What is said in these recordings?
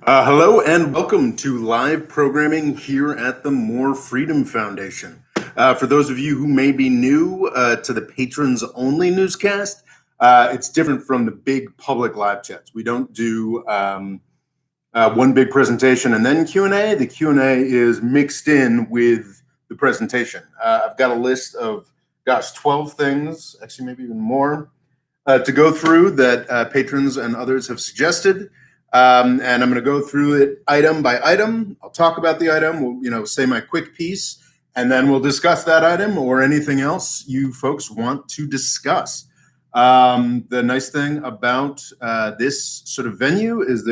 Hello and welcome to live programming here at the More Freedom Foundation. For those of you who may be new to the patrons only newscast, it's different from the big public live chats. We don't do one big presentation and then Q&A. The Q&A is mixed in with the presentation. I've got a list of, 12 things, actually maybe even more, to go through that patrons and others have suggested. And I'm going to go through it item by item. I'll talk about the item, we'll, say my quick piece, and then we'll discuss that item or anything else you folks want to discuss. The nice thing about this sort of venue is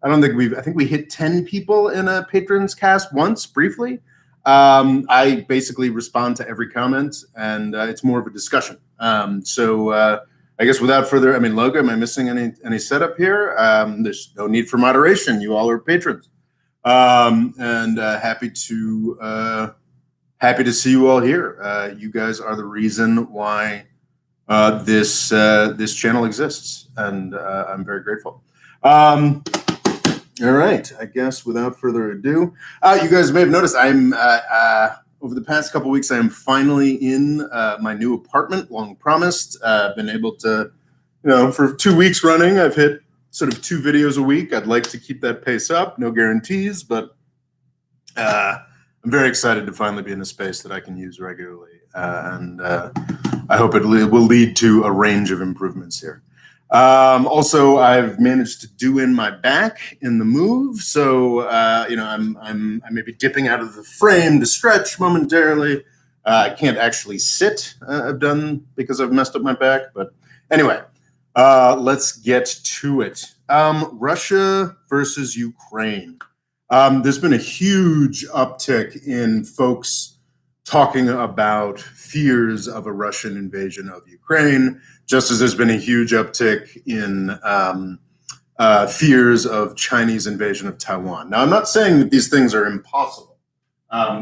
I think we hit 10 people in a patrons cast once briefly. I basically respond to every comment, and it's more of a discussion. I guess without further, Logo, am I missing any setup here? There's no need for moderation. You all are patrons, and happy to see you all here. You guys are the reason why this channel exists, and I'm very grateful. All right, I guess without further ado, you guys may have noticed I'm over the past couple of weeks, I am finally in my new apartment, long promised. I've been able to, for 2 weeks running, I've hit sort of 2 videos a week. I'd like to keep that pace up, no guarantees, but I'm very excited to finally be in a space that I can use regularly. And I hope it will lead to a range of improvements here. Also, I've managed to do in my back in the move, so I may be dipping out of the frame to stretch momentarily. I can't actually sit. I've done because I've messed up my back, but anyway, let's get to it. Russia versus Ukraine. There's been a huge uptick in folks talking about fears of a Russian invasion of Ukraine, just as there's been a huge uptick in fears of Chinese invasion of Taiwan. Now, I'm not saying that these things are impossible.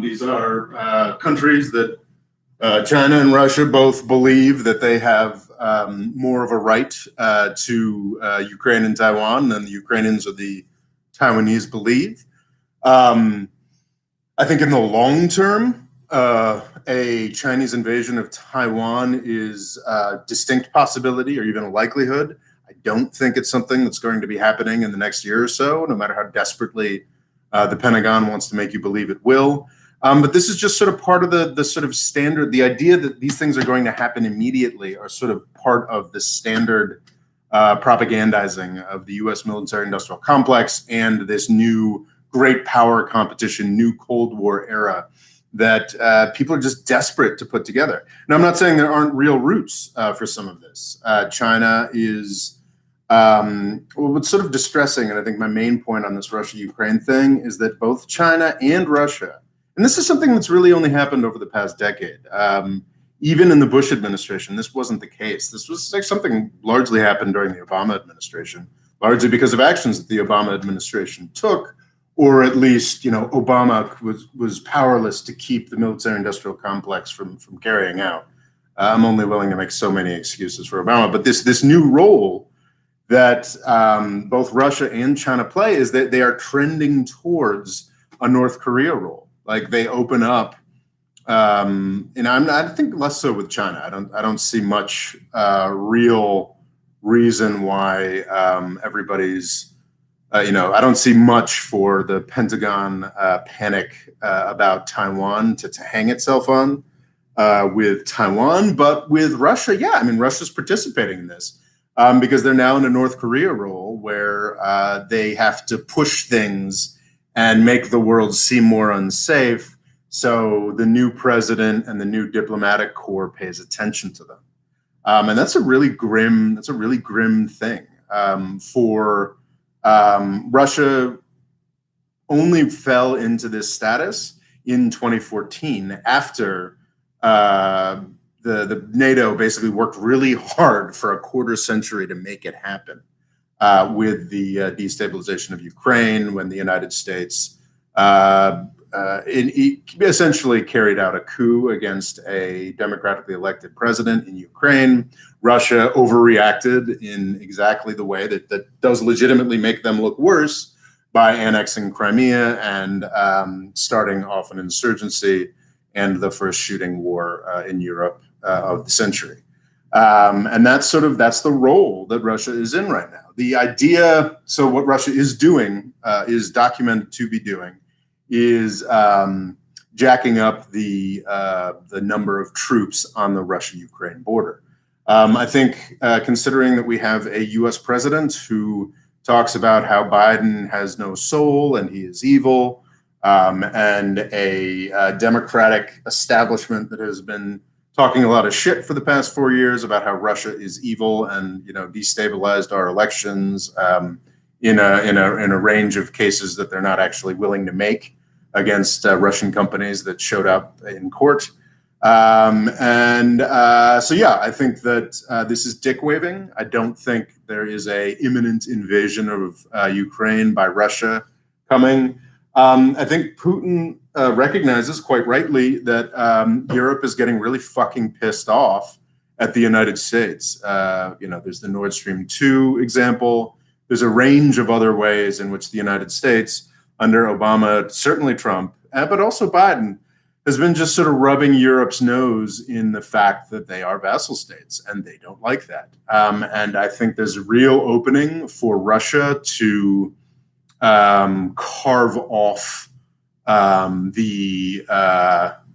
These are countries that China and Russia both believe that they have more of a right to Ukraine and Taiwan than the Ukrainians or the Taiwanese believe. I think in the long term, a Chinese invasion of Taiwan is a distinct possibility or even a likelihood. I don't think it's something that's going to be happening in the next year or so, no matter how desperately the Pentagon wants to make you believe it will. But this is just sort of part of the sort of standard, the idea that these things are going to happen immediately are sort of part of the standard propagandizing of the U.S. military-industrial complex and this new great power competition, new Cold War era that people are just desperate to put together. Now, I'm not saying there aren't real roots for some of this. China is, what's sort of distressing, and I think my main point on this Russia-Ukraine thing is that both China and Russia, and this is something that's really only happened over the past decade, even in the Bush administration, this wasn't the case. This was like something largely happened during the Obama administration, largely because of actions that the Obama administration took, or at least, Obama was powerless to keep the military-industrial complex from carrying out. I'm only willing to make so many excuses for Obama, but this new role that both Russia and China play is that they are trending towards a North Korea role. Like they open up, I think less so with China. I don't see much real reason why everybody's. I don't see much for the Pentagon panic about Taiwan to hang itself on with Taiwan, but with Russia, yeah, Russia's participating in this because they're now in a North Korea role where they have to push things and make the world seem more unsafe. So the new president and the new diplomatic corps pays attention to them, and that's a really grim thing for. Russia only fell into this status in 2014 after the NATO basically worked really hard for a quarter century to make it happen with the destabilization of Ukraine, when the United States he essentially carried out a coup against a democratically elected president in Ukraine. Russia overreacted in exactly the way that does legitimately make them look worse by annexing Crimea and starting off an insurgency and the first shooting war in Europe of the century. And that's the role that Russia is in right now. The idea, so what Russia is doing, is documented to be doing, is jacking up the number of troops on the Russia-Ukraine border. I think considering that we have a U.S. president who talks about how Biden has no soul and he is evil, and a Democratic establishment that has been talking a lot of shit for the past 4 years about how Russia is evil and destabilized our elections in a range of cases that they're not actually willing to make against Russian companies that showed up in court. So yeah, I think that this is dick waving. I don't think there is a imminent invasion of Ukraine by Russia coming. I think Putin recognizes quite rightly that Europe is getting really fucking pissed off at the United States. There's the Nord Stream 2 example. There's a range of other ways in which the United States, under Obama, certainly Trump, but also Biden, has been just sort of rubbing Europe's nose in the fact that they are vassal states, and they don't like that. And I think there's a real opening for Russia to carve off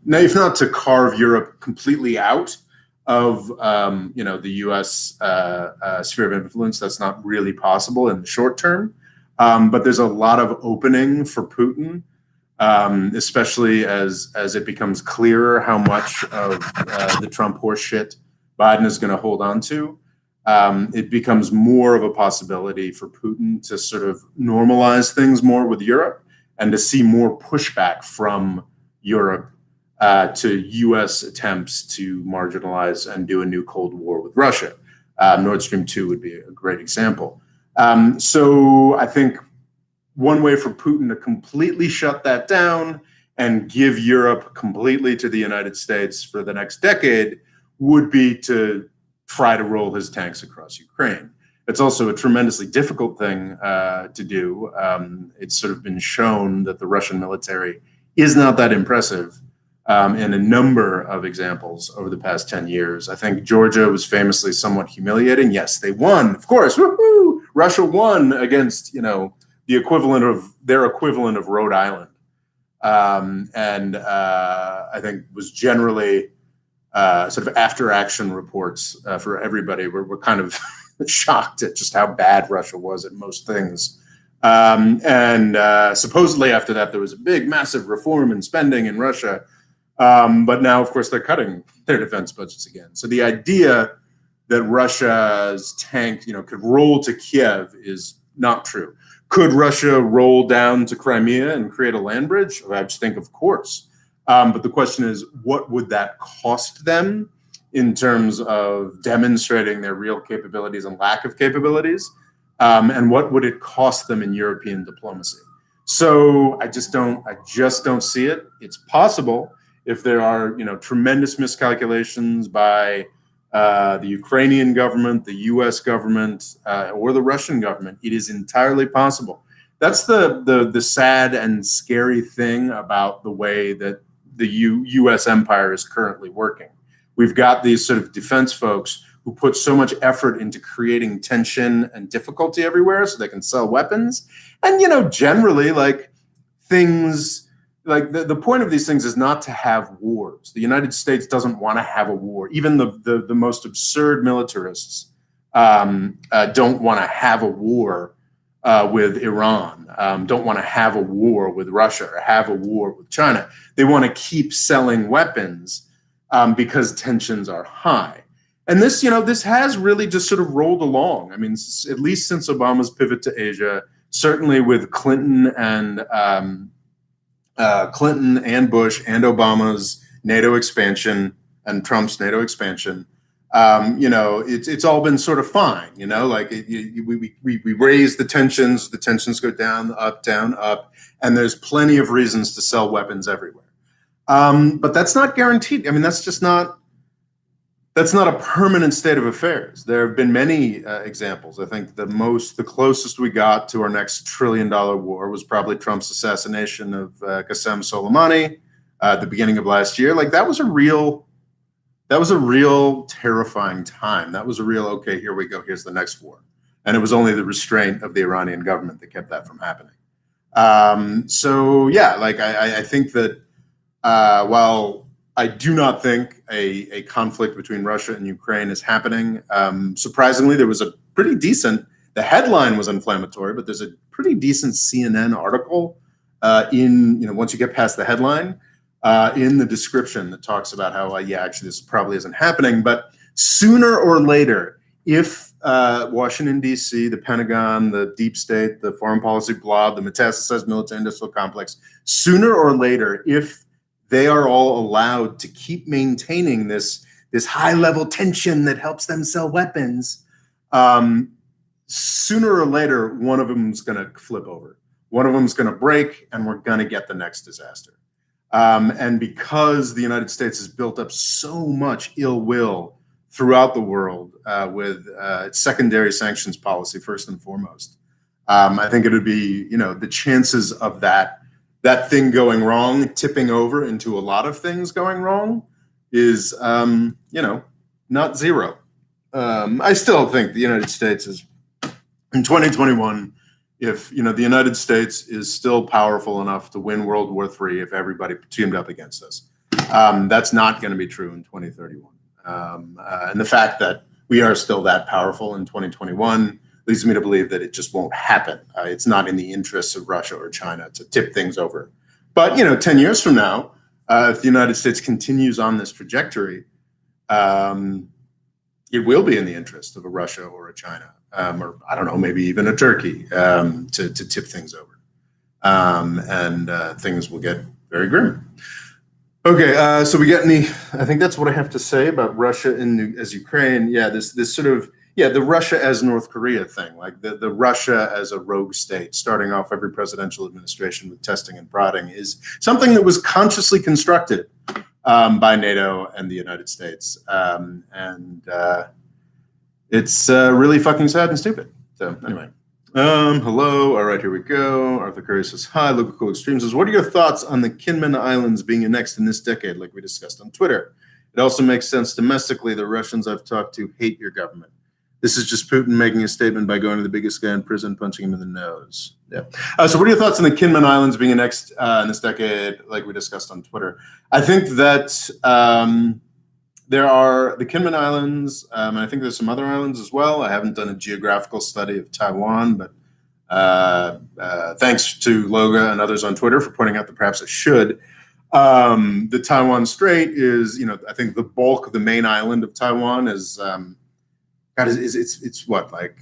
if not to carve Europe completely out of the U.S. Sphere of influence. That's not really possible in the short term. But there's a lot of opening for Putin, especially as it becomes clearer how much of the Trump horse shit Biden is going to hold on to. It becomes more of a possibility for Putin to sort of normalize things more with Europe and to see more pushback from Europe to U.S. attempts to marginalize and do a new Cold War with Russia. Nord Stream 2 would be a great example. So I think one way for Putin to completely shut that down and give Europe completely to the United States for the next decade would be to try to roll his tanks across Ukraine. It's also a tremendously difficult thing to do. It's sort of been shown that the Russian military is not that impressive in a number of examples over the past 10 years. I think Georgia was famously somewhat humiliating. Yes, they won, of course. Woohoo! Russia won against, the equivalent of their equivalent of Rhode Island. And I think was generally sort of after action reports for everybody were kind of shocked at just how bad Russia was at most things. And supposedly after that, there was a big, massive reform in spending in Russia. But now, of course, they're cutting their defense budgets again. So the idea that Russia's tank, could roll to Kiev is not true. Could Russia roll down to Crimea and create a land bridge? I just think, of course. But the question is, what would that cost them in terms of demonstrating their real capabilities and lack of capabilities? And what would it cost them in European diplomacy? So I just don't see it. It's possible if there are, tremendous miscalculations by the Ukrainian government, the U.S. government, or the Russian government. It is entirely possible. That's the sad and scary thing about the way that the U.S. empire is currently working. We've got these sort of defense folks who put so much effort into creating tension and difficulty everywhere so they can sell weapons. And, generally, things like the point of these things is not to have wars. The United States doesn't want to have a war. Even the most absurd militarists don't want to have a war with Iran, don't want to have a war with Russia or have a war with China. They want to keep selling weapons because tensions are high. And this has really just sort of rolled along. I mean, at least since Obama's pivot to Asia, certainly with Clinton and Bush and Obama's NATO expansion and Trump's NATO expansion, It's all been sort of fine. Like we raise the tensions go down, up, and there's plenty of reasons to sell weapons everywhere. But that's not guaranteed. I mean, that's not a permanent state of affairs. There have been many examples. I think the closest we got to our next $1 trillion war was probably Trump's assassination of Qasem Soleimani at the beginning of last year. Like that was a real terrifying time. That was a real, okay, here we go, here's the next war. And it was only the restraint of the Iranian government that kept that from happening. So yeah, like I think that while I do not think a conflict between Russia and Ukraine is happening, surprisingly, there was a pretty decent, the headline was inflammatory, but there's a pretty decent CNN article once you get past the headline, in the description that talks about how, actually, this probably isn't happening. But sooner or later, if Washington, D.C., the Pentagon, the deep state, the foreign policy blob, the metastasized military industrial complex, sooner or later, if they are all allowed to keep maintaining this high level tension that helps them sell weapons, sooner or later, one of them is going to flip over. One of them is going to break, and we're going to get the next disaster. And because the United States has built up so much ill will throughout the world with its secondary sanctions policy, first and foremost, I think it would be, the chances of that thing going wrong, tipping over into a lot of things going wrong is, not zero. I still think the United States is, in 2021, if the United States is still powerful enough to win World War III if everybody teamed up against us. That's not going to be true in 2031. And the fact that we are still that powerful in 2021 leads me to believe that it just won't happen. It's not in the interests of Russia or China to tip things over. But 10 years from now, if the United States continues on this trajectory, it will be in the interest of a Russia or a China, or I don't know, maybe even a Turkey, to tip things over, and things will get very grim. Okay, so we get I think that's what I have to say about Russia as Ukraine. Yeah, this sort of, the Russia as North Korea thing, like the Russia as a rogue state, starting off every presidential administration with testing and prodding, is something that was consciously constructed by NATO and the United States. It's really fucking sad and stupid. So anyway, hello. All right, here we go. Arthur Curry says, hi. Local Cool Extreme says, what are your thoughts on the Kinmen Islands being annexed in this decade, like we discussed on Twitter? It also makes sense domestically. The Russians I've talked to hate your government. This is just Putin making a statement by going to the biggest guy in prison, punching him in the nose. Yeah. So what are your thoughts on the Kinmen Islands being annexed in this decade, like we discussed on Twitter? I think that there are the Kinmen Islands, and I think there's some other islands as well. I haven't done a geographical study of Taiwan, but thanks to Loga and others on Twitter for pointing out that perhaps I should. The Taiwan Strait is, I think the bulk of the main island of Taiwan is, it's what, like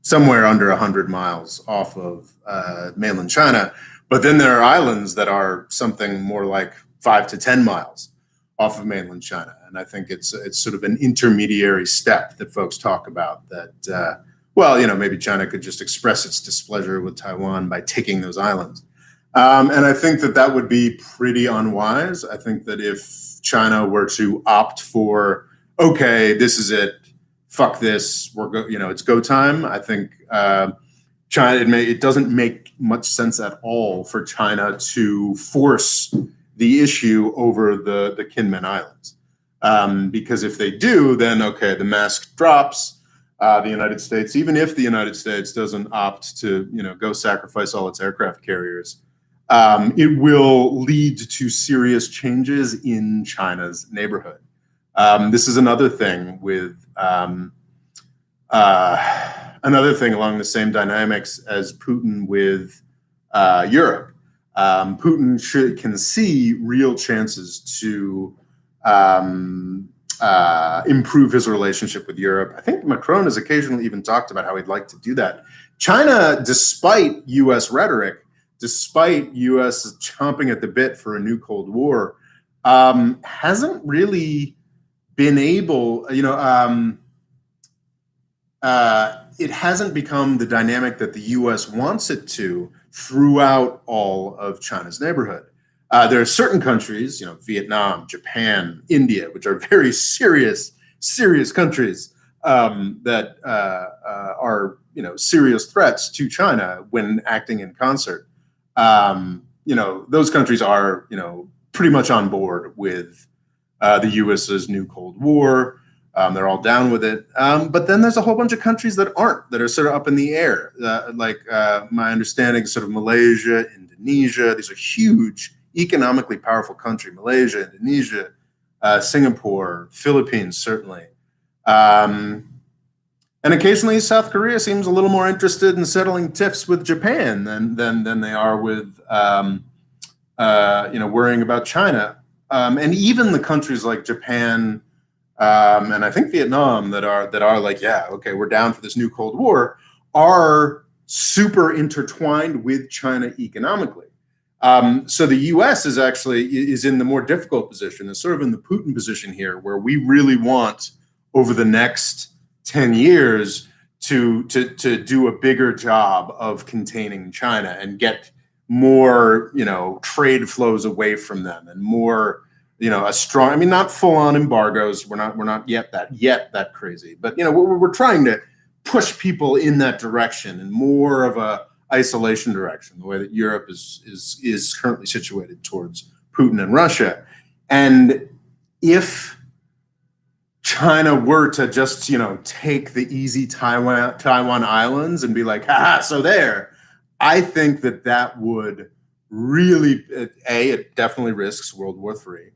somewhere under 100 miles off of mainland China. But then there are islands that are something more like 5 to 10 miles off of mainland China. And I think it's sort of an intermediary step that folks talk about that, maybe China could just express its displeasure with Taiwan by taking those islands. And I think that would be pretty unwise. I think that if China were to opt for, okay, this is it, fuck this, it's go time, I think China, it doesn't make much sense at all for China to force the issue over the Kinmen Islands. Because if they do, then, okay, the mask drops. The United States, even if the United States doesn't opt to, go sacrifice all its aircraft carriers, it will lead to serious changes in China's neighborhood. This is another thing with another thing along the same dynamics as Putin with Europe. Putin can see real chances to improve his relationship with Europe. I think Macron has occasionally even talked about how he'd like to do that. China, despite U.S. rhetoric, despite U.S. chomping at the bit for a new Cold War, hasn't really been able, it hasn't become the dynamic that the U.S. wants it to throughout all of China's neighborhood. There are certain countries, Vietnam, Japan, India, which are very serious countries that are, serious threats to China when acting in concert. Those countries are, pretty much on board with the U.S.'s new Cold War. They're all down with it. But then there's a whole bunch of countries that aren't, that are sort of up in the air. My understanding, sort of Malaysia, Indonesia. These are huge, economically powerful countries. Malaysia, Indonesia, Singapore, Philippines, certainly. And occasionally South Korea seems a little more interested in settling tiffs with Japan than they are with, worrying about China. And even the countries like Japan, and I think Vietnam that are like, yeah, okay, we're down for this new Cold War, are super intertwined with China economically. So the U.S. is in the more difficult position, is sort of in the Putin position here, where we really want over the next 10 years to do a bigger job of containing China and get more, trade flows away from them and more, a strong, I mean, not full on embargoes. We're not yet that crazy, but, we're trying to push people in that direction and more of a isolation direction, the way that Europe is currently situated towards Putin and Russia. And if China were to just, take the easy Taiwan Islands and be like, haha, so there, I think that would really, it definitely risks World War III.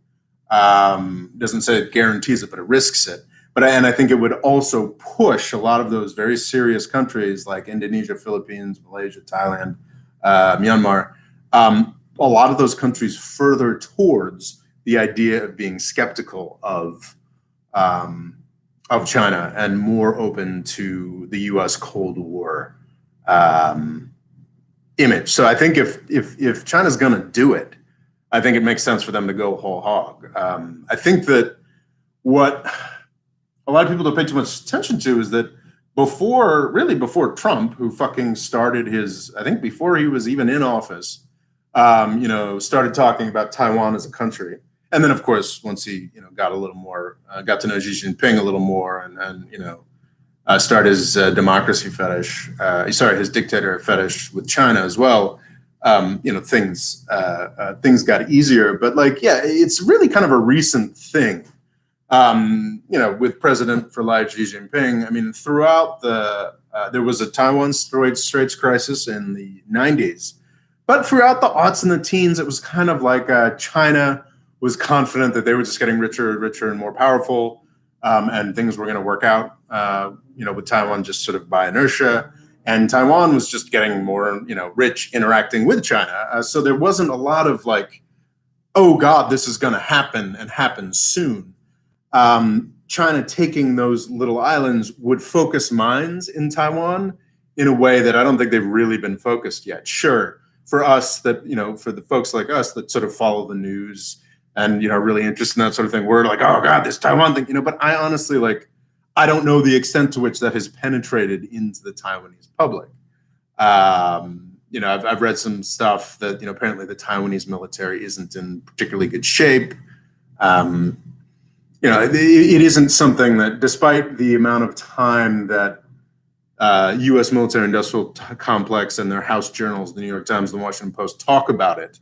Doesn't say it guarantees it, but it risks it. And I think it would also push a lot of those very serious countries like Indonesia, Philippines, Malaysia, Thailand, Myanmar, a lot of those countries further towards the idea of being skeptical of China and more open to the U.S. Cold War image. So I think if China's going to do it, I think it makes sense for them to go whole hog. I think that what a lot of people don't pay too much attention to is that before Trump, who fucking started his, I think before he was even in office, started talking about Taiwan as a country. And then, of course, once he, got a little more, got to know Xi Jinping a little more and started his democracy fetish, his dictator fetish with China as well. Things got easier, but it's really kind of a recent thing. With President for life Xi Jinping, I mean, throughout there was a Taiwan Straits crisis in the 90s, but throughout the aughts and the teens, it was kind of like China was confident that they were just getting richer and more powerful, and things were going to work out, with Taiwan just sort of by inertia. And Taiwan was just getting more, rich, interacting with China. So there wasn't a lot of like, oh God, this is going to happen and happen soon. China taking those little islands would focus minds in Taiwan in a way that I don't think they've really been focused yet. Sure, for us that, for the folks like us that sort of follow the news and, really interested in that sort of thing, we're like, oh God, this Taiwan thing, but I honestly I don't know the extent to which that has penetrated into the Taiwanese public. I've read some stuff that, apparently the Taiwanese military isn't in particularly good shape. It isn't something that, despite the amount of time that U.S. military-industrial complex and their house journals, the New York Times, the Washington Post, talk about it,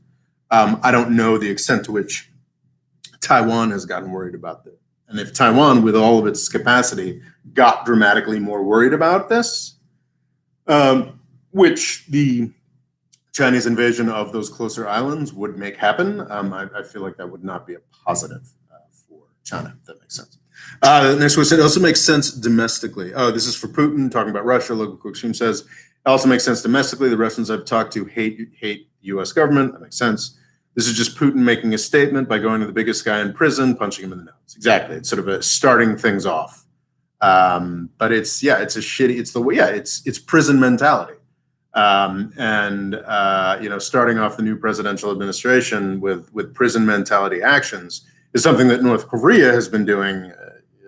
I don't know the extent to which Taiwan has gotten worried about this. And if Taiwan, with all of its capacity, got dramatically more worried about this, which the Chinese invasion of those closer islands would make happen, I feel like that would not be a positive for China, if that makes sense. Next question, it also makes sense domestically. Oh, this is for Putin, talking about Russia. Local Quick Stream says, it also makes sense domestically. The Russians I've talked to hate the U.S. government. That makes sense. This is just Putin making a statement by going to the biggest guy in prison, punching him in the nose. Exactly. It's sort of a starting things off. But it's prison mentality. Starting off the new presidential administration with prison mentality actions is something that North Korea has been doing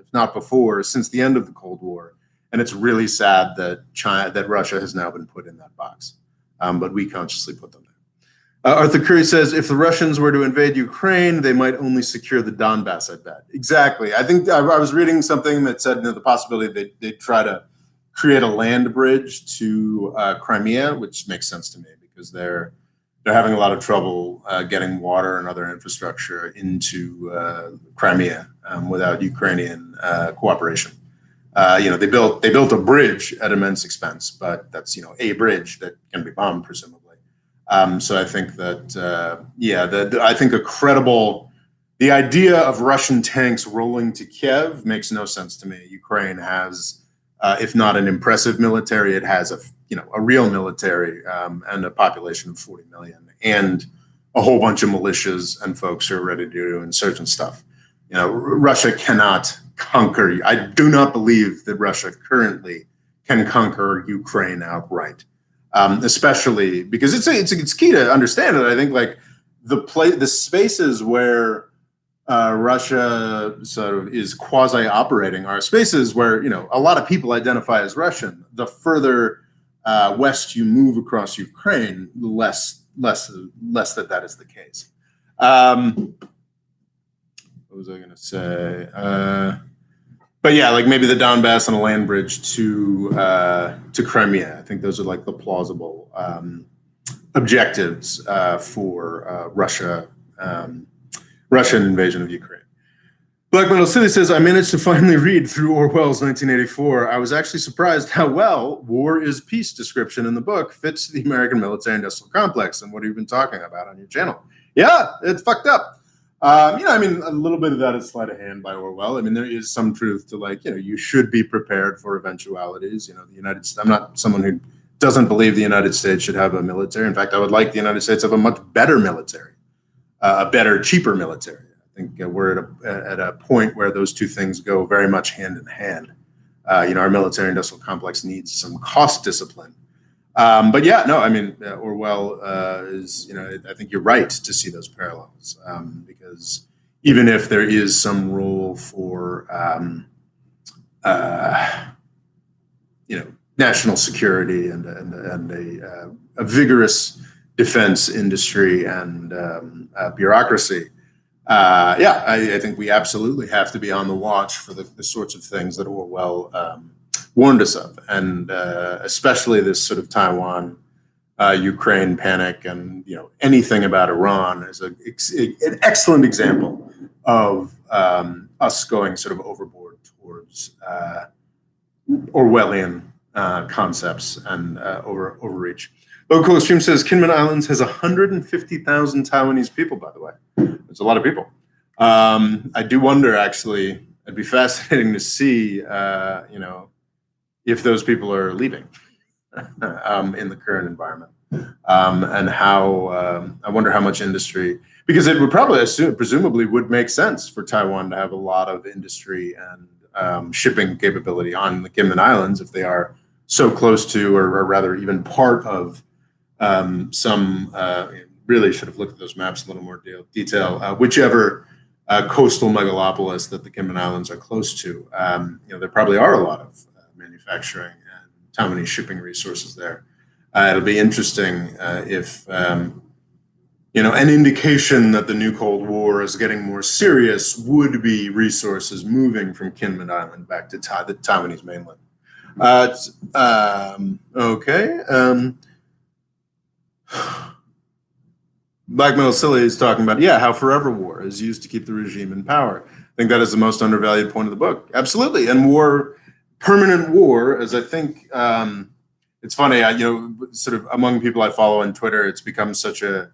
if not before, since the end of the Cold War. And it's really sad that Russia has now been put in that box. But we consciously put them there. Arthur Curry says, if the Russians were to invade Ukraine, they might only secure the Donbass, I bet. Exactly. I think I was reading something that said the possibility they'd try to create a land bridge to Crimea, which makes sense to me because they're having a lot of trouble getting water and other infrastructure into Crimea without Ukrainian cooperation. They built a bridge at immense expense, but that's a bridge that can be bombed presumably. So I think that I think the idea of Russian tanks rolling to Kiev makes no sense to me. Ukraine has, if not an impressive military, it has a real military and a population of 40 million and a whole bunch of militias and folks who are ready to do insurgent stuff. Russia cannot conquer. I do not believe that Russia currently can conquer Ukraine outright, especially because it's key to understand it. I think like the spaces where Russia sort of is quasi-operating are spaces where a lot of people identify as Russian. The further west you move across Ukraine, the less that is the case. What was I going to say? But yeah, like maybe the Donbass and a land bridge to Crimea. I think those are like the plausible objectives for Russian invasion of Ukraine. Black Metal City says, I managed to finally read through Orwell's 1984. I was actually surprised how well War is Peace description in the book fits the American military-industrial complex and what you've been talking about on your channel. Yeah, it's fucked up. A little bit of that is sleight of hand by Orwell. I mean, there is some truth to you should be prepared for eventualities. The United States, I'm not someone who doesn't believe the United States should have a military. In fact, I would like the United States to have a much better military, a better, cheaper military. I think we're at a point where those two things go very much hand in hand. Our military-industrial complex needs some cost discipline. But yeah, no, I mean, Orwell is, I think you're right to see those parallels because even if there is some role for, national security and a vigorous defense industry and bureaucracy, I think we absolutely have to be on the watch for the sorts of things that Orwell warned us of, and especially this sort of Taiwan, Ukraine panic, and anything about Iran is an excellent example of us going sort of overboard towards Orwellian concepts and overreach. Local Extreme says Kinmen Islands has 150,000 Taiwanese people, by the way. It's a lot of people. I do wonder, actually, it'd be fascinating to see, if those people are leaving in the current environment, and how I wonder how much industry, because it would probably presumably would make sense for Taiwan to have a lot of industry and shipping capability on the Kinmen Islands if they are so close to, or rather even part of some. Really should have looked at those maps in a little more detail. Whichever coastal megalopolis that the Kinmen Islands are close to, there probably are a lot of manufacturing and Taiwanese shipping resources there. It'll be interesting if an indication that the new Cold War is getting more serious would be resources moving from Kinmen Island back to the Taiwanese mainland. Okay. Black Metal Silly is talking about, how forever war is used to keep the regime in power. I think that is the most undervalued point of the book. Absolutely. And permanent war, as I think, it's funny, sort of among people I follow on Twitter, it's become such a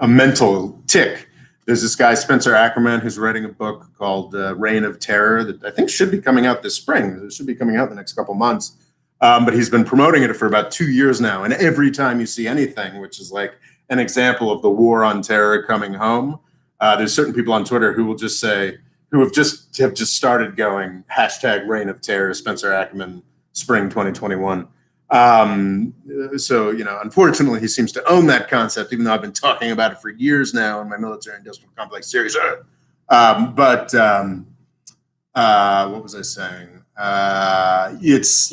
mental tick. There's this guy, Spencer Ackerman, who's writing a book called Reign of Terror that I think should be coming out this spring. It should be coming out in the next couple months. But he's been promoting it for about 2 years now. And every time you see anything, which is like an example of the war on terror coming home, there's certain people on Twitter who will just say, who have just started going #Reign of Terror, Spencer Ackerman, spring 2021. So, unfortunately, he seems to own that concept, even though I've been talking about it for years now in my military industrial complex series. What was I saying?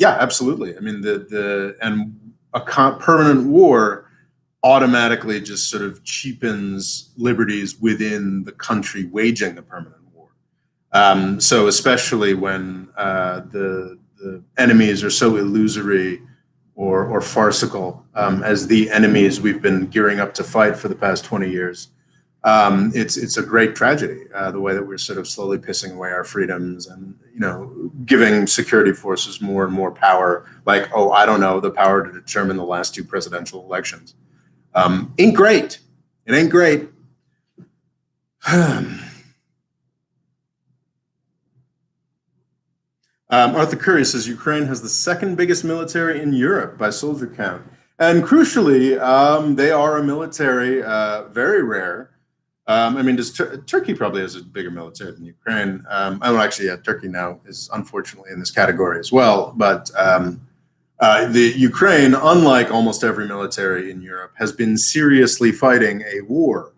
Absolutely. I mean, permanent war automatically just sort of cheapens liberties within the country waging the permanent war. So especially when the enemies are so illusory or farcical as the enemies we've been gearing up to fight for the past 20 years. It's a great tragedy, the way that we're sort of slowly pissing away our freedoms and, giving security forces more and more power, like, oh, I don't know, the power to determine the last two presidential elections. Ain't great. It ain't great. Arthur Curry says Ukraine has the second biggest military in Europe by soldier count. And crucially, they are a military, very rare. Turkey probably has a bigger military than Ukraine. Turkey now is unfortunately in this category as well. But the Ukraine, unlike almost every military in Europe, has been seriously fighting a war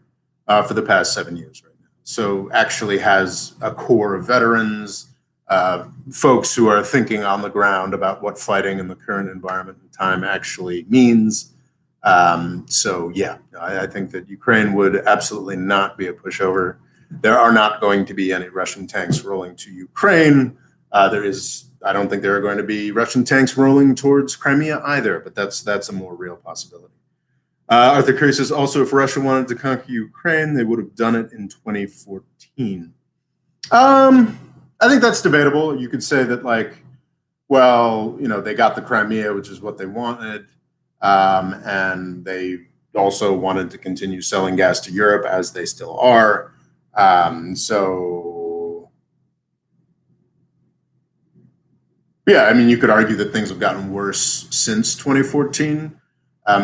for the past 7 years right now. So actually has a core of veterans, folks who are thinking on the ground about what fighting in the current environment and time actually means. I think that Ukraine would absolutely not be a pushover. There are not going to be any Russian tanks rolling to Ukraine. I don't think there are going to be Russian tanks rolling towards Crimea either, but that's a more real possibility. Arthur Curry says, also, if Russia wanted to conquer Ukraine, they would have done it in 2014. I think that's debatable. You could say that, they got the Crimea, which is what they wanted. And they also wanted to continue selling gas to Europe, as they still are. You could argue that things have gotten worse since 2014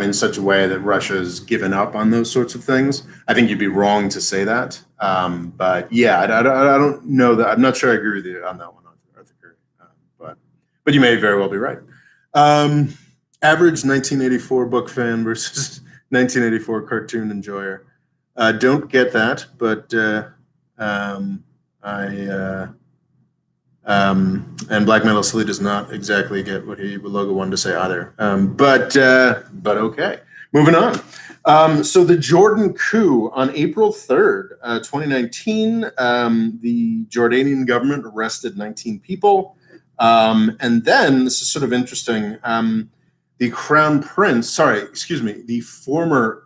in such a way that Russia's given up on those sorts of things. I think you'd be wrong to say that. I don't know that. I'm not sure I agree with you on that one, Arthur Curry. But you may very well be right. Average 1984 book fan versus 1984 cartoon enjoyer. Don't get that, but and Black Metal Silly does not exactly get what Logo wanted to say either. But okay. Moving on. So the Jordan coup on April 3rd, 2019, the Jordanian government arrested 19 people. And then, this is sort of interesting, the former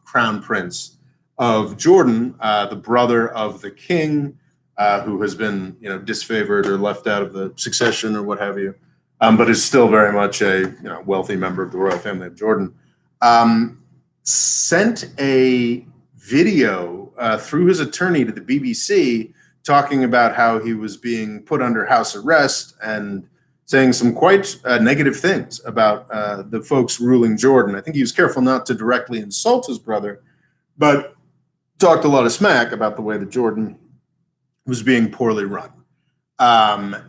crown prince of Jordan, the brother of the king, who has been, disfavored or left out of the succession or what have you, but is still very much a wealthy member of the royal family of Jordan, sent a video through his attorney to the BBC talking about how he was being put under house arrest and saying some quite negative things about the folks ruling Jordan. I think he was careful not to directly insult his brother, but talked a lot of smack about the way that Jordan was being poorly run. The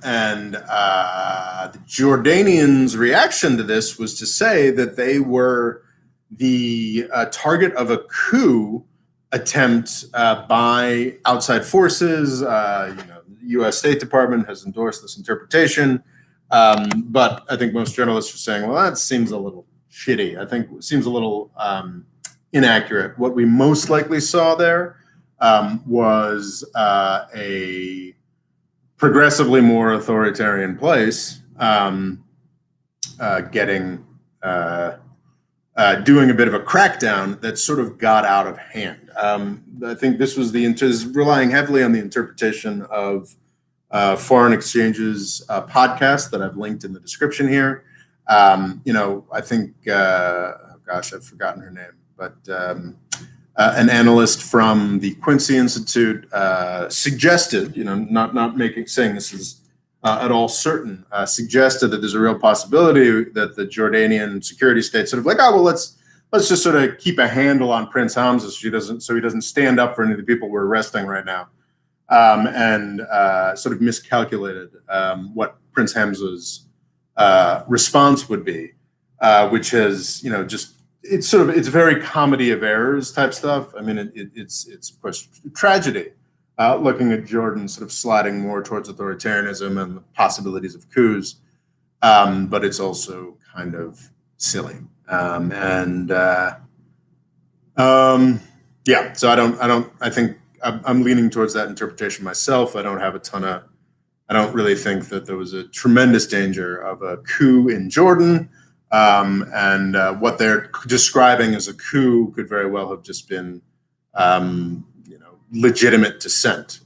Jordanians' reaction to this was to say that they were the target of a coup attempt by outside forces. The U.S. State Department has endorsed this interpretation. But I think most journalists are saying, well, that seems a little shitty. I think it seems a little inaccurate. What we most likely saw there was a progressively more authoritarian place doing a bit of a crackdown that sort of got out of hand. I think this was relying heavily on the interpretation of Foreign Exchange's podcast that I've linked in the description here. I think, I've forgotten her name, but an analyst from the Quincy Institute suggested, saying this is at all certain, suggested that there's a real possibility that the Jordanian security state sort of let's just sort of keep a handle on Prince Hamza so he doesn't stand up for any of the people we're arresting right now. And sort of miscalculated what Prince Hamza's response would be, which has, just it's very comedy of errors type stuff. I mean, it's of course tragedy, looking at Jordan sort of sliding more towards authoritarianism and the possibilities of coups, but it's also kind of silly. Yeah, so I think I'm leaning towards that interpretation myself. I don't really think that there was a tremendous danger of a coup in Jordan. And what they're describing as a coup could very well have just been, legitimate dissent,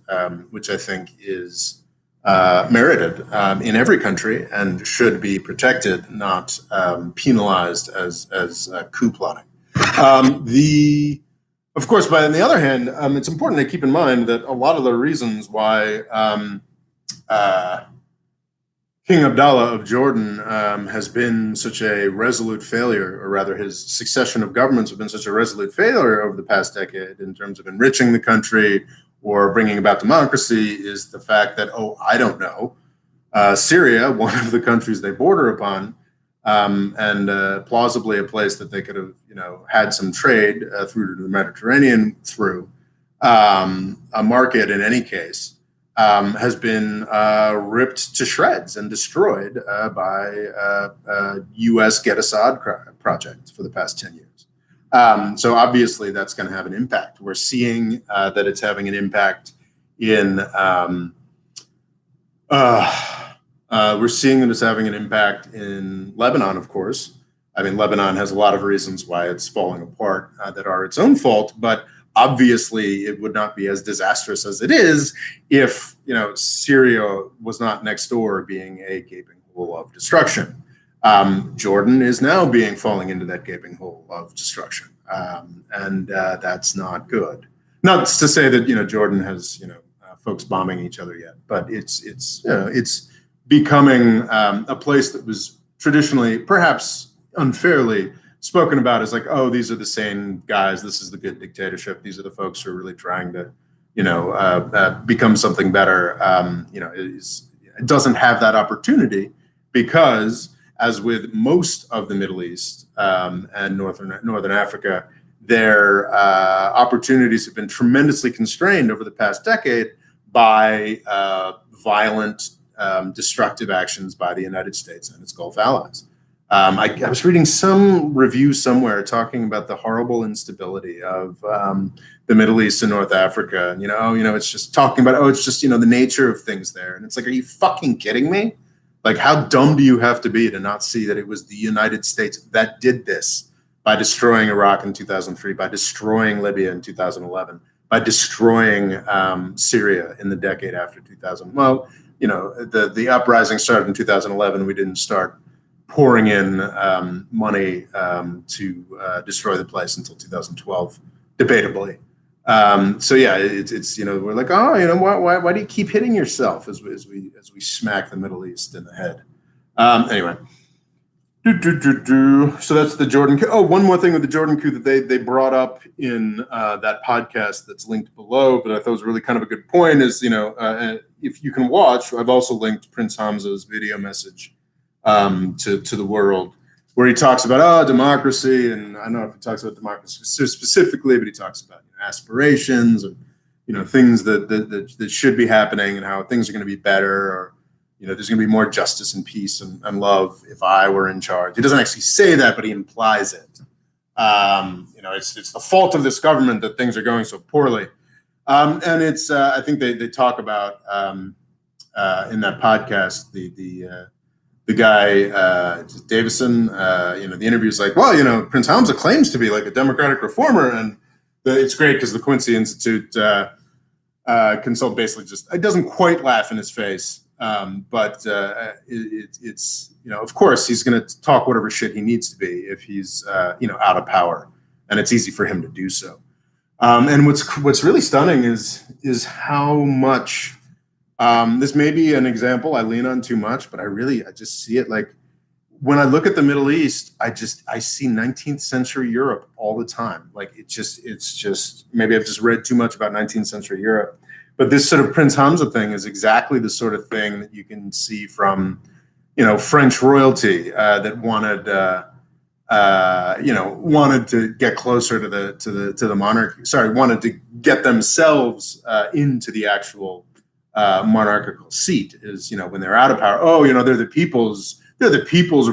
which I think is merited in every country and should be protected, not penalized as coup plotting. Of course, but on the other hand, it's important to keep in mind that a lot of the reasons why King Abdallah of Jordan has been such a resolute failure, or rather his succession of governments have been such a resolute failure over the past decade in terms of enriching the country or bringing about democracy, is the fact that, I don't know, Syria, one of the countries they border upon, and plausibly a place that they could have, had some trade through to the Mediterranean through, a market in any case, has been ripped to shreds and destroyed by U.S. Get Assad project for the past 10 years. So obviously that's going to have an impact. We're seeing that it's having an impact in Lebanon, of course. I mean, Lebanon has a lot of reasons why it's falling apart that are its own fault, but obviously it would not be as disastrous as it is if, Syria was not next door being a gaping hole of destruction. Jordan is now falling into that gaping hole of destruction. And that's not good. Not to say that, Jordan has, folks bombing each other yet, but it's becoming a place that was traditionally, perhaps unfairly, spoken about as like, these are the same guys. This is the good dictatorship. These are the folks who are really trying to, become something better. It doesn't have that opportunity because, as with most of the Middle East and Northern Africa, their opportunities have been tremendously constrained over the past decade by violent, destructive actions by the United States and its Gulf allies. I was reading some review somewhere talking about the horrible instability of the Middle East and North Africa. And, it's just talking about, it's just, the nature of things there. And it's like, are you fucking kidding me? Like, how dumb do you have to be to not see that it was the United States that did this by destroying Iraq in 2003, by destroying Libya in 2011, by destroying Syria in the decade after 2000? Well, the uprising started in 2011. We didn't start pouring in money to destroy the place until 2012, debatably. So yeah, it's we're like, why do you keep hitting yourself as we smack the Middle East in the head? Anyway, so that's the Jordan coup. One more thing with the Jordan coup that they brought up in that podcast that's linked below, but I thought was really kind of a good point is, if you can watch, I've also linked Prince Hamza's video message to the world, where he talks about democracy, and I don't know if he talks about democracy specifically, but he talks about aspirations and things that should be happening and how things are going to be better, or there's going to be more justice and peace and love if I were in charge. He doesn't actually say that, but he implies it. It's the fault of this government that things are going so poorly, and it's I think they talk about in that podcast the guy, Davison, the interview is like, well, Prince Hamza claims to be like a democratic reformer, and it's great because the Quincy Institute consult basically just, it doesn't quite laugh in his face, but it's of course he's going to talk whatever shit he needs to be if he's out of power, and it's easy for him to do so. And what's really stunning is how much. This may be an example I lean on too much, but I just see it like when I look at the Middle East, I see 19th century Europe all the time. Like it's just maybe I've just read too much about 19th century Europe, but this sort of Prince Hamza thing is exactly the sort of thing that you can see from French royalty that wanted to get closer to the monarchy. Sorry, wanted to get themselves into the actual monarchical seat. Is when they're out of power. Oh, they're the people's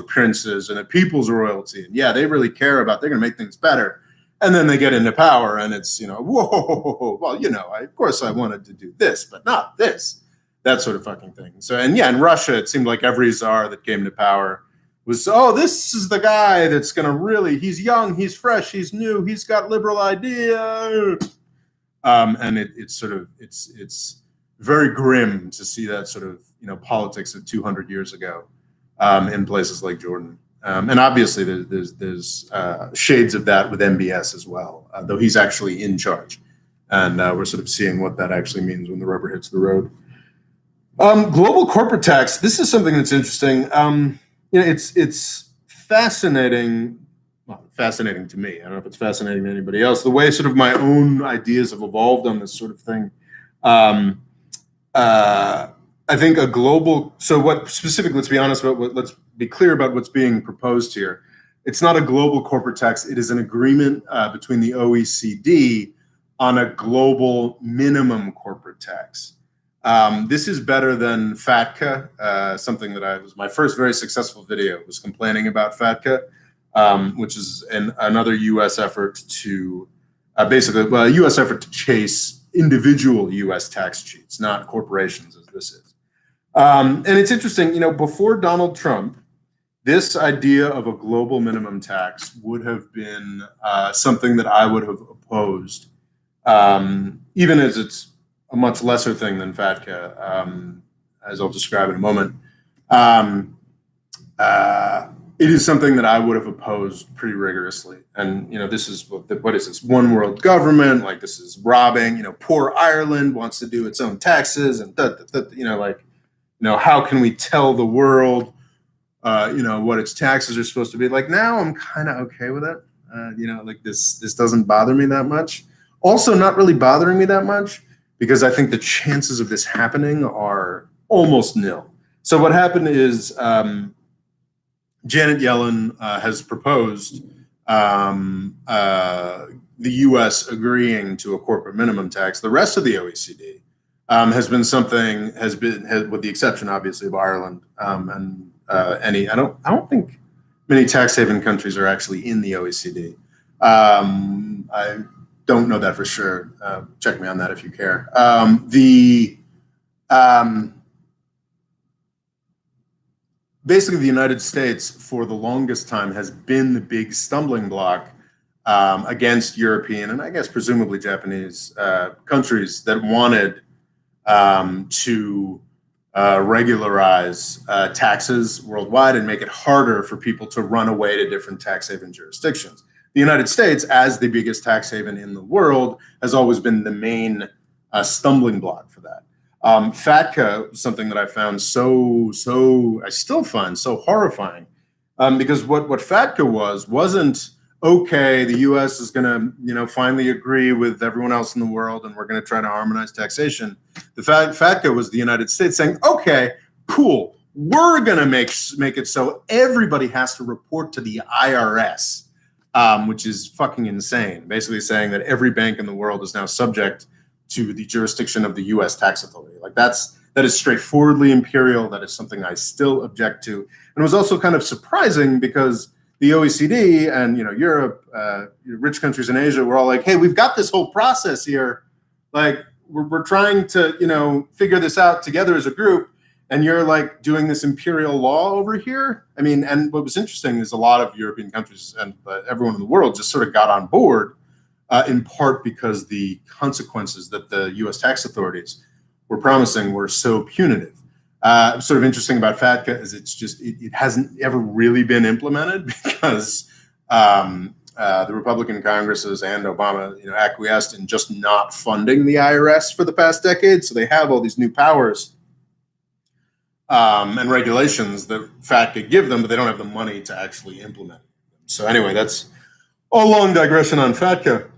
princes and the people's royalty, and yeah, they really care about. They're going to make things better. And then they get into power, and it's whoa. Well, of course I wanted to do this, but not this. That sort of fucking thing. So, and yeah, in Russia, it seemed like every czar that came to power was, this is the guy that's going to really, he's young, he's fresh, he's new, he's got liberal ideas. And it's very grim to see that sort of, politics of 200 years ago in places like Jordan. And obviously there's shades of that with MBS as well, though he's actually in charge. And we're sort of seeing what that actually means when the rubber hits the road. Global corporate tax. This is something that's interesting. It's fascinating. Well, fascinating to me. I don't know if it's fascinating to anybody else. The way sort of my own ideas have evolved on this sort of thing. I think a global. So what specifically? Let's be honest about. Let's be clear about what's being proposed here. It's not a global corporate tax. It is an agreement between the OECD on a global minimum corporate tax. This is better than FATCA, something that was my first very successful video was complaining about FATCA, which is another U.S. effort to a U.S. effort to chase individual U.S. tax cheats, not corporations as this is. And it's interesting, before Donald Trump, this idea of a global minimum tax would have been something that I would have opposed, even as it's a much lesser thing than FATCA, as I'll describe in a moment. It is something that I would have opposed pretty rigorously. And, this is, what is this, one world government, like this is robbing, poor Ireland wants to do its own taxes and, how can we tell the world, what its taxes are supposed to be? Like now I'm kind of okay with it. This doesn't bother me that much. Also not really bothering me that much because I think the chances of this happening are almost nil. So what happened is Janet Yellen has proposed the U.S. agreeing to a corporate minimum tax. The rest of the OECD has been with the exception, obviously, of Ireland and I don't think many tax haven countries are actually in the OECD. I don't know that for sure. Check me on that if you care. Basically, the United States, for the longest time, has been the big stumbling block against European and I guess presumably Japanese countries that wanted to regularize taxes worldwide and make it harder for people to run away to different tax haven jurisdictions. The United States, as the biggest tax haven in the world, has always been the main stumbling block for that. FATCA, something that I found I still find so horrifying, because what FATCA wasn't, okay, the U.S. is going to, finally agree with everyone else in the world, and we're going to try to harmonize taxation. The FATCA was the United States saying, okay, cool, we're going to make it so everybody has to report to the IRS, which is fucking insane. Basically saying that every bank in the world is now subject to the jurisdiction of the U.S. tax authority. Like that is straightforwardly imperial. That is something I still object to. And it was also kind of surprising because the OECD and Europe, rich countries in Asia were all like, hey, we've got this whole process here. Like we're trying to figure this out together as a group. And you're like doing this imperial law over here. I mean, and what was interesting is a lot of European countries and everyone in the world just sort of got on board, in part because the consequences that the U.S. tax authorities were promising were so punitive. Sort of interesting about FATCA is it hasn't ever really been implemented because the Republican Congresses and Obama acquiesced in just not funding the IRS for the past decade. So they have all these new powers and regulations that FATCA give them, but they don't have the money to actually implement it. So anyway, that's a long digression on FATCA.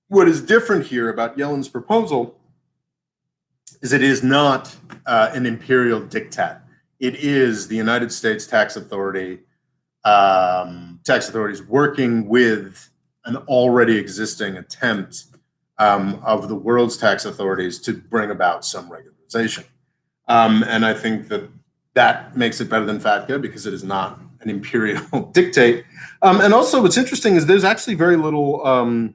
What is different here about Yellen's proposal is it is not an imperial diktat. it is the United States tax authorities working with an already existing attempt of the world's tax authorities to bring about some regularization. And I think that makes it better than FATCA because it is not an imperial dictate. And also, what's interesting is there's actually very little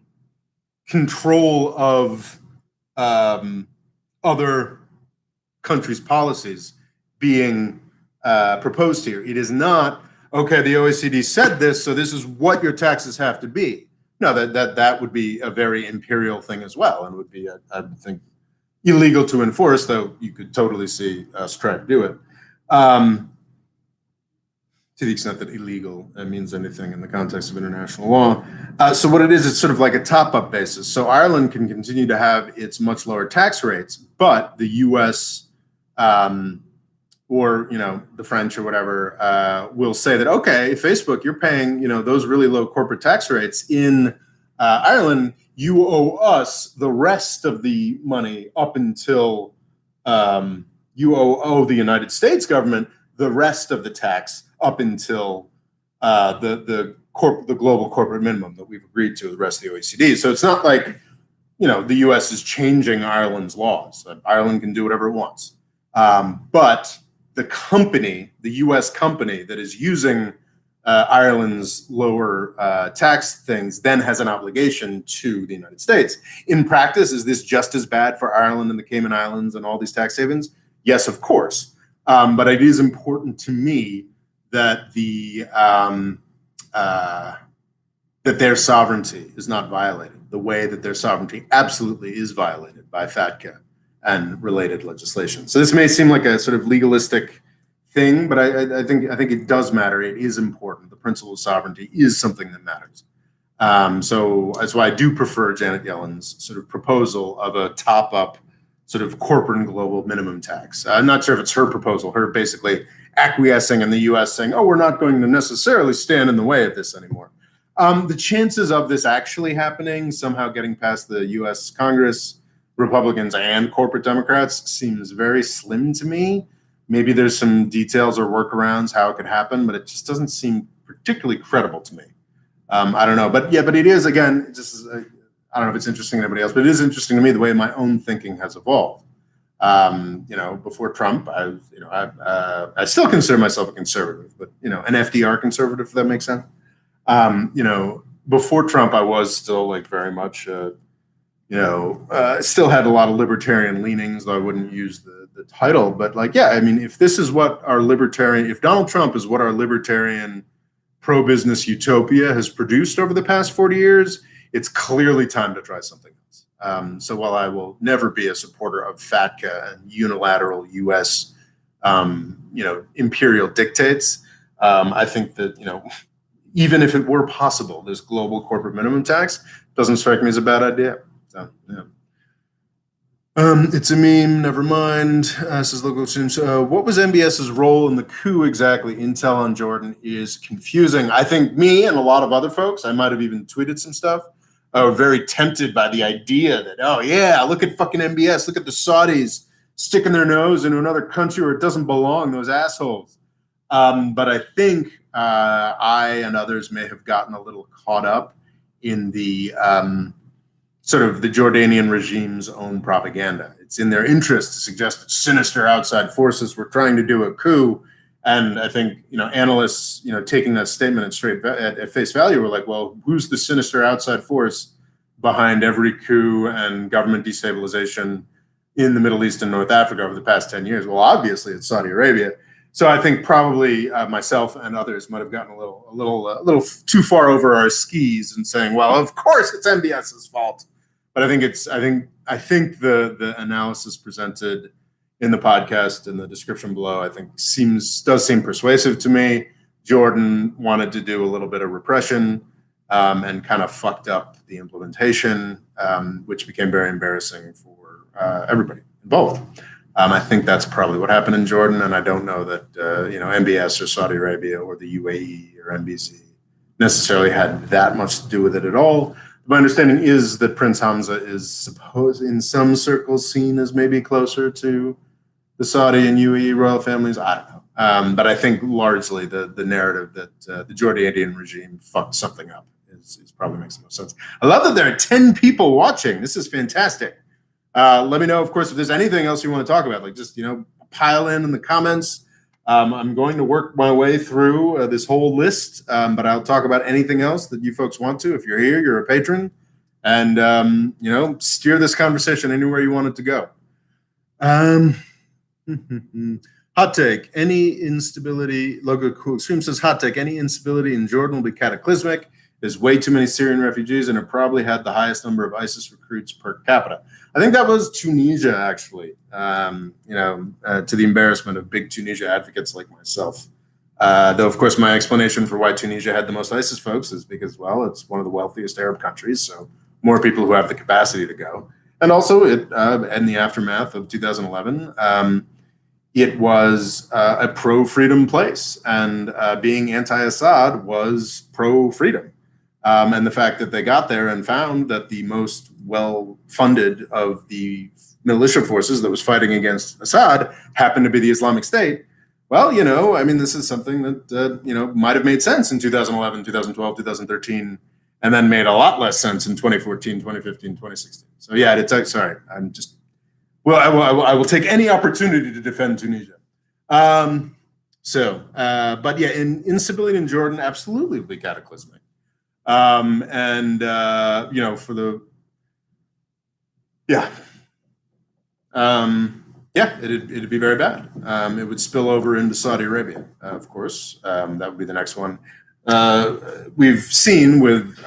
control of other countries' policies being proposed here. It is not, okay, the OECD said this, so this is what your taxes have to be. No, that would be a very imperial thing as well, and would be, I think, illegal to enforce, though you could totally see us try to do it. To the extent that illegal means anything in the context of international law. So what it is, it's sort of like a top-up basis. So Ireland can continue to have its much lower tax rates, but the U.S. Or the French or whatever will say that, okay, Facebook, you're paying those really low corporate tax rates in Ireland. You owe us the rest of the money up until you owe the United States government the rest of the tax up until the global corporate minimum that we've agreed to with the rest of the OECD. So it's not like the U.S. is changing Ireland's laws. Ireland can do whatever it wants, but the U.S. company that is using Ireland's lower tax things then has an obligation to the United States. In practice, is this just as bad for Ireland and the Cayman Islands and all these tax havens? Yes, of course. But it is important to me that that their sovereignty is not violated the way that their sovereignty absolutely is violated by FATCA and related legislation. So this may seem like a sort of legalistic thing, but I think it does matter. It is important. The principle of sovereignty is something that matters. So that's why I do prefer Janet Yellen's sort of proposal of a top-up sort of corporate and global minimum tax. I'm not sure if it's her proposal, her basically acquiescing in the U.S. saying, oh, we're not going to necessarily stand in the way of this anymore. The chances of this actually happening, somehow getting past the U.S. Congress, Republicans and corporate Democrats, seems very slim to me. Maybe there's some details or workarounds how it could happen, but it just doesn't seem particularly credible to me. I don't know, but it is, again, I don't know if it's interesting to anybody else, but it is interesting to me the way my own thinking has evolved. Before Trump, I still consider myself a conservative, but an FDR conservative, if that makes sense. Before Trump, I was still like very much, still had a lot of libertarian leanings, though I wouldn't use the title. But if this is what if Donald Trump is what our libertarian pro-business utopia has produced over the past 40 years, it's clearly time to try something else. So while I will never be a supporter of FATCA and unilateral U.S. Imperial dictates, I think that even if it were possible, this global corporate minimum tax doesn't strike me as a bad idea. So yeah. It's a meme. Never mind. Says local students. What was MBS's role in the coup exactly? Intel on Jordan is confusing. I think me and a lot of other folks, I might have even tweeted some stuff, are very tempted by the idea that, oh yeah, look at fucking MBS, look at the Saudis sticking their nose into another country where it doesn't belong, those assholes. But I think I and others may have gotten a little caught up in the sort of the Jordanian regime's own propaganda. It's in their interest to suggest that sinister outside forces were trying to do a coup. And I think, analysts, taking that statement at face value were like, well, who's the sinister outside force behind every coup and government destabilization in the Middle East and North Africa over the past 10 years? Well, obviously it's Saudi Arabia. So I think probably myself and others might have gotten a little too far over our skis and saying, well, of course it's MBS's fault. But I think the analysis presented in the podcast and the description below, I think does seem persuasive to me. Jordan wanted to do a little bit of repression and kind of fucked up the implementation, which became very embarrassing for everybody involved. I think that's probably what happened in Jordan, and I don't know that MBS or Saudi Arabia or the UAE or NBC necessarily had that much to do with it at all. My understanding is that Prince Hamza is supposed, in some circles, seen as maybe closer to the Saudi and UAE royal families. I don't know. But I think largely the narrative that the Jordanian regime fucked something up is probably makes the most sense. I love that there are 10 people watching. This is fantastic. Let me know, of course, if there's anything else you want to talk about. Like just, pile in the comments. I'm going to work my way through this whole list, but I'll talk about anything else that you folks want to. If you're here, you're a patron, and steer this conversation anywhere you want it to go. Hot take: any instability. Logo Cool Extreme says hot take: any instability in Jordan will be cataclysmic. There's way too many Syrian refugees, and it probably had the highest number of ISIS recruits per capita. I think that was Tunisia, actually. To the embarrassment of big Tunisia advocates like myself. Though, of course, my explanation for why Tunisia had the most ISIS folks is because, well, it's one of the wealthiest Arab countries, so more people who have the capacity to go. And also, in the aftermath of 2011, it was a pro-freedom place, and being anti-Assad was pro-freedom. And the fact that they got there and found that the most well-funded of the militia forces that was fighting against Assad happened to be the Islamic State. Well, this is something that, might have made sense in 2011, 2012, 2013, and then made a lot less sense in 2014, 2015, 2016. So, yeah, sorry, I'm just, I will take any opportunity to defend Tunisia. But yeah, instability in Jordan absolutely will be cataclysmic. It'd be very bad. It would spill over into Saudi Arabia, of course. That would be the next one. We've seen with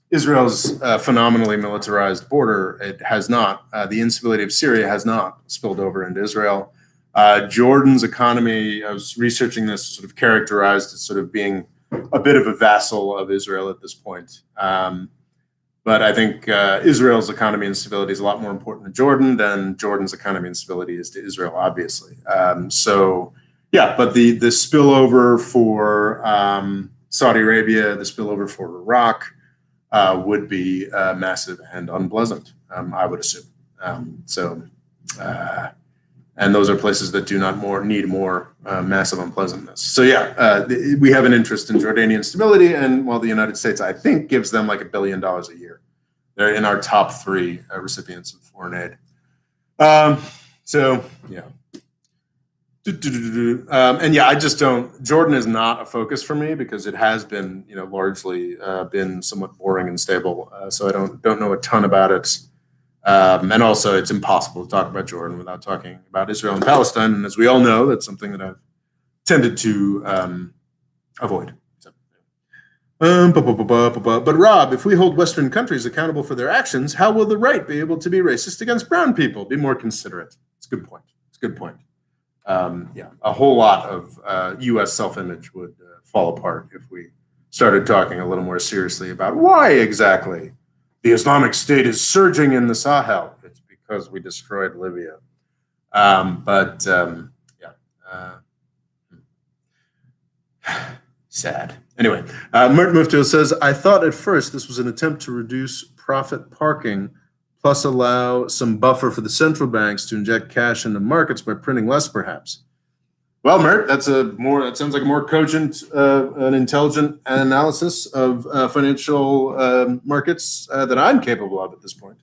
Israel's phenomenally militarized border, it has not. The instability of Syria has not spilled over into Israel. Jordan's economy, I was researching this, sort of characterized as sort of being a bit of a vassal of Israel at this point. But I think Israel's economy and stability is a lot more important to Jordan than Jordan's economy and stability is to Israel, obviously. But the spillover for Saudi Arabia, the spillover for Iraq would be massive and unpleasant, I would assume. And those are places that do not need more massive unpleasantness. So we have an interest in Jordanian stability, and while the United States, I think, gives them like $1 billion a year, they're in our top 3 recipients of foreign aid. I just don't. Jordan is not a focus for me because it has been, largely been somewhat boring and stable. So I don't know a ton about it. And also, it's impossible to talk about Jordan without talking about Israel and Palestine. And as we all know, that's something that I've tended to avoid. But Rob, if we hold Western countries accountable for their actions, how will the right be able to be racist against brown people? Be more considerate. It's a good point. A whole lot of U.S. self-image would fall apart if we started talking a little more seriously about why exactly the Islamic State is surging in the Sahel. It's because we destroyed Libya. Sad. Anyway, Mert Muftil says, I thought at first this was an attempt to reduce profit parking, plus allow some buffer for the central banks to inject cash into markets by printing less, perhaps. Well, Mert, that sounds like a more cogent and intelligent analysis of financial markets that I'm capable of at this point.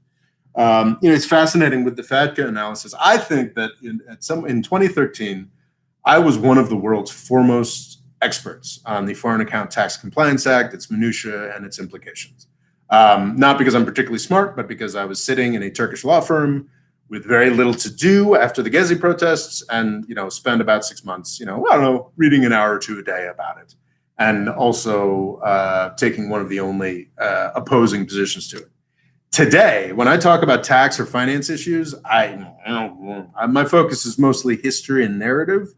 It's fascinating with the FATCA analysis. I think that in 2013, I was one of the world's foremost experts on the Foreign Account Tax Compliance Act, its minutiae, and its implications. Not because I'm particularly smart, but because I was sitting in a Turkish law firm with very little to do after the Gezi protests and, spend about 6 months, reading an hour or 2 a day about it. And also taking one of the only opposing positions to it. Today, when I talk about tax or finance issues, my focus is mostly history and narrative.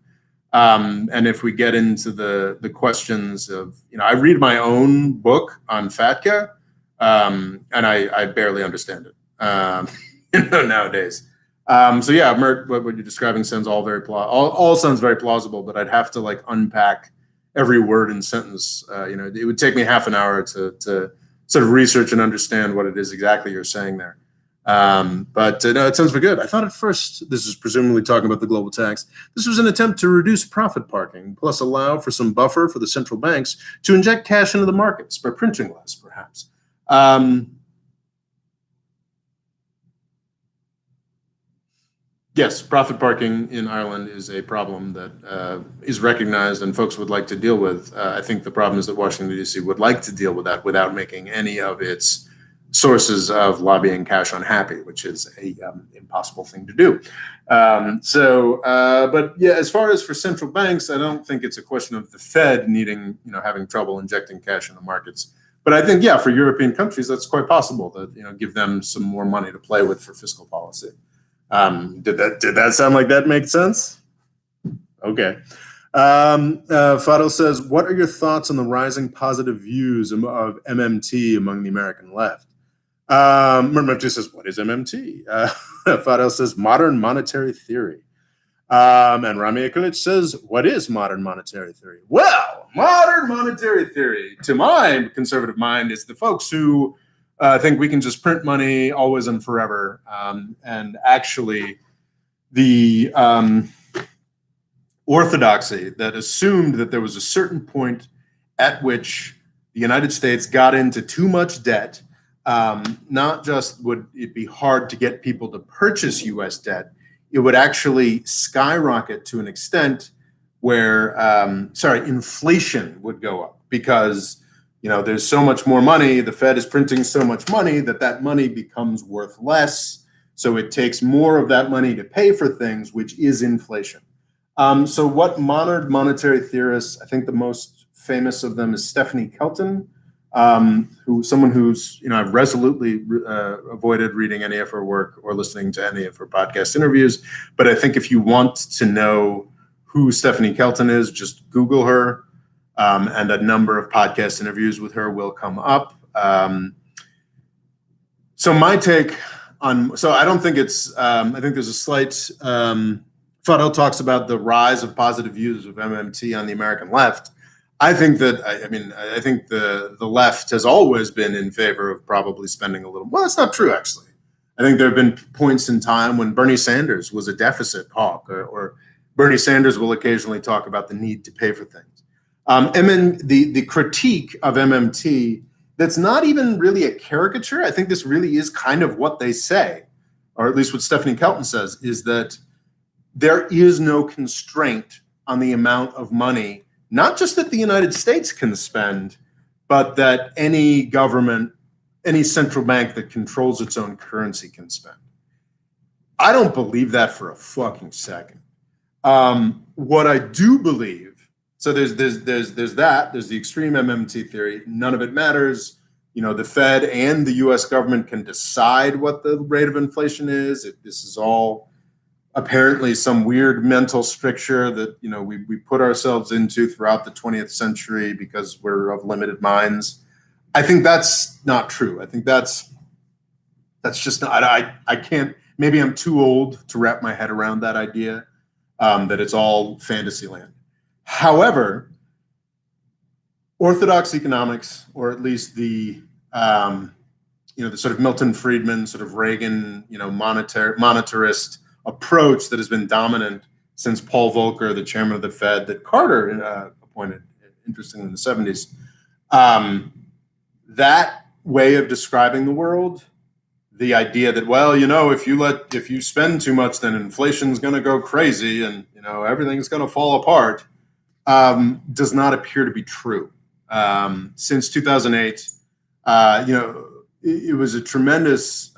And if we get into the questions of, I read my own book on FATCA, and I barely understand it. Nowadays. Mert, what you're describing sounds all sounds very plausible, but I'd have to unpack every word and sentence. It would take me half an hour to sort of research and understand what it is exactly you're saying there. But no, it sounds very good. I thought at first this is presumably talking about the global tax. This was an attempt to reduce profit parking, plus allow for some buffer for the central banks to inject cash into the markets by printing less, perhaps. Yes, profit parking in Ireland is a problem that is recognized and folks would like to deal with. I think the problem is that Washington, D.C. would like to deal with that without making any of its sources of lobbying cash unhappy, which is a impossible thing to do. But yeah, as far as for central banks, I don't think it's a question of the Fed needing, having trouble injecting cash in the markets. But I think, yeah, for European countries, that's quite possible to, give them some more money to play with for fiscal policy. Did that sound like that made sense? Okay. Fadil says, what are your thoughts on the rising positive views of MMT among the American left? Murmurty says, what is MMT? Fadil says, modern monetary theory. And Rami Akilic says, what is modern monetary theory? Well, modern monetary theory, to my conservative mind, is the folks who think we can just print money always and forever. And actually, the orthodoxy that assumed that there was a certain point at which the United States got into too much debt, not just would it be hard to get people to purchase U.S. debt, it would actually skyrocket to an extent where, inflation would go up because there's so much more money. The Fed is printing so much money that money becomes worth less. So it takes more of that money to pay for things, which is inflation. So what modern monetary theorists, I think the most famous of them is Stephanie Kelton, who's I've resolutely avoided reading any of her work or listening to any of her podcast interviews. But I think if you want to know who Stephanie Kelton is, just Google her. And a number of podcast interviews with her will come up. So my take I don't think it's, I think there's a slight, Fadil talks about the rise of positive views of MMT on the American left. I think that, I think the left has always been in favor of probably spending a little, well, that's not true, actually. I think there have been points in time when Bernie Sanders was a deficit hawk, or Bernie Sanders will occasionally talk about the need to pay for things. And then the critique of MMT, that's not even really a caricature. I think this really is kind of what they say, or at least what Stephanie Kelton says, is that there is no constraint on the amount of money, not just that the United States can spend, but that any government, any central bank that controls its own currency can spend. I don't believe that for a fucking second. What I do believe, so there's that. There's the extreme MMT theory. None of it matters. The Fed and the U.S. government can decide what the rate of inflation is. This is all apparently some weird mental stricture that we put ourselves into throughout the 20th century because we're of limited minds. I think that's not true. I think that's just not. I can't. Maybe I'm too old to wrap my head around that idea. That it's all fantasy land. However, orthodox economics, or at least the sort of Milton Friedman, sort of Reagan, monetarist approach that has been dominant since Paul Volcker, the chairman of the Fed, that Carter appointed, interestingly, in the 70s. That way of describing the world, the idea that, well, if you spend too much, then inflation's going to go crazy and everything's going to fall apart. Does not appear to be true. Since 2008, it was a tremendous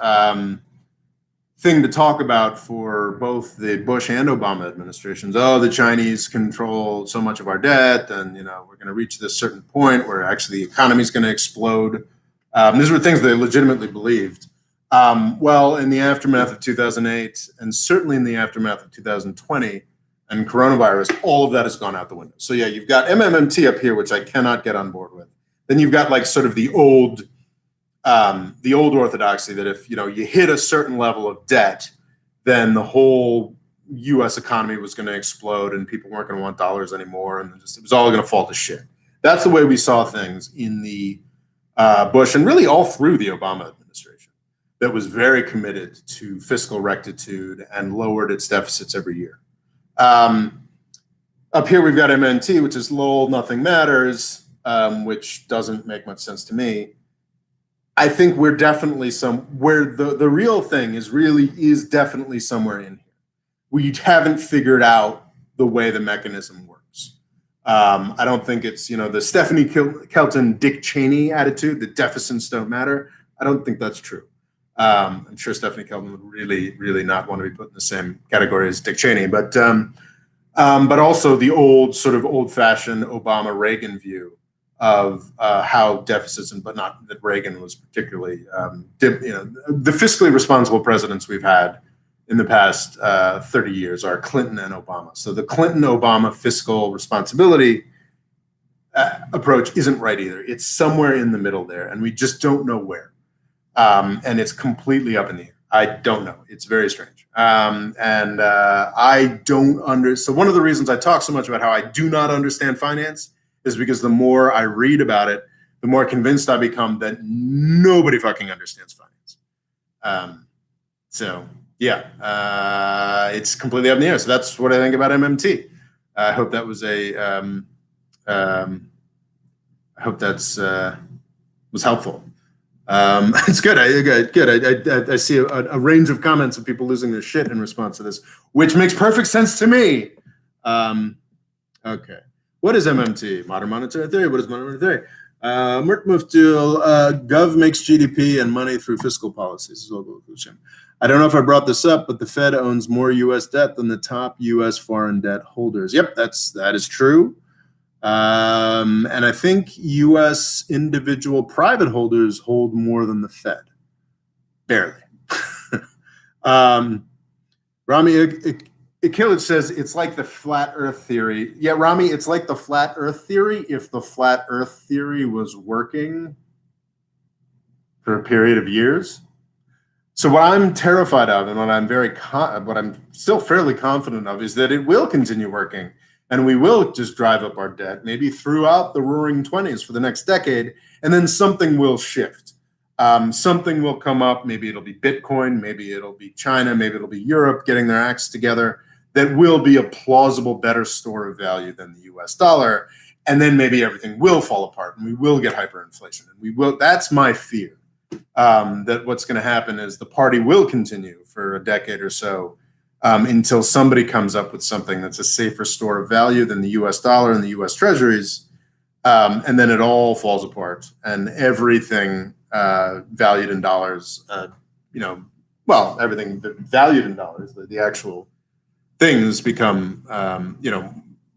thing to talk about for both the Bush and Obama administrations. Oh, the Chinese control so much of our debt, and we're going to reach this certain point where actually the economy is going to explode. These were things they legitimately believed. Well, in the aftermath of 2008, and certainly in the aftermath of 2020, and coronavirus, all of that has gone out the window. So yeah, you've got MMT up here, which I cannot get on board with. Then you've got like sort of the old orthodoxy that if you hit a certain level of debt, then the whole U.S. economy was going to explode and people weren't going to want dollars anymore, and it was all going to fall to shit. That's the way we saw things in the Bush and really all through the Obama administration. that was very committed to fiscal rectitude and lowered its deficits every year. Up here, we've got MNT, which is lol, nothing matters, which doesn't make much sense to me. I think we're definitely where the real thing is definitely somewhere in here. We haven't figured out the way the mechanism works. I don't think it's, the Stephanie Kelton, Dick Cheney attitude that deficits don't matter. I don't think that's true. I'm sure Stephanie Kelton would really, really not want to be put in the same category as Dick Cheney, but also the old-fashioned Obama-Reagan view of how deficits, but not that Reagan was particularly, the fiscally responsible presidents we've had in the past 30 years are Clinton and Obama. So the Clinton-Obama fiscal responsibility approach isn't right either. It's somewhere in the middle there, and we just don't know where. And it's completely up in the air. I don't know. It's very strange. I don't so one of the reasons I talk so much about how I do not understand finance is because the more I read about it, the more convinced I become that nobody fucking understands finance. It's completely up in the air. So that's what I think about MMT. I hope that was was helpful. It's good. I see a range of comments of people losing their shit in response to this, which makes perfect sense to me. Okay. What is MMT? Modern monetary theory. What is modern monetary theory? Gov makes GDP and money through fiscal policies. I don't know if I brought this up, but the Fed owns more U.S. debt than the top U.S. foreign debt holders. Yep, that is true. And I think U.S. individual private holders hold more than the Fed. Barely. Rami Ikilich says it's like the flat earth theory. Yeah, Rami, it's like the flat earth theory if the flat earth theory was working for a period of years. So what I'm terrified of and what I'm still fairly confident of is that it will continue working. And we will just drive up our debt, maybe throughout the roaring 20s for the next decade, and then something will shift. Something will come up, maybe it'll be Bitcoin, maybe it'll be China, maybe it'll be Europe getting their acts together, that will be a plausible, better store of value than the US dollar. And then maybe everything will fall apart and we will get hyperinflation. And that's my fear, that what's going to happen is the party will continue for a decade or so, until somebody comes up with something that's a safer store of value than the US dollar and the US treasuries. And then it all falls apart and everything valued in dollars, everything valued in dollars, the actual things become,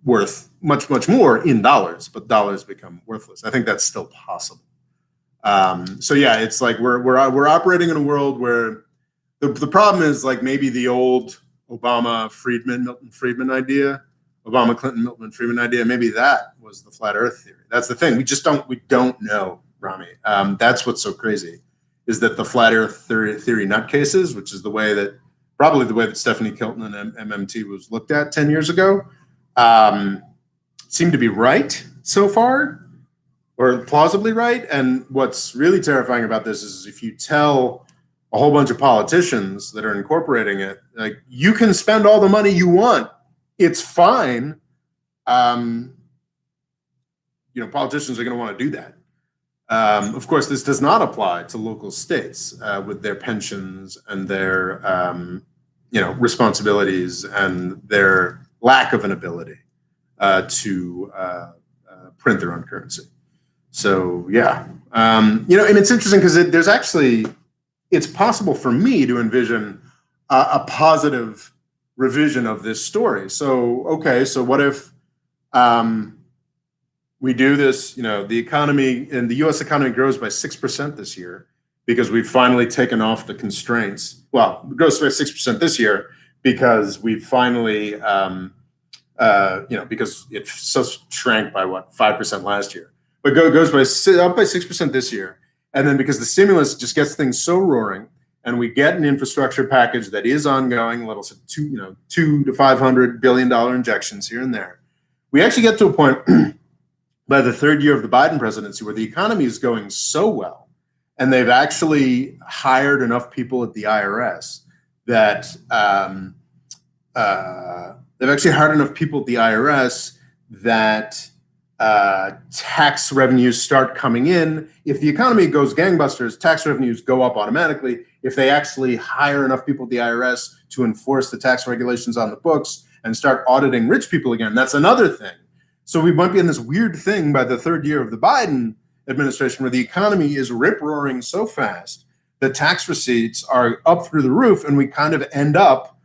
worth much, much more in dollars, but dollars become worthless. I think that's still possible. It's like we're operating in a world where the problem is like maybe the old Obama, Milton Friedman idea, Obama, Clinton, Milton Friedman idea. Maybe that was the flat earth theory. That's the thing. We don't know, Rami. That's what's so crazy is that the flat earth theory nutcases, which is probably the way that Stephanie Kelton and MMT was looked at 10 years ago, seem to be right so far, or plausibly right. And what's really terrifying about this is if you tell a whole bunch of politicians that are incorporating it, like, you can spend all the money you want, it's fine. Politicians are going to want to do that. Of course, this does not apply to local states with their pensions and their, responsibilities and their lack of an ability to print their own currency. So, yeah. And it's interesting because it's possible for me to envision a positive revision of this story. So, okay, so what if we do this, the economy and the US economy grows by 6% this year because we've finally taken off the constraints. Well, it grows by 6% this year because we've finally, because it shrank by 5% last year, but goes up by 6% this year. And then because the stimulus just gets things so roaring, and we get an infrastructure package that is ongoing, little $200 to $500 billion injections here and there, we actually get to a point by the third year of the Biden presidency where the economy is going so well, and they've actually hired enough people at the IRS that tax revenues start coming in. If the economy goes gangbusters, tax revenues go up automatically. If they actually hire enough people at the IRS to enforce the tax regulations on the books and start auditing rich people again, that's another thing. So we might be in this weird thing by the third year of the Biden administration where the economy is rip-roaring so fast that tax receipts are up through the roof, and we kind of end up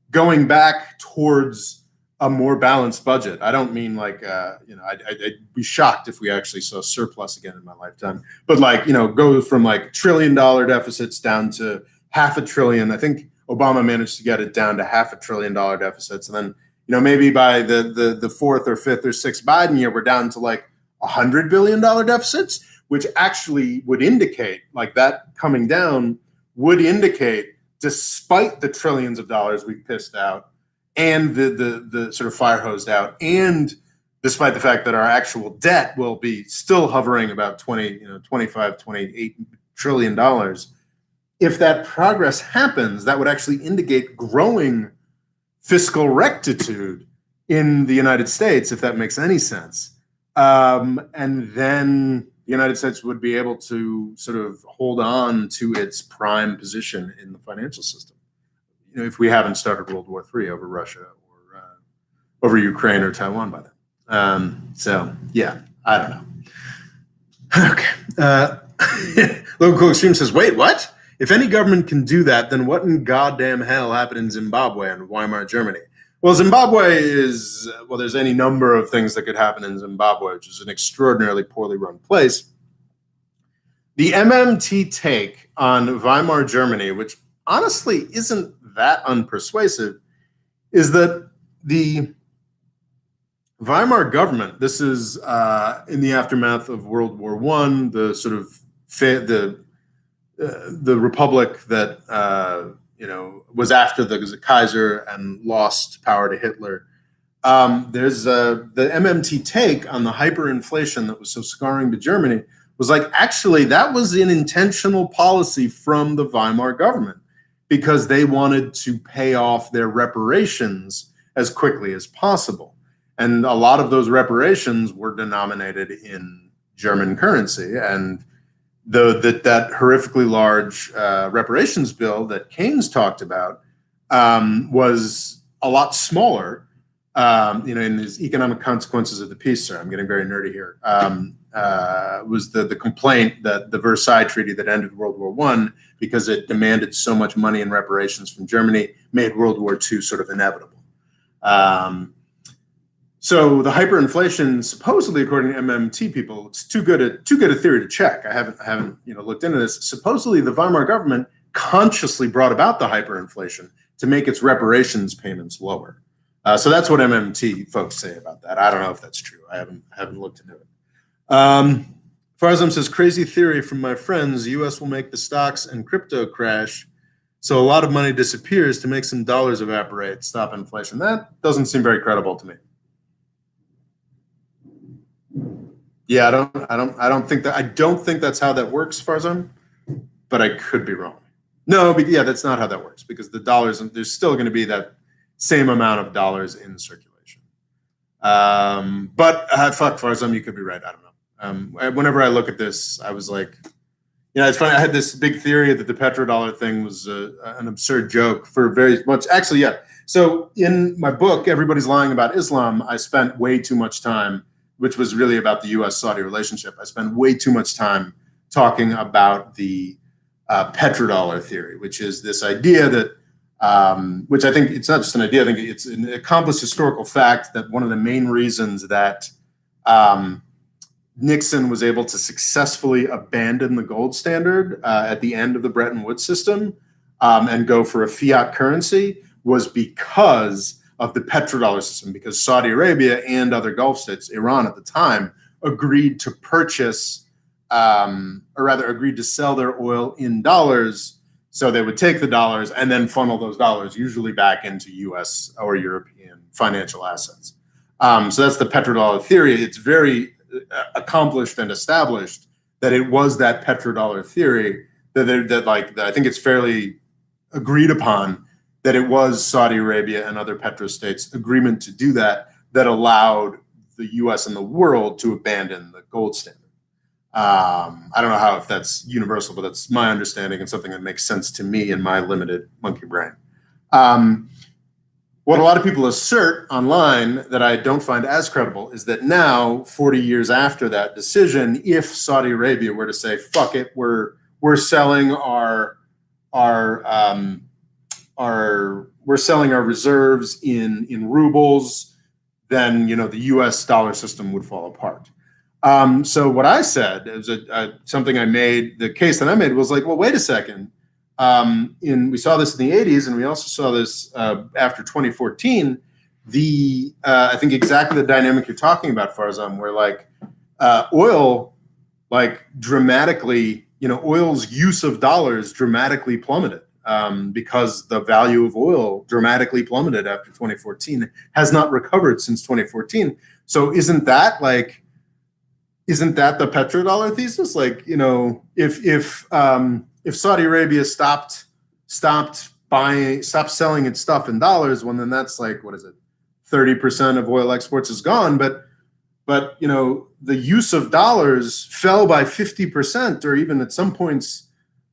going back towards a more balanced budget. I don't mean like, I'd be shocked if we actually saw surplus again in my lifetime, but like, go from like $1 trillion deficits down to $500 billion. I think Obama managed to get it down to $500 billion deficits. And then, maybe by the fourth or fifth or sixth Biden year, we're down to like $100 billion deficits, which actually would indicate, like, that coming down would indicate, despite the trillions of dollars we've pissed out and the sort of fire hosed out, and despite the fact that our actual debt will be still hovering about 25, 28 trillion dollars. If that progress happens, that would actually indicate growing fiscal rectitude in the United States, if that makes any sense. And then the United States would be able to sort of hold on to its prime position in the financial system, if we haven't started World War III over Russia or over Ukraine or Taiwan by then. So, yeah, I don't know. Okay. Local Cool Extreme says, wait, what? If any government can do that, then what in goddamn hell happened in Zimbabwe and Weimar Germany? Well, Zimbabwe is, there's any number of things that could happen in Zimbabwe, which is an extraordinarily poorly run place. The MMT take on Weimar Germany, which honestly isn't that unpersuasive, is that the Weimar government, this is in the aftermath of World War I, the sort of the republic that was after the Kaiser and lost power to Hitler. There's the MMT take on the hyperinflation that was so scarring to Germany was like, actually, that was an intentional policy from the Weimar government because they wanted to pay off their reparations as quickly as possible. And a lot of those reparations were denominated in German currency. And that horrifically large reparations bill that Keynes talked about was a lot smaller, in his Economic Consequences of the Peace. Sorry, I'm getting very nerdy here. Was the complaint that the Versailles Treaty that ended World War I, because it demanded so much money in reparations from Germany, made World War II sort of inevitable. So the hyperinflation, supposedly, according to MMT people, it's too good a theory to check. I haven't looked into this. Supposedly, the Weimar government consciously brought about the hyperinflation to make its reparations payments lower. So that's what MMT folks say about that. I don't know if that's true. I haven't looked into it. Farzam says, crazy theory from my friends. The U.S. will make the stocks and crypto crash, so a lot of money disappears to make some dollars evaporate, stop inflation. That doesn't seem very credible to me. Yeah, I don't think that's how that works, Farzam, but I could be wrong. No, but yeah, that's not how that works, because the dollars, there's still going to be that same amount of dollars in circulation. But fuck, Farzam, you could be right. I don't know. Whenever I look at this, I was like, it's funny. I had this big theory that the petrodollar thing was an absurd joke for very much. Actually, yeah. So in my book, Everybody's Lying About Islam, I spent way too much time, which was really about the U.S.-Saudi relationship. I spent way too much time talking about the petrodollar theory, which is this idea that, which I think it's not just an idea, I think it's an accomplished historical fact that one of the main reasons that Nixon was able to successfully abandon the gold standard at the end of the Bretton Woods system and go for a fiat currency was because of the petrodollar system, because Saudi Arabia and other Gulf states, Iran at the time, agreed to purchase, or rather agreed to sell their oil in dollars. So they would take the dollars and then funnel those dollars usually back into US or European financial assets. So that's the petrodollar theory. It's very accomplished and established that it was that petrodollar theory that I think it's fairly agreed upon that it was Saudi Arabia and other petrostates' agreement to do that allowed the U.S. and the world to abandon the gold standard. I don't know if that's universal, but that's my understanding and something that makes sense to me in my limited monkey brain. What a lot of people assert online that I don't find as credible is that now, 40 years after that decision, if Saudi Arabia were to say, "Fuck it, we're selling our reserves in rubles," then the U.S. dollar system would fall apart. So what I said is something I made. The case that I made was like, well, wait a second. We saw this in the 80s, and we also saw this after 2014. I think exactly the dynamic you're talking about, Farzam, where oil, dramatically, oil's use of dollars dramatically plummeted because the value of oil dramatically plummeted after 2014, has not recovered since 2014. So isn't that the petrodollar thesis? If Saudi Arabia stopped selling its stuff in dollars, well, then that's 30% of oil exports is gone. But the use of dollars fell by 50%, or even at some points,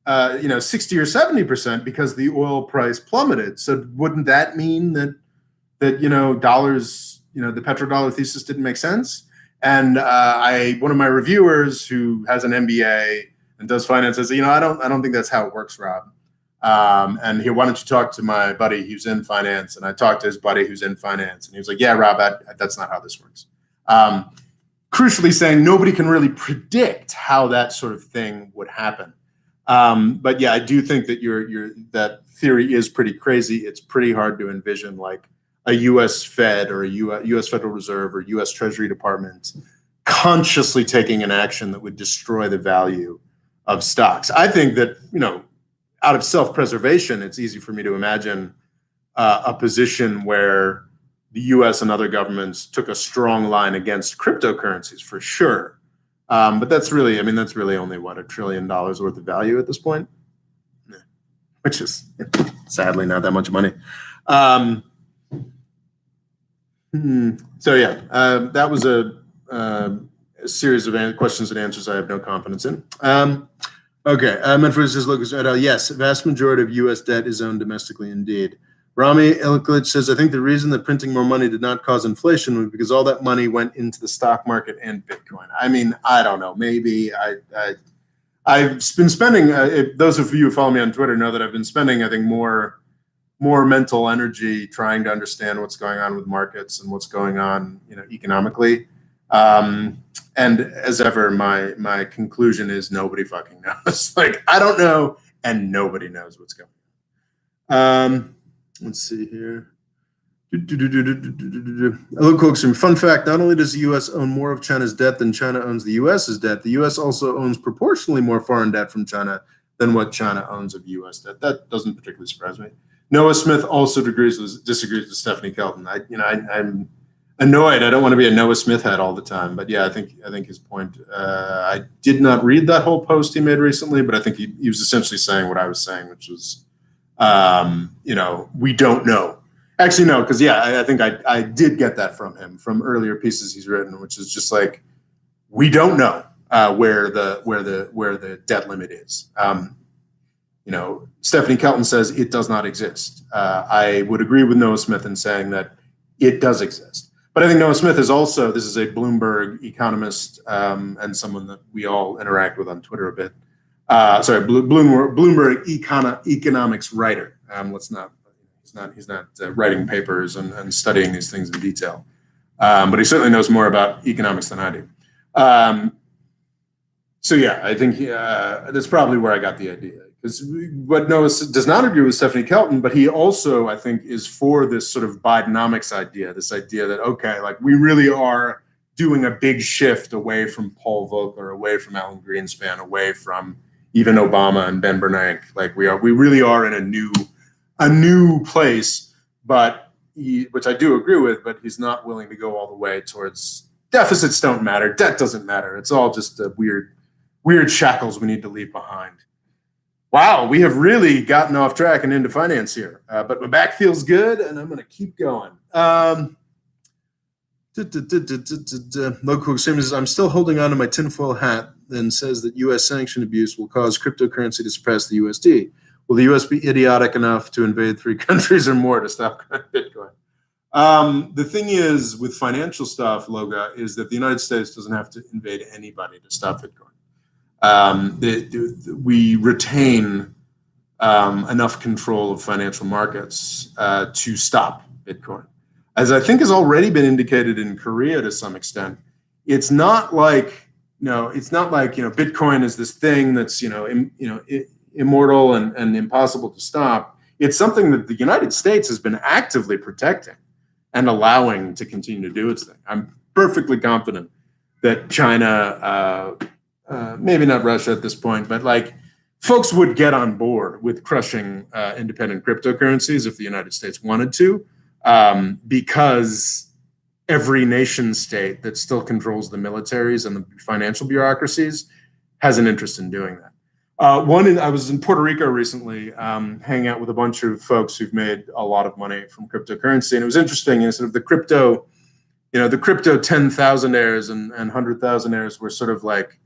60 or 70% because the oil price plummeted. So wouldn't that mean that dollars, the petrodollar thesis didn't make sense? And one of my reviewers who has an MBA and does finance says, I don't think that's how it works, Rob. And why don't you talk to my buddy who's in finance? And I talked to his buddy who's in finance, and he was like, yeah, Rob, that's not how this works. Crucially saying nobody can really predict how that sort of thing would happen. But yeah, I do think that that theory is pretty crazy. It's pretty hard to envision a U.S. Fed or a U.S. Federal Reserve or U.S. Treasury Department consciously taking an action that would destroy the value of stocks. I think that, out of self-preservation, it's easy for me to imagine a position where the U.S. and other governments took a strong line against cryptocurrencies for sure. But that's really only $1 trillion worth of value at this point, which is sadly not that much money. So yeah, that was a series of questions and answers I have no confidence in. Okay, Medford says, Lucas, yes, vast majority of U.S. debt is owned domestically indeed. Rami Ilklich says, I think the reason that printing more money did not cause inflation was because all that money went into the stock market and Bitcoin. I mean, I don't know. Maybe I've been spending, those of you who follow me on Twitter know that I've been spending, I think, more mental energy trying to understand what's going on with markets and what's going on, economically. And as ever, my conclusion is nobody fucking knows. I don't know, and nobody knows what's going on. Let's see here. Hello, Cookson. Fun fact, not only does the U.S. own more of China's debt than China owns the U.S.'s debt, the U.S. also owns proportionally more foreign debt from China than what China owns of U.S. debt. That doesn't particularly surprise me. Noah Smith also disagrees with Stephanie Kelton. I'm annoyed. I don't want to be a Noah Smith head all the time, but yeah, I think his point. I did not read that whole post he made recently, but I think he was essentially saying what I was saying, which was, we don't know. Actually, no, because yeah, I think I did get that from him from earlier pieces he's written, which is just we don't know where the debt limit is. Stephanie Kelton says it does not exist. I would agree with Noah Smith in saying that it does exist. But I think Noah Smith is also, this is a Bloomberg economist and someone that we all interact with on Twitter a bit. Bloomberg economics writer. He's not writing papers and studying these things in detail. But he certainly knows more about economics than I do. So yeah, I think that's probably where I got the idea. But Noah does not agree with Stephanie Kelton, but he also, I think, is for this sort of Bidenomics idea, this idea that, okay, we really are doing a big shift away from Paul Volcker, away from Alan Greenspan, away from even Obama and Ben Bernanke. We really are in a new place, but which I do agree with, but he's not willing to go all the way towards deficits don't matter, debt doesn't matter. It's all just a weird weird shackles we need to leave behind. Wow, we have really gotten off track and into finance here, but my back feels good, and I'm going to keep going. Local extremism says, I'm still holding on to my tinfoil hat and says that U.S. sanction abuse will cause cryptocurrency to surpass the USD. Will the U.S. be idiotic enough to invade 3 countries or more to stop Bitcoin? The thing is, with financial stuff, Loga, is that the United States doesn't have to invade anybody to stop Bitcoin. We retain enough control of financial markets to stop Bitcoin. As I think has already been indicated in Korea to some extent, it's not like Bitcoin is this thing that's immortal and impossible to stop. It's something that the United States has been actively protecting and allowing to continue to do its thing. I'm perfectly confident that China, maybe not Russia at this point, but like folks would get on board with crushing independent cryptocurrencies if the United States wanted to, because every nation state that still controls the militaries and the financial bureaucracies has an interest in doing that. I was in Puerto Rico recently, hanging out with a bunch of folks who've made a lot of money from cryptocurrency, and it was interesting. Sort of the crypto 10,000aires and 100,000aires were sort of like,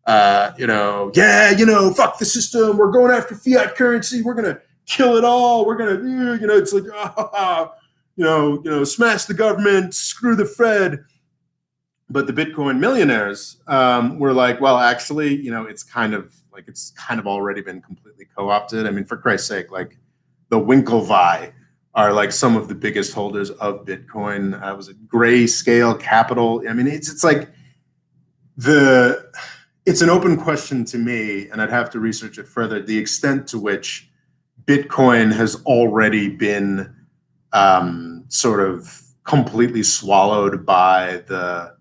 fuck the system. We're going after fiat currency. We're gonna kill it all. We're gonna, it's like, smash the government, screw the Fed. But the Bitcoin millionaires were like, well, actually, it's kind of already been completely co-opted. I mean, for Christ's sake, like the Winklevi are like some of the biggest holders of Bitcoin. Was it Grayscale Capital? I mean, it's like it's an open question to me, and I'd have to research it further, the extent to which Bitcoin has already been sort of completely swallowed by the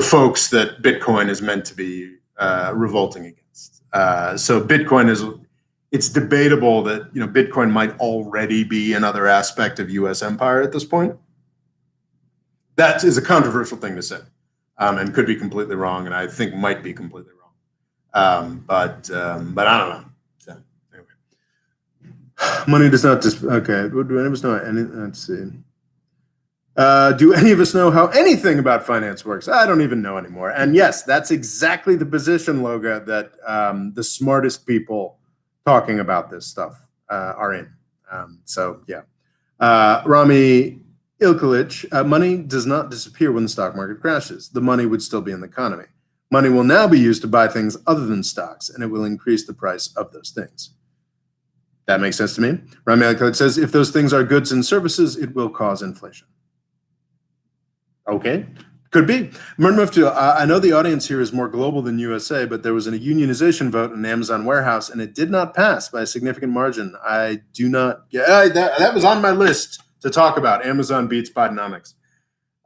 folks that Bitcoin is meant to be revolting against. So Bitcoin it's debatable that Bitcoin might already be another aspect of U.S. empire at this point. That is a controversial thing to say, and could be completely wrong, and I think might be completely wrong. But I don't know. So anyway, money does not okay. Do any of us know any? Let's see. Do any of us know how anything about finance works? I don't even know anymore. And yes, that's exactly the position, Loga, that the smartest people talking about this stuff are in. So yeah. Rami Ilkovic, money does not disappear when the stock market crashes. The money would still be in the economy. Money will now be used to buy things other than stocks, and it will increase the price of those things. That makes sense to me. Rami Ilkovic says, if those things are goods and services, it will cause inflation. Okay, could be. I know the audience here is more global than USA, but there was a unionization vote in Amazon warehouse, and it did not pass by a significant margin. I do not. Yeah, that was on my list to talk about. Amazon beats Bidenomics.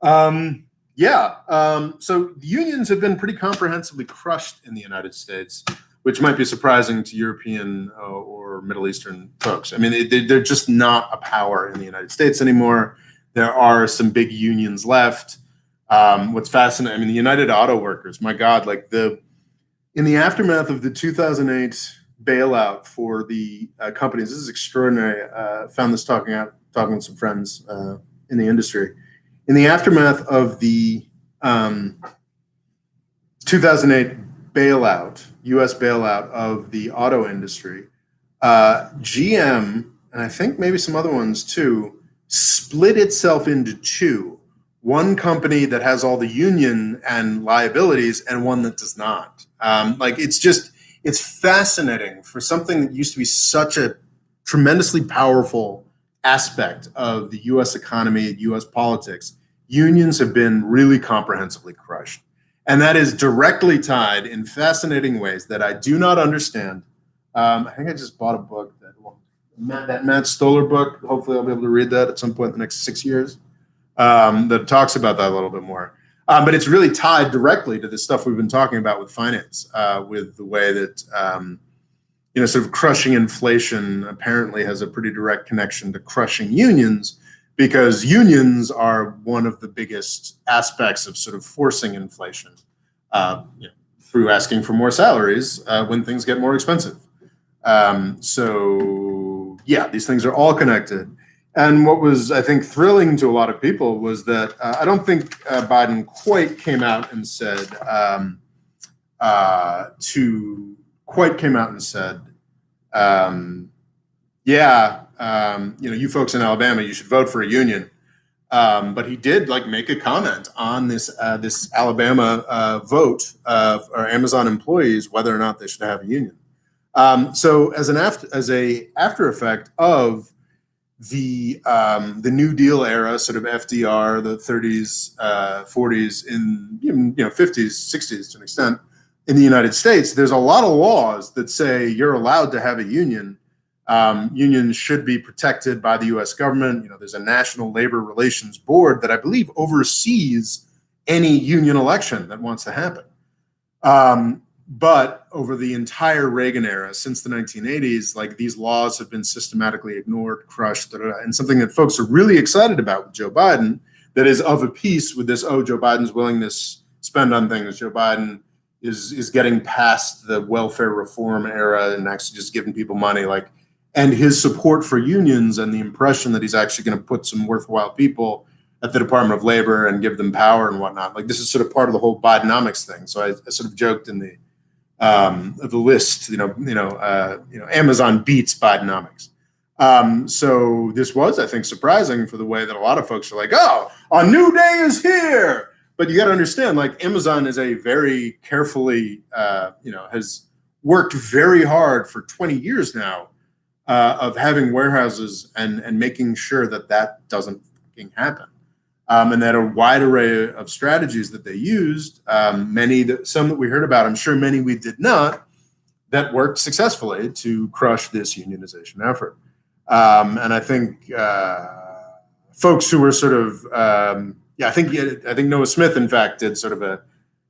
So the unions have been pretty comprehensively crushed in the United States, which might be surprising to European or Middle Eastern folks. I mean, they're just not a power in the United States anymore. There are some big unions left. What's fascinating, I mean, the United Auto Workers, my God, in the aftermath of the 2008 bailout for the companies, this is extraordinary. Found this talking with some friends in the industry. In the aftermath of the 2008 bailout, U.S. bailout of the auto industry, GM, and I think maybe some other ones too, split itself into two. One company that has all the union and liabilities and one that does not. It's fascinating for something that used to be such a tremendously powerful aspect of the U.S. economy, U.S. politics. Unions have been really comprehensively crushed. And that is directly tied in fascinating ways that I do not understand. I think I just bought a book that Matt Stoller book. Hopefully I'll be able to read that at some point in the next 6 years. That talks about that a little bit more. But it's really tied directly to the stuff we've been talking about with finance, with the way that, sort of crushing inflation apparently has a pretty direct connection to crushing unions, because unions are one of the biggest aspects of sort of forcing inflation, through asking for more salaries when things get more expensive. So yeah, these things are all connected. And what was, I think, thrilling to a lot of people was that I don't think Biden quite came out and said you folks in Alabama, you should vote for a union. But he did make a comment on this Alabama vote or Amazon employees whether or not they should have a union. So as a after effect of the New Deal era, sort of FDR, the 30s, 40s, in 50s, 60s to an extent in the United States, there's a lot of laws that say you're allowed to have a union. Unions should be protected by the U.S. government. There's a National Labor Relations Board that I believe oversees any union election that wants to happen. But over the entire Reagan era, since the 1980s, these laws have been systematically ignored, crushed, and something that folks are really excited about with Joe Biden, that is of a piece with this, Joe Biden's willingness to spend on things. Joe Biden is getting past the welfare reform era and actually just giving people money, and his support for unions and the impression that he's actually going to put some worthwhile people at the Department of Labor and give them power and whatnot. This is sort of part of the whole Bidenomics thing. So I sort of joked in the list, Amazon beats Bidenomics. So this was, I think, surprising for the way that a lot of folks are oh, a new day is here. But you got to understand, Amazon is a very carefully, has worked very hard for 20 years now of having warehouses and making sure that doesn't happen. And that a wide array of strategies that they used, some that we heard about, I'm sure many we did not, that worked successfully to crush this unionization effort. And I think folks who were sort of, I think Noah Smith, in fact, did sort of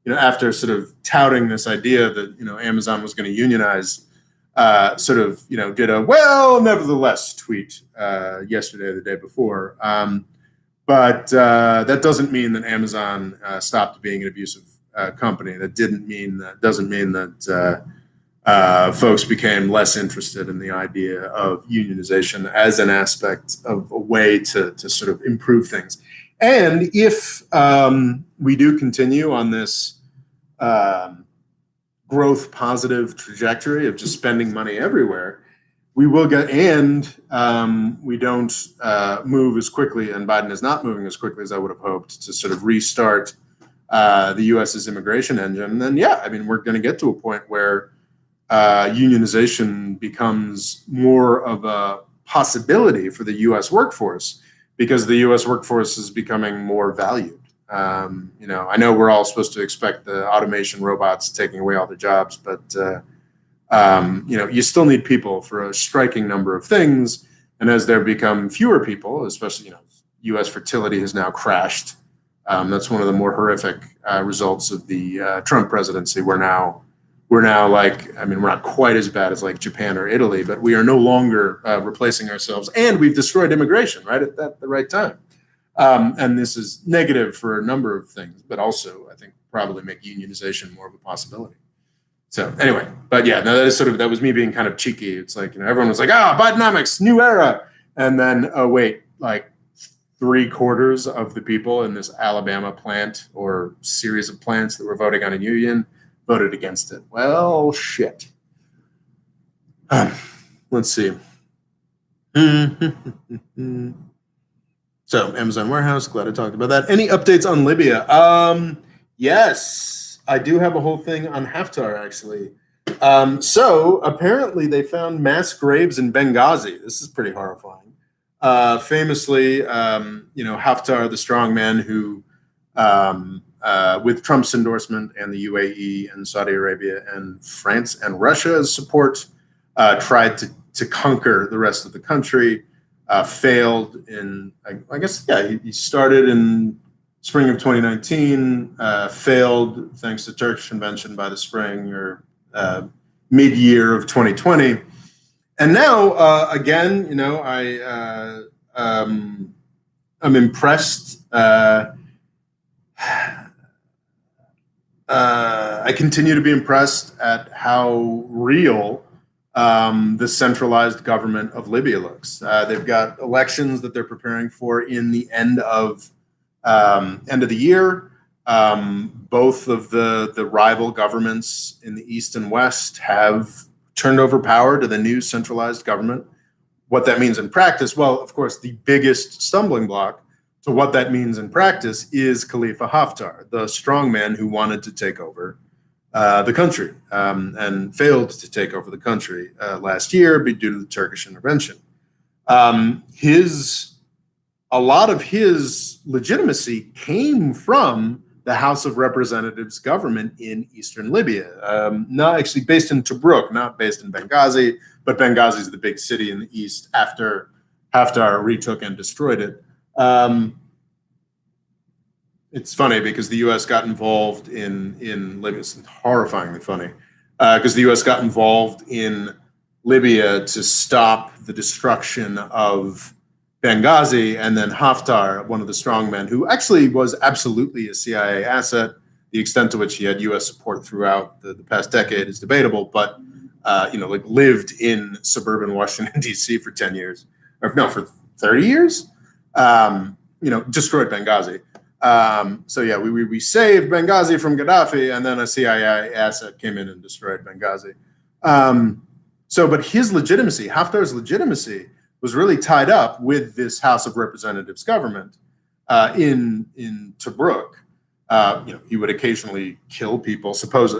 after sort of touting this idea that, Amazon was going to unionize, did a, well, nevertheless tweet yesterday or the day before. But that doesn't mean that Amazon stopped being an abusive company. That doesn't mean that folks became less interested in the idea of unionization as an aspect of a way to sort of improve things. And if we do continue on this growth positive trajectory of just spending money everywhere, we will get, and we don't move as quickly, and Biden is not moving as quickly as I would have hoped to sort of restart the U.S.'s immigration engine, then we're going to get to a point where unionization becomes more of a possibility for the U.S. workforce, because the U.S. workforce is becoming more valued. I know we're all supposed to expect the automation robots taking away all the jobs, but you still need people for a striking number of things. And as there become fewer people, especially, U.S. fertility has now crashed. That's one of the more horrific results of the Trump presidency. We're now we're not quite as bad as Japan or Italy, but we are no longer replacing ourselves, and we've destroyed immigration right at the right time. And this is negative for a number of things, but also I think probably make unionization more of a possibility. So anyway, but yeah, no, that was me being kind of cheeky. It's everyone was Bidenomics, new era. And then, oh wait, 3/4 of the people in this Alabama plant or series of plants that were voting on a union voted against it. Well, shit. Let's see. So Amazon warehouse, glad I talked about that. Any updates on Libya? Yes, I do have a whole thing on Haftar, actually. So apparently they found mass graves in Benghazi. This is pretty horrifying. Famously, Haftar, the strongman who, with Trump's endorsement and the UAE and Saudi Arabia and France and Russia's support, tried to conquer the rest of the country. Failed in, he started in spring of 2019, failed thanks to Turkish invention by the spring or mid-year of 2020. And now, again, I'm impressed. I continue to be impressed at how real the centralized government of Libya looks. They've got elections that they're preparing for in the end of the year. Both of the rival governments in the east and west have turned over power to the new centralized government. What that means in practice, well, of course, the biggest stumbling block to what that means in practice is Khalifa Haftar, the strongman who wanted to take over the country and failed to take over the country last year due to the Turkish intervention. A lot of his legitimacy came from the House of Representatives government in eastern Libya, not actually based in Tobruk, not based in Benghazi, but Benghazi is the big city in the east after Haftar retook and destroyed it. It's funny because the U.S. got involved in Libya. It's horrifyingly funny because the U.S. got involved in Libya to stop the destruction of Benghazi, and then Haftar, one of the strongmen, who actually was absolutely a CIA asset. The extent to which he had U.S. support throughout the past decade is debatable, but lived in suburban Washington D.C. for 10 years, or no, for 30 years. Destroyed Benghazi. So yeah, we saved Benghazi from Gaddafi, and then a CIA asset came in and destroyed Benghazi. But his legitimacy, Haftar's legitimacy, was really tied up with this House of Representatives government in Tobruk. He would occasionally kill people,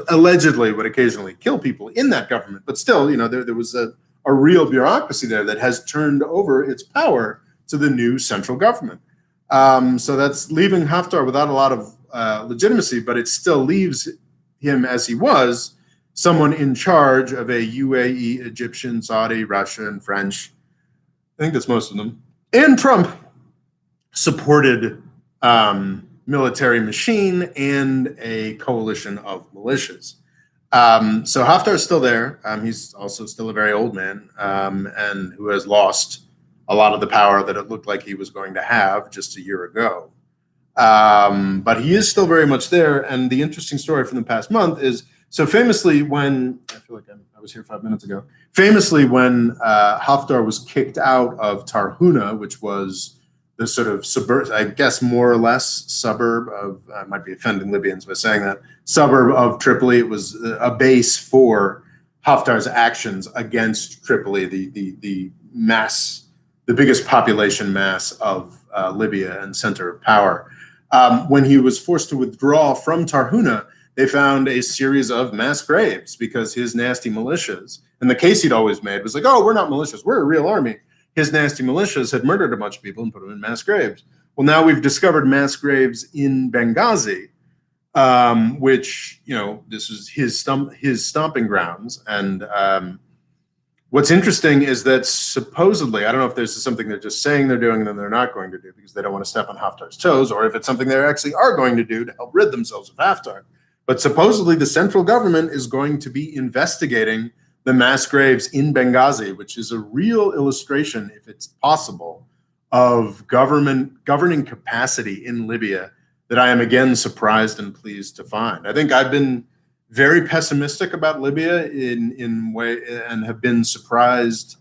allegedly would occasionally kill people in that government, but still, there was a real bureaucracy there that has turned over its power to the new central government. So that's leaving Haftar without a lot of legitimacy, but it still leaves him, as he was, someone in charge of a UAE, Egyptian, Saudi, Russian, French, I think that's most of them, and Trump supported military machine and a coalition of militias. So Haftar is still there. He's also still a very old man and who has lost a lot of the power that it looked like he was going to have just a year ago. But he is still very much there. And the interesting story from the past month is, so famously when, I feel like I was here 5 minutes ago, famously when Haftar was kicked out of Tarhuna, which was the sort of I guess more or less suburb of, I might be offending Libyans by saying that, suburb of Tripoli. It was a base for Haftar's actions against Tripoli, the biggest population mass of Libya and center of power. When he was forced to withdraw from Tarhuna, they found a series of mass graves because his nasty militias, and the case he'd always made was like, oh, we're not militias, we're a real army. His nasty militias had murdered a bunch of people and put them in mass graves. Well, now we've discovered mass graves in Benghazi, which, this is his stomping grounds. And what's interesting is that supposedly, I don't know if this is something they're just saying they're doing and then they're not going to do because they don't want to step on Haftar's toes, or if it's something they actually are going to do to help rid themselves of Haftar. But supposedly the central government is going to be investigating the mass graves in Benghazi, which is a real illustration, if it's possible, of governing capacity in Libya that I am again surprised and pleased to find. I think I've been very pessimistic about Libya in way, and have been surprised,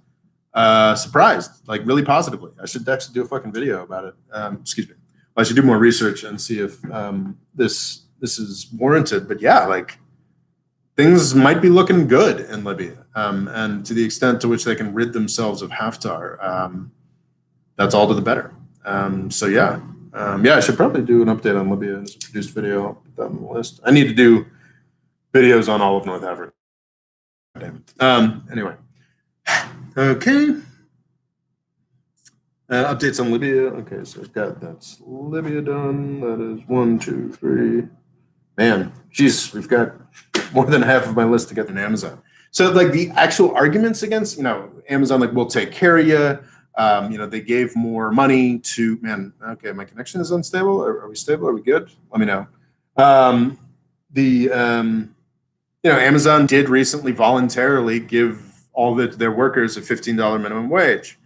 like really positively. I should actually do a fucking video about it. Excuse me. I should do more research and see if this is warranted. But yeah, like things might be looking good in Libya, and to the extent to which they can rid themselves of Haftar, that's all to the better. So yeah, I should probably do an update on Libya as a produced video. I'll put that on the list. I need to do videos on all of North Africa. Damn it. Anyway, okay. Updates on Libya. Okay, so that's Libya done. That is 1, 2, 3. Man, geez, we've got more than half of my list together in Amazon. So like the actual arguments against, Amazon, like, we'll take care of you. They gave more money to, okay, my connection is unstable. Are we stable? Are we good? Let me know. Amazon did recently voluntarily give all their workers a $15 minimum wage.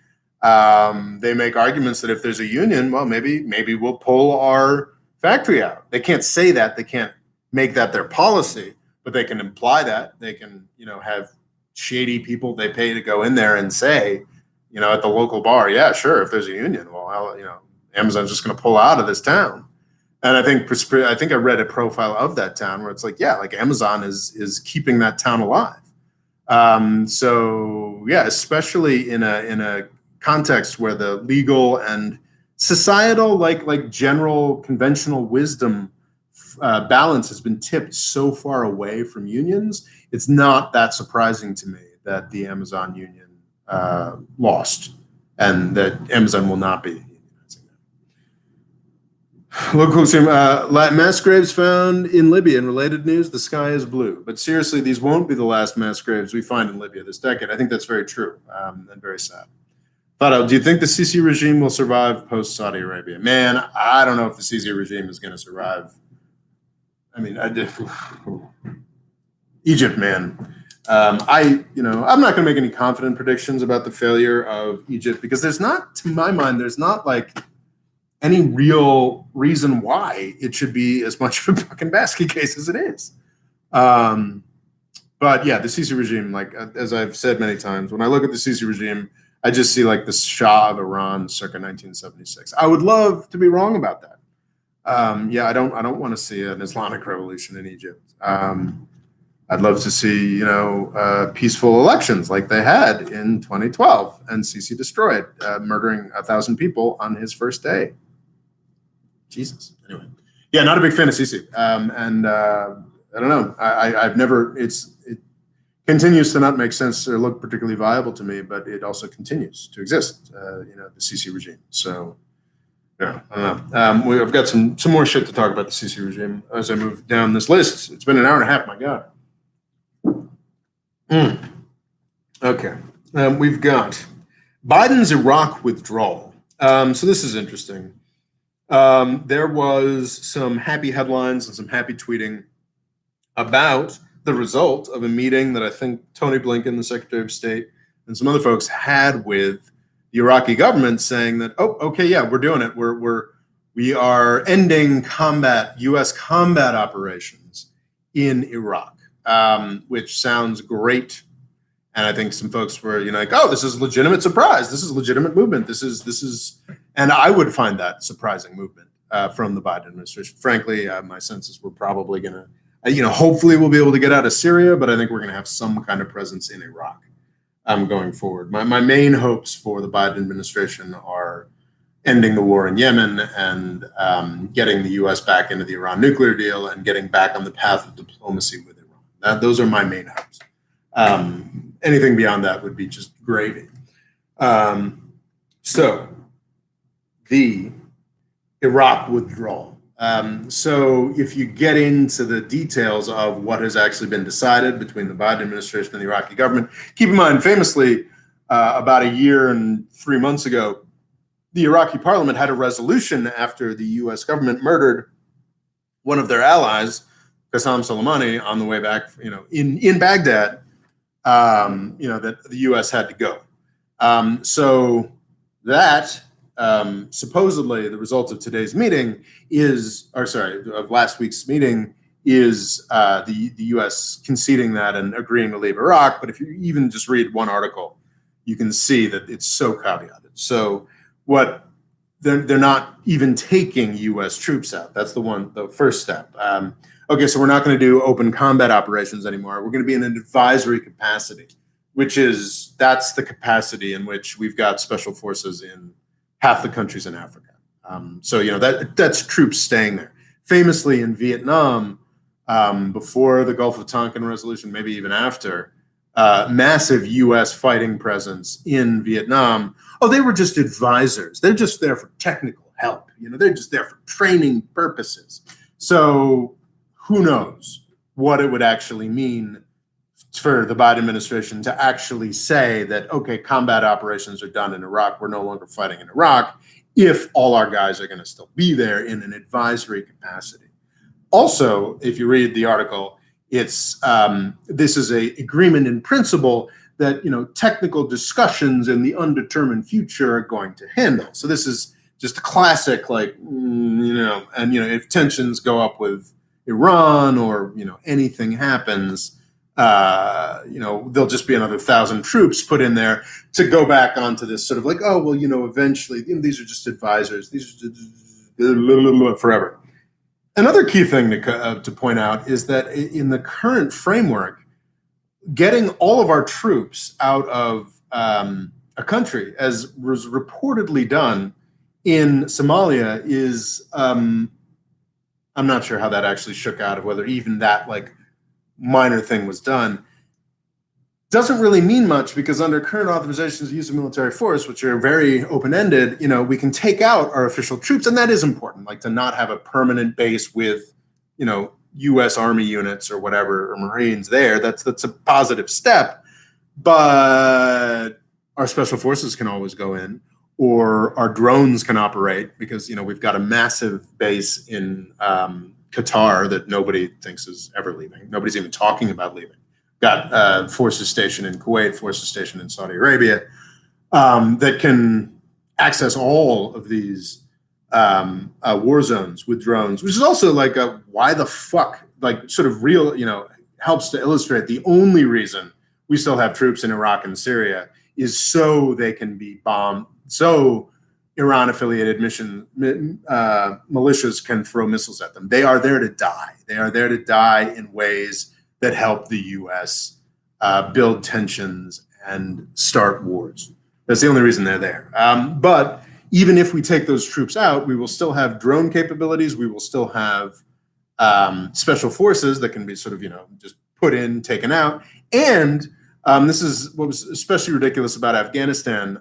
They make arguments that if there's a union, well, maybe we'll pull our factory out. They can't say that. They can't make that their policy. but they can imply that. They can, have shady people they pay to go in there and say, at the local bar, yeah, sure, if there's a union, well, Amazon's just going to pull out of this town. And I think I read a profile of that town where it's like, yeah, like Amazon is keeping that town alive. So yeah, especially in a context where the legal and societal, like general conventional wisdom balance has been tipped so far away from unions, it's not that surprising to me that the Amazon union lost and that Amazon will not be unionizing them. Local stream, mass graves found in Libya. In related news, the sky is blue. But seriously, these won't be the last mass graves we find in Libya this decade. I think that's very true and very sad. Fado, do you think the Sisi regime will survive post-Saudi Arabia? Man, I don't know if the Sisi regime is going to survive. I mean, Egypt, man. I'm not going to make any confident predictions about the failure of Egypt because there's not, to my mind, there's not like any real reason why it should be as much of a fucking basket case as it is. But yeah, the Sisi regime, like as I've said many times, when I look at the Sisi regime, I just see like the Shah of Iran circa 1976. I would love to be wrong about that. I don't want to see an Islamic revolution in Egypt. I'd love to see, peaceful elections like they had in 2012 and Sisi destroyed, murdering 1,000 people on his first day. Jesus. Anyway, yeah, not a big fan of Sisi. I don't know. I've never. It continues to not make sense or look particularly viable to me, but it also continues to exist. The Sisi regime. So. Yeah, I don't know. I've got some more shit to talk about the Sisi regime as I move down this list. It's been an hour and a half. My God. Okay. We've got Biden's Iraq withdrawal. So this is interesting. There was some happy headlines and some happy tweeting about the result of a meeting that I think Tony Blinken, the Secretary of State, and some other folks had with the Iraqi government, saying that, oh, okay, yeah, we're doing it. We are ending U.S. combat operations in Iraq, which sounds great. And I think some folks were, like, oh, this is a legitimate surprise. This is a legitimate movement. This is, and I would find that surprising movement from the Biden administration. Frankly, my sense is we're probably going to, hopefully we'll be able to get out of Syria, but I think we're going to have some kind of presence in Iraq. Going forward. My main hopes for the Biden administration are ending the war in Yemen and getting the U.S. back into the Iran nuclear deal and getting back on the path of diplomacy with Iran. Those are my main hopes. Anything beyond that would be just gravy. So the Iraq withdrawal. So if you get into the details of what has actually been decided between the Biden administration and the Iraqi government, keep in mind, famously, about a year and 3 months ago, the Iraqi parliament had a resolution after the U.S. government murdered one of their allies, Qasem Soleimani, on the way back, in Baghdad, that the U.S. had to go. So that supposedly the result of today's meeting of last week's meeting is the U.S. conceding that and agreeing to leave Iraq. But if you even just read one article, you can see that it's so caveated. So they're not even taking U.S. troops out. That's the first step. Okay, so we're not going to do open combat operations anymore. We're going to be in an advisory capacity, that's the capacity in which we've got special forces in half the countries in Africa. That's troops staying there. Famously in Vietnam, before the Gulf of Tonkin resolution, maybe even after, massive U.S. fighting presence in Vietnam. Oh, they were just advisors. They're just there for technical help. They're just there for training purposes. So who knows what it would actually mean for the Biden administration to actually say that, okay, combat operations are done in Iraq. We're no longer fighting in Iraq if all our guys are going to still be there in an advisory capacity. Also, if you read the article, this is a agreement in principle that technical discussions in the undetermined future are going to handle. So this is just a classic, if tensions go up with Iran or anything happens, there'll just be another 1,000 troops put in there to go back onto this sort of like, oh, well, eventually these are just advisors. These are just forever. Another key thing to point out is that in the current framework, getting all of our troops out of a country, as was reportedly done in Somalia, is I'm not sure how that actually shook out, of whether even that like minor thing was done. Doesn't really mean much, because under current authorizations of use of military force, which are very open-ended, we can take out our official troops, and that is important, like to not have a permanent base with, U.S. Army units or whatever, or Marines there. That's a positive step, but our special forces can always go in, or our drones can operate, because we've got a massive base in Qatar that nobody thinks is ever leaving. Nobody's even talking about leaving. Got forces stationed in Kuwait, forces stationed in Saudi Arabia, that can access all of these war zones with drones, which is also like a why the fuck, like sort of real, helps to illustrate the only reason we still have troops in Iraq and Syria is so they can be bombed, so Iran-affiliated militias can throw missiles at them. They are there to die. They are there to die in ways that help the U.S. Build tensions and start wars. That's the only reason they're there. But even if we take those troops out, we will still have drone capabilities. We will still have special forces that can be sort of, just put in, taken out. And this is what was especially ridiculous about Afghanistan.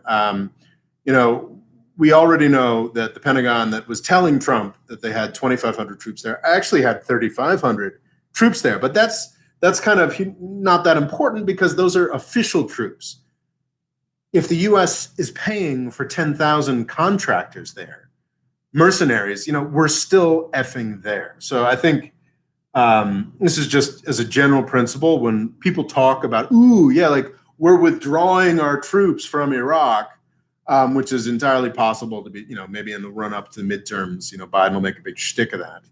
We already know that the Pentagon that was telling Trump that they had 2,500 troops there actually had 3,500 troops there. But that's kind of not that important, because those are official troops. If the U.S. is paying for 10,000 contractors there, mercenaries, we're still effing there. So I think this is just as a general principle, when people talk about, like we're withdrawing our troops from Iraq, which is entirely possible to be, maybe in the run up to the midterms, Biden will make a big shtick of that.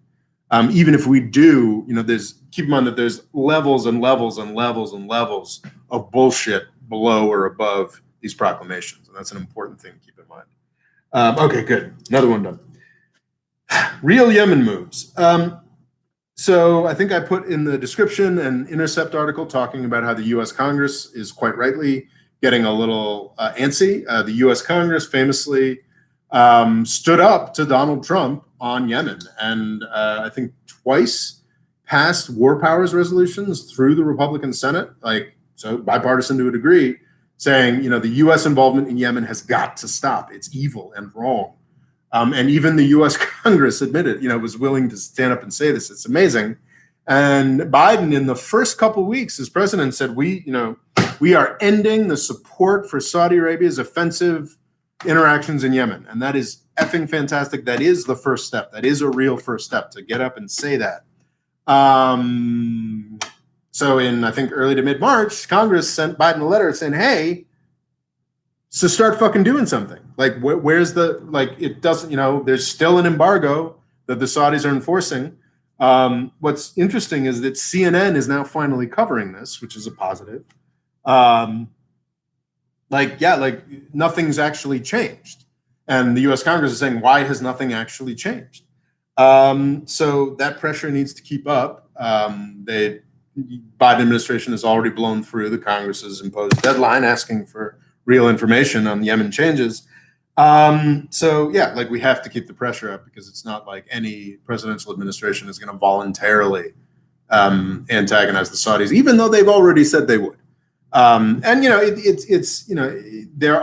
Even if we do, keep in mind that there's levels and levels and levels and levels of bullshit below or above these proclamations. And that's an important thing to keep in mind. Okay, good. Another one done. Real Yemen moves. So I think I put in the description an Intercept article talking about how the U.S. Congress is quite rightly getting a little antsy. The U.S. Congress famously stood up to Donald Trump on Yemen, and I think twice passed war powers resolutions through the Republican Senate, so bipartisan to a degree, saying, the U.S. involvement in Yemen has got to stop. It's evil and wrong. And even the U.S. Congress admitted, was willing to stand up and say this. It's amazing. And Biden, in the first couple of weeks as president, said, we are ending the support for Saudi Arabia's offensive interactions in Yemen. And that is effing fantastic. That is the first step. That is a real first step, to get up and say that. So in, I think, early to mid-March, Congress sent Biden a letter saying, hey, so start fucking doing something. Like, where's it doesn't, there's still an embargo that the Saudis are enforcing. What's interesting is that CNN is now finally covering this, which is a positive. Nothing's actually changed. And the U.S. Congress is saying, why has nothing actually changed? So that pressure needs to keep up. The Biden administration has already blown through the Congress's imposed deadline asking for real information on Yemen changes. We have to keep the pressure up, because it's not like any presidential administration is going to voluntarily antagonize the Saudis, even though they've already said they would. There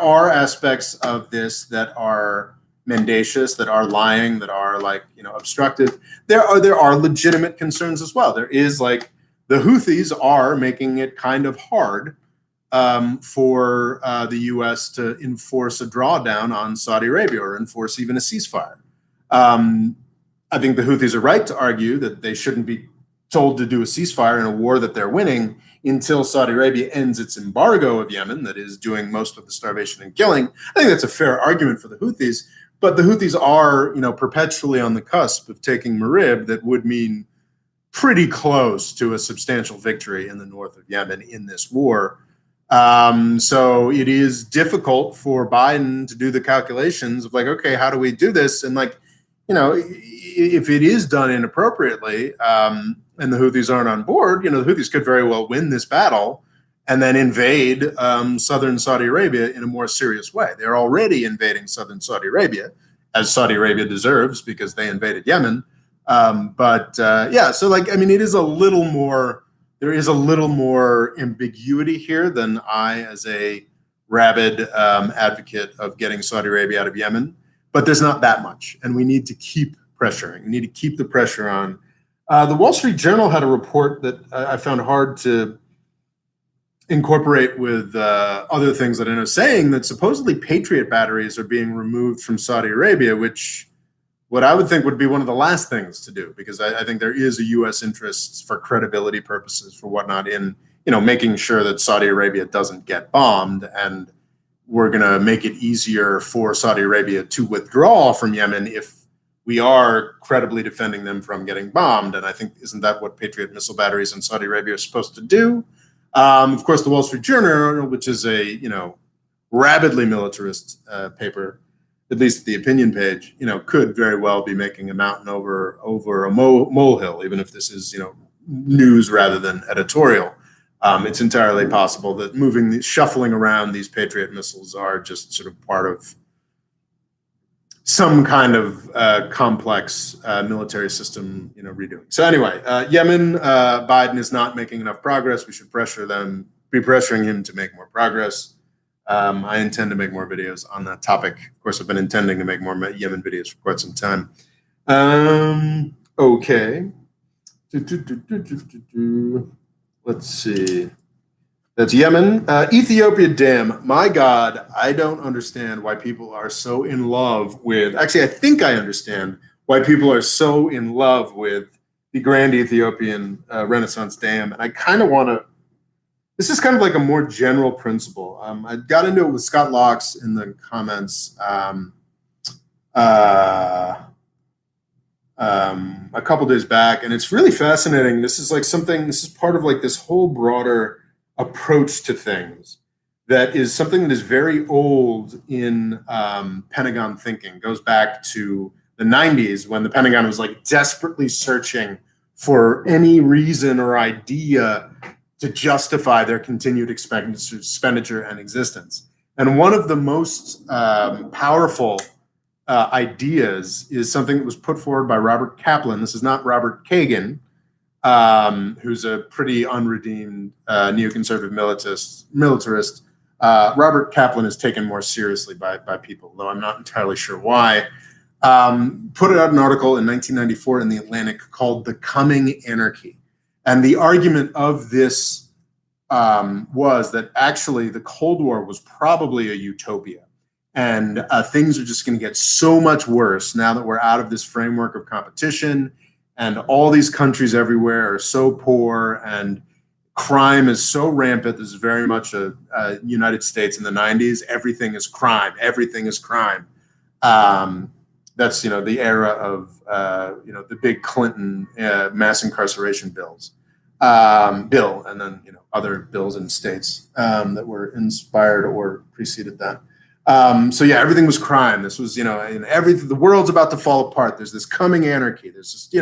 are aspects of this that are mendacious, that are lying, that are obstructive. There are legitimate concerns as well. There is the Houthis are making it kind of hard for the U.S. to enforce a drawdown on Saudi Arabia, or enforce even a ceasefire. I think the Houthis are right to argue that they shouldn't be told to do a ceasefire in a war that they're winning until Saudi Arabia ends its embargo of Yemen, that is doing most of the starvation and killing. I think that's a fair argument for the Houthis, but the Houthis are, perpetually on the cusp of taking Marib. That would mean pretty close to a substantial victory in the north of Yemen in this war. So it is difficult for Biden to do the calculations of like, okay, how do we do this? And like, if it is done inappropriately, and the Houthis aren't on board, the Houthis could very well win this battle and then invade southern Saudi Arabia in a more serious way. They're already invading southern Saudi Arabia, as Saudi Arabia deserves, because they invaded Yemen. So like, I mean, it is a little more, there is a little more ambiguity here than I, as a rabid advocate of getting Saudi Arabia out of Yemen, but there's not that much. And we need to keep pressuring. We need to keep the pressure on. The Wall Street Journal had a report that I found hard to incorporate with other things that I know, saying that supposedly Patriot batteries are being removed from Saudi Arabia, which what I would think would be one of the last things to do, because I think there is a U.S. interest for credibility purposes, for whatnot, in making sure that Saudi Arabia doesn't get bombed, and we're going to make it easier for Saudi Arabia to withdraw from Yemen if we are credibly defending them from getting bombed. And I think, isn't that what Patriot missile batteries in Saudi Arabia are supposed to do? Of course, the Wall Street Journal, which is a rabidly militarist paper, at least the opinion page, could very well be making a mountain over a molehill, even if this is, news rather than editorial. It's entirely possible that shuffling around these Patriot missiles are just sort of part of some kind of complex military system, redoing. So anyway, Yemen, Biden is not making enough progress. We should be pressuring him to make more progress. I intend to make more videos on that topic. Of course, I've been intending to make more Yemen videos for quite some time. Okay. Let's see. That's Yemen. Ethiopia, damn. My God, I don't understand why people are so in love with... Actually, I think I understand why people are so in love with the Grand Ethiopian Renaissance Dam. And I kind of want to... This is kind of like a more general principle. I got into it with Scott Locks in the comments a couple days back, and it's really fascinating. This is part of like this whole broader approach to things that is something that is very old in Pentagon thinking. It goes back to the 90s, when the Pentagon was like desperately searching for any reason or idea to justify their continued expenditure and existence. And one of the most powerful ideas is something that was put forward by Robert Kaplan. This is not Robert Kagan, who's a pretty unredeemed neoconservative militarist. Robert Kaplan is taken more seriously by people, though I'm not entirely sure why. Put out an article in 1994 in The Atlantic called "The Coming Anarchy." And the argument of this was that actually the Cold War was probably a utopia. And things are just going to get so much worse now that we're out of this framework of competition, and all these countries everywhere are so poor, and crime is so rampant. This is very much a United States in the 90s. Everything is crime. Everything is crime. That's, the era of, the big Clinton mass incarceration bill, and then, other bills in states that were inspired or preceded that. So yeah, everything was crime. This was, everything, the world's about to fall apart. There's this coming anarchy. There's just,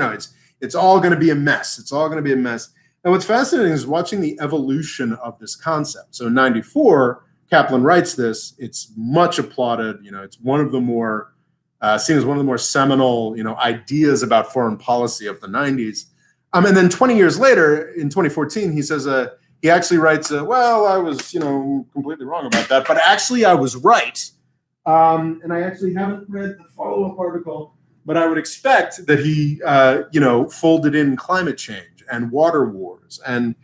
it's all going to be a mess. It's all going to be a mess. And what's fascinating is watching the evolution of this concept. So in 94, Kaplan writes this. It's much applauded. It's one of the more, seen as one of the more seminal, ideas about foreign policy of the 90s. And then 20 years later, in 2014, he says, he actually writes, well, I was, completely wrong about that, but actually I was right. And I actually haven't read the follow-up article, but I would expect that he, folded in climate change and water wars. And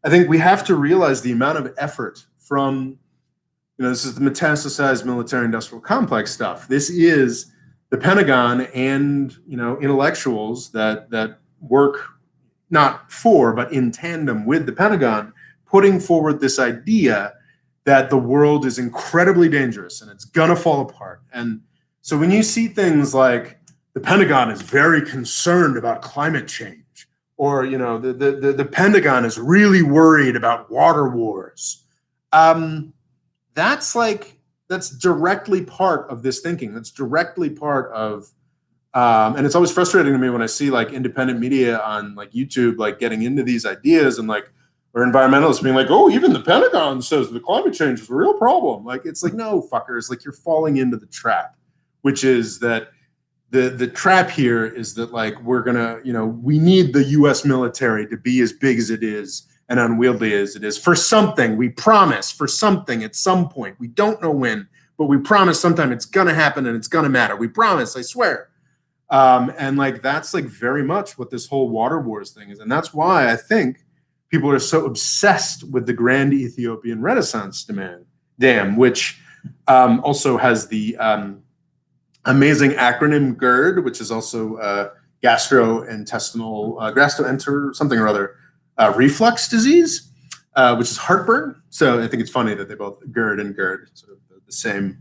I think we have to realize the amount of effort from, this is the metastasized military-industrial complex stuff. This is the Pentagon and, intellectuals that work not for, but in tandem with the Pentagon, putting forward this idea that the world is incredibly dangerous and it's gonna fall apart. And so when you see things like the Pentagon is very concerned about climate change, or the Pentagon is really worried about water wars. Um, that's directly part of this thinking. That's directly part of and it's always frustrating to me when I see like independent media on like YouTube, like getting into these ideas and like, or environmentalists being like, oh, even the Pentagon says the climate change is a real problem. Like, it's like, no, fuckers, like you're falling into the trap, which is that the trap here is that like we're gonna, we need the US military to be as big as it is and unwieldy as it is for something. We promise for something at some point. We don't know when, but we promise sometime it's gonna happen and it's gonna matter. We promise, I swear. And like that's like very much what this whole water wars thing is. And that's why I think people are so obsessed with the Grand Ethiopian Renaissance Dam, which also has the amazing acronym GERD, which is also gastroenter something or other reflux disease, which is heartburn. So I think it's funny that they both GERD and GERD, sort of the same.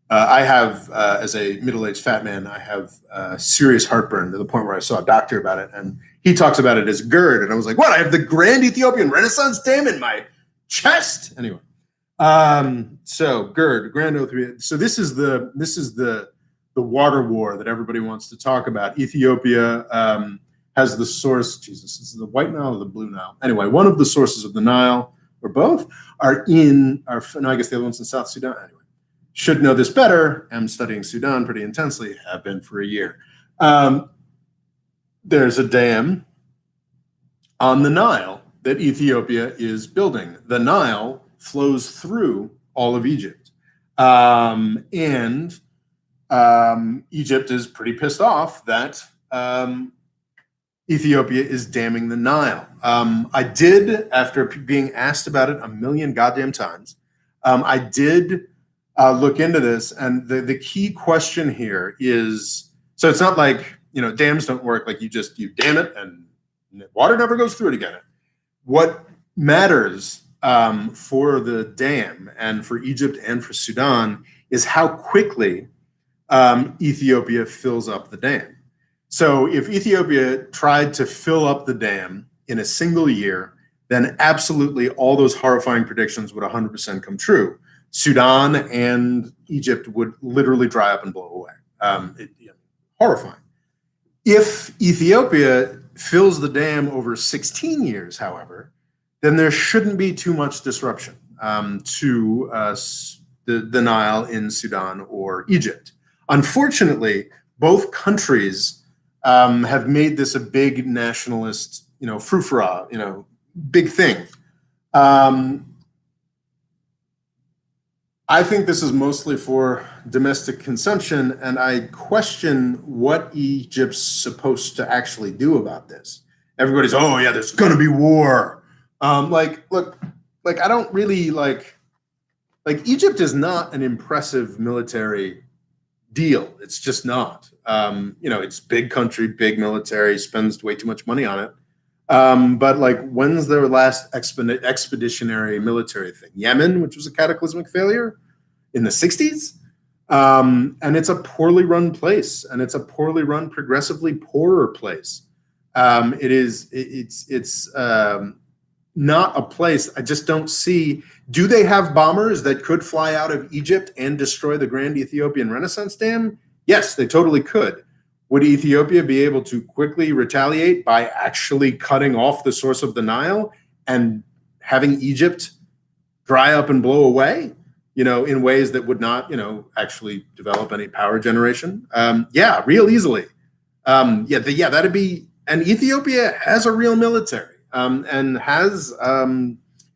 I have, as a middle-aged fat man, I have serious heartburn to the point where I saw a doctor about it, and he talks about it as GERD, and I was like, "What? I have the Grand Ethiopian Renaissance Dam in my chest." Anyway, so GERD, Grand Ethiopian. So this is the water war that everybody wants to talk about. Ethiopia has the source. Jesus, is it the White Nile or the Blue Nile? Anyway, one of the sources of the Nile, or both, no, I guess the other one's in South Sudan. Anyway. Should know this better. I'm studying Sudan pretty intensely, have been for a year. There's a dam on the Nile that Ethiopia is building. The Nile flows through all of Egypt. And Egypt is pretty pissed off that Ethiopia is damming the Nile. I did, after being asked about it a million goddamn times, I did look into this, and the key question here is, so it's not like, dams don't work like you dam it and water never goes through it again. What matters for the dam and for Egypt and for Sudan is how quickly Ethiopia fills up the dam. So if Ethiopia tried to fill up the dam in a single year, then absolutely all those horrifying predictions would 100% come true. Sudan and Egypt would literally dry up and blow away. Horrifying. If Ethiopia fills the dam over 16 years, however, then there shouldn't be too much disruption to the Nile in Sudan or Egypt. Unfortunately, both countries have made this a big nationalist, frou-frou, big thing. I think this is mostly for domestic consumption, and I question what Egypt's supposed to actually do about this. Everybody's, oh yeah, there's gonna be war. Look, I don't really like Egypt is not an impressive military deal. It's just not. It's big country, big military, spends way too much money on it. But like, when's their last expeditionary military thing? Yemen, which was a cataclysmic failure in the 60s. And it's a poorly run place, and it's a poorly run, progressively poorer place. It's not a place. I just don't see. Do they have bombers that could fly out of Egypt and destroy the Grand Ethiopian Renaissance Dam? Yes, they totally could. Would Ethiopia be able to quickly retaliate by actually cutting off the source of the Nile and having Egypt dry up and blow away, in ways that would not, actually develop any power generation? Yeah, real easily. That'd be, and Ethiopia has a real military and has,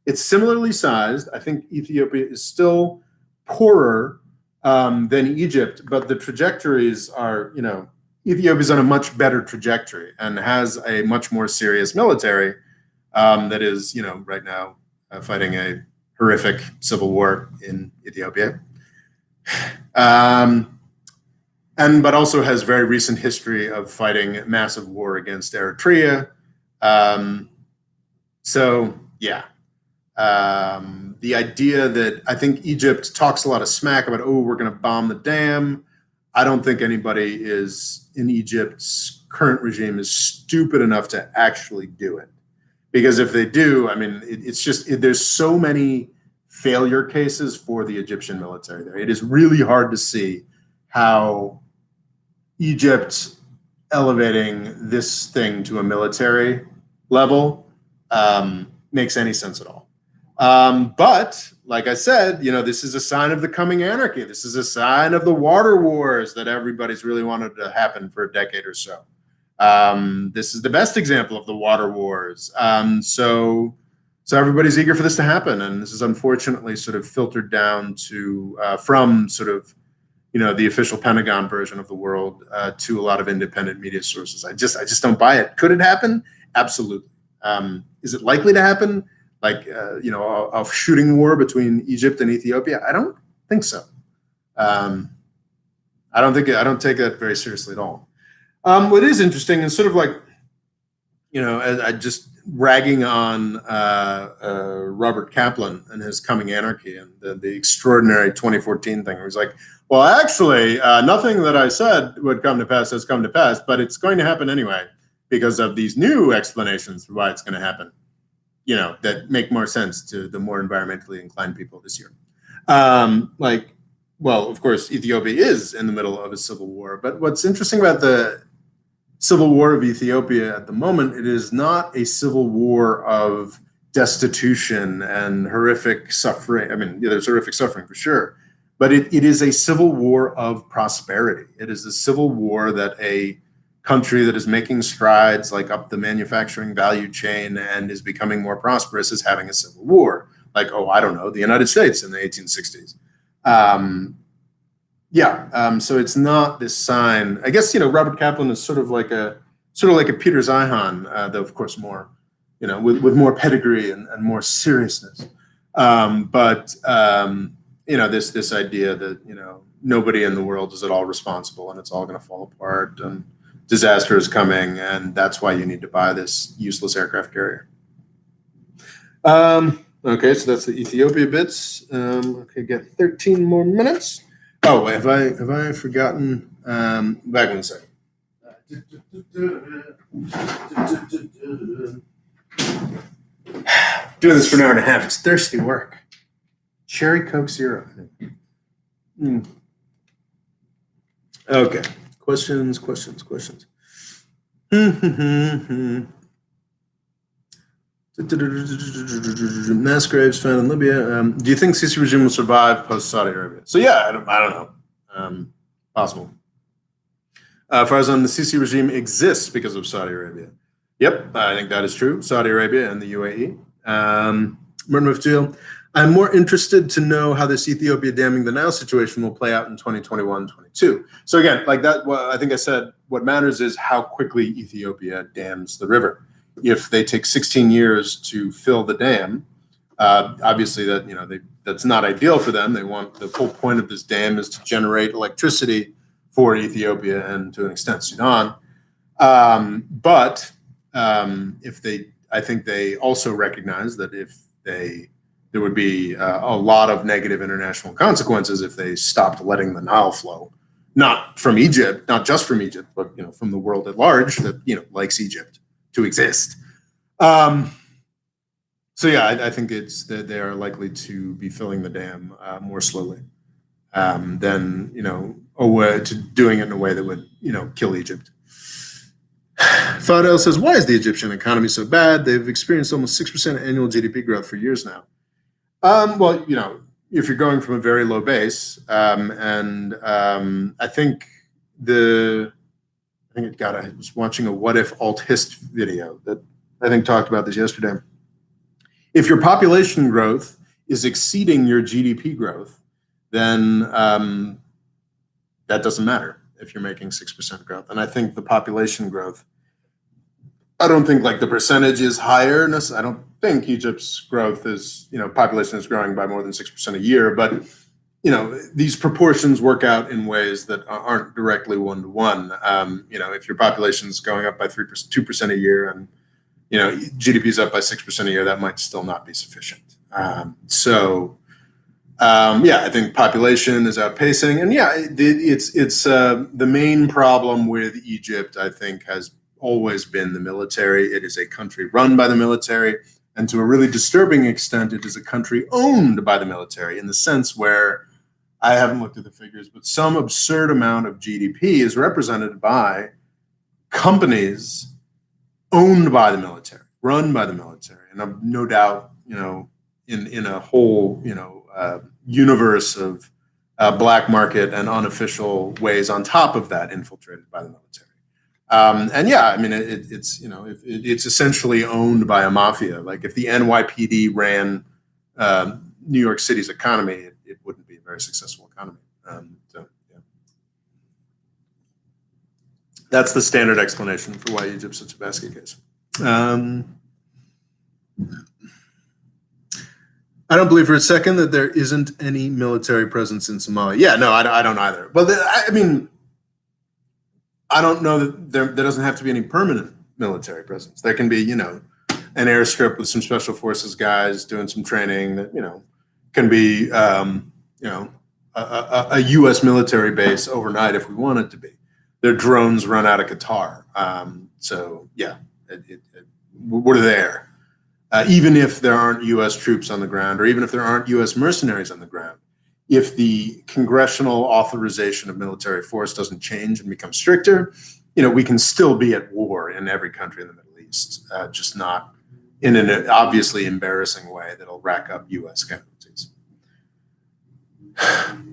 it's similarly sized. I think Ethiopia is still poorer than Egypt, but the trajectories are, Ethiopia's on a much better trajectory and has a much more serious military that is, right now fighting a horrific civil war in Ethiopia. But also has very recent history of fighting massive war against Eritrea. The idea that I think Egypt talks a lot of smack about, oh, we're going to bomb the dam. I don't think anybody is in Egypt's current regime is stupid enough to actually do it. Because if they do, I mean, it's just there's so many failure cases for the Egyptian military there. It is really hard to see how Egypt elevating this thing to a military level makes any sense at all. But like I said, this is a sign of the coming anarchy. This is a sign of the water wars that everybody's really wanted to happen for a decade or so. This is the best example of the water wars. So everybody's eager for this to happen, and this is unfortunately sort of filtered down to from sort of the official Pentagon version of the world to a lot of independent media sources. I just don't buy it. Could it happen? Absolutely. Is it likely to happen? Like a shooting war between Egypt and Ethiopia? I don't think so. I don't take that very seriously at all. What is interesting is sort of like, I just ragging on Robert Kaplan and his Coming Anarchy and the extraordinary 2014 thing. Where he's like, well, actually, nothing that I said would come to pass has come to pass, but it's going to happen anyway because of these new explanations for why it's going to happen, that make more sense to the more environmentally inclined people this year. Well, of course, Ethiopia is in the middle of a civil war, but what's interesting about the civil war of Ethiopia at the moment, it is not a civil war of destitution and horrific suffering. I mean, there's horrific suffering for sure, but it is a civil war of prosperity. It is a civil war that a country that is making strides like up the manufacturing value chain and is becoming more prosperous is having a civil war. Like, I don't know, the United States in the 1860s. So it's not this sign. I guess Robert Kaplan is sort of like a Peter Zeihan, though of course more, with more pedigree and more seriousness. This idea that nobody in the world is at all responsible and it's all going to fall apart and disaster is coming and that's why you need to buy this useless aircraft carrier. Okay, so that's the Ethiopia bits. Okay, got 13 more minutes. Oh, have I forgotten? Back 1 second. Doing this for an hour and a half. It's thirsty work. Cherry Coke Zero. Okay. Questions. Mass graves found in Libya. Do you think Sisi regime will survive post Saudi Arabia? So yeah, I don't know. Possible. Farzan, the Sisi regime exists because of Saudi Arabia. Yep, I think that is true. Saudi Arabia and the UAE. Martin Muftiel, I'm more interested to know how this Ethiopia damming the Nile situation will play out in 2021-22. So again, like that, I think I said, what matters is how quickly Ethiopia dams the river. If they take 16 years to fill the dam, obviously that's not ideal for them. The whole point of this dam is to generate electricity for Ethiopia and to an extent Sudan. I think they also recognize that there would be a lot of negative international consequences if they stopped letting the Nile flow, not from Egypt, not just from Egypt, but from the world at large that likes Egypt to exist. I think it's that they are likely to be filling the dam more slowly than to doing it in a way that would kill Egypt. Fadel says, why is the Egyptian economy so bad? They've experienced almost 6% annual GDP growth for years now. If you're going from a very low base, I was watching a What If Alt Hist video that I think talked about this yesterday. If your population growth is exceeding your GDP growth, then that doesn't matter if you're making 6% growth. And I think the population growth, I don't think like the percentage is higher. I don't think Egypt's growth is, population is growing by more than 6% a year, but these proportions work out in ways that aren't directly one-to-one. If your population is going up by 2% a year and GDP is up by 6% a year, that might still not be sufficient. Yeah, I think population is outpacing, and yeah, it's the main problem with Egypt. I think has always been the military. It is a country run by the military, and to a really disturbing extent, it is a country owned by the military in the sense where I haven't looked at the figures, but some absurd amount of GDP is represented by companies owned by the military, run by the military, and I'm no doubt, in a whole, universe of black market and unofficial ways on top of that, infiltrated by the military. And yeah, I mean, it's essentially owned by a mafia. Like if the NYPD ran New York City's economy, it wouldn't be a very successful economy. So yeah. That's the standard explanation for why Egypt's such a basket case. I don't believe for a second that there isn't any military presence in Somalia. Yeah, no, I don't either. But I mean, I don't know that there doesn't have to be any permanent military presence. There can be, an airstrip with some special forces guys doing some training that, can be, a U.S. military base overnight if we want it to be. Their drones run out of Qatar. So, yeah, we're there. Even if there aren't U.S. troops on the ground, or even if there aren't U.S. mercenaries on the ground, if the congressional authorization of military force doesn't change and become stricter, we can still be at war in every country in the Middle East, just not in an obviously embarrassing way that'll rack up U.S. casualties.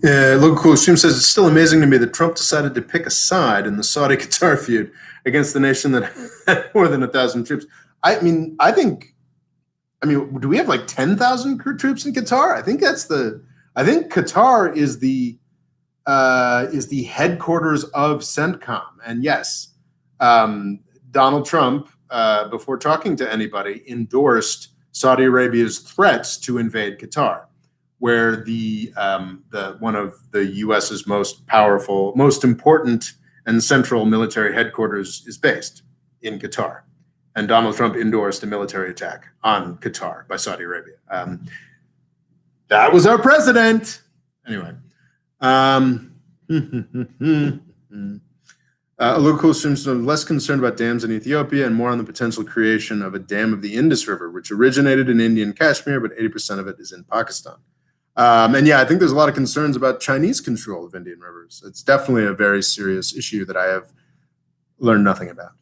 Local Cool Stream says it's still amazing to me that Trump decided to pick a side in the Saudi-Qatar feud against the nation that had more than 1,000 troops. I mean, do we have like 10,000 troops in Qatar? I think Qatar is the headquarters of CENTCOM. And yes, Donald Trump, before talking to anybody, endorsed Saudi Arabia's threats to invade Qatar, where the one of the U.S.'s most powerful, most important, and central military headquarters is based in Qatar. And Donald Trump endorsed a military attack on Qatar by Saudi Arabia. That was our president. Anyway. Local streams are less concerned about dams in Ethiopia and more on the potential creation of a dam of the Indus River, which originated in Indian Kashmir, but 80% of it is in Pakistan. And yeah, I think there's a lot of concerns about Chinese control of Indian rivers. It's definitely a very serious issue that I have learned nothing about.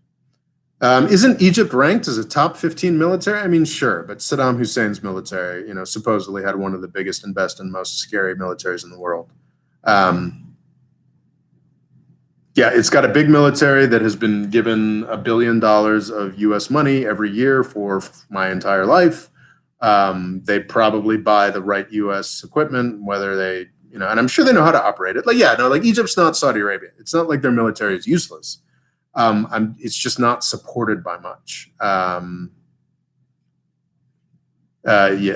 Isn't Egypt ranked as a top 15 military? I mean, sure, but Saddam Hussein's military, supposedly had one of the biggest and best and most scary militaries in the world. Yeah, it's got a big military that has been given $1 billion of U.S. money every year for my entire life. They probably buy the right U.S. equipment, whether they, and I'm sure they know how to operate it. Like Egypt's not Saudi Arabia. It's not like their military is useless. It's just not supported by much. Yeah,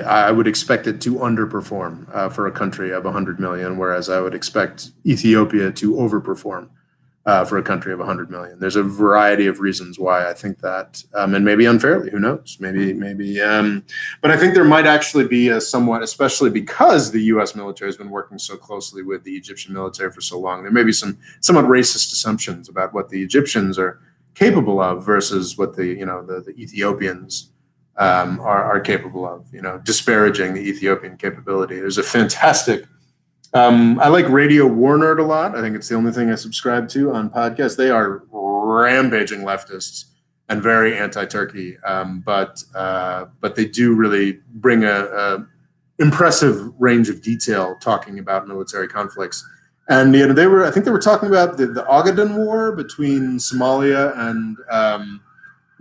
I would expect it to underperform for a country of 100 million, whereas I would expect Ethiopia to overperform for a country of 100 million. There's a variety of reasons why I think that, and maybe unfairly, who knows? Maybe. But I think there might actually be a somewhat, especially because the U.S. military has been working so closely with the Egyptian military for so long, there may be some somewhat racist assumptions about what the Egyptians are capable of versus what the Ethiopians are capable of. Disparaging the Ethiopian capability. There's a fantastic. I like Radio War Nerd a lot. I think it's the only thing I subscribe to on podcasts. They are rampaging leftists and very anti-Turkey, but they do really bring a impressive range of detail talking about military conflicts. And I think they were talking about the Ogaden War between Somalia and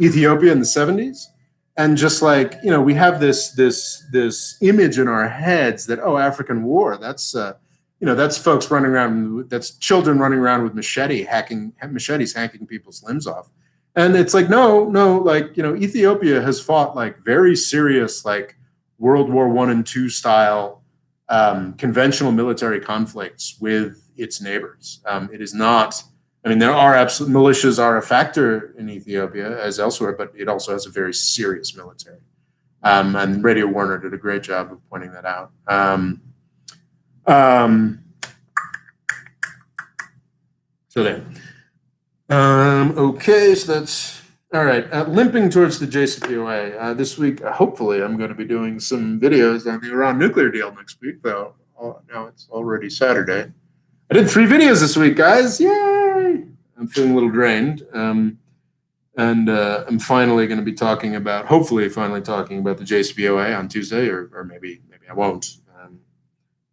Ethiopia in the 70s. And just like, we have this image in our heads that, African war, that's folks running around, that's children running around with machetes hacking people's limbs off. And it's like, no, Ethiopia has fought like very serious, like World War I and II style conventional military conflicts with its neighbors. It is not, there are militias are a factor in Ethiopia as elsewhere, but it also has a very serious military. And Radio Warner did a great job of pointing that out. So there. Okay, so that's all right. Limping towards the JCPOA. This week, hopefully, I'm going to be doing some videos on the Iran nuclear deal next week, though. Now it's already Saturday. I did 3 videos this week, guys. Yay! I'm feeling a little drained. And I'm finally going to be hopefully finally talking about the JCPOA on Tuesday, or maybe I won't,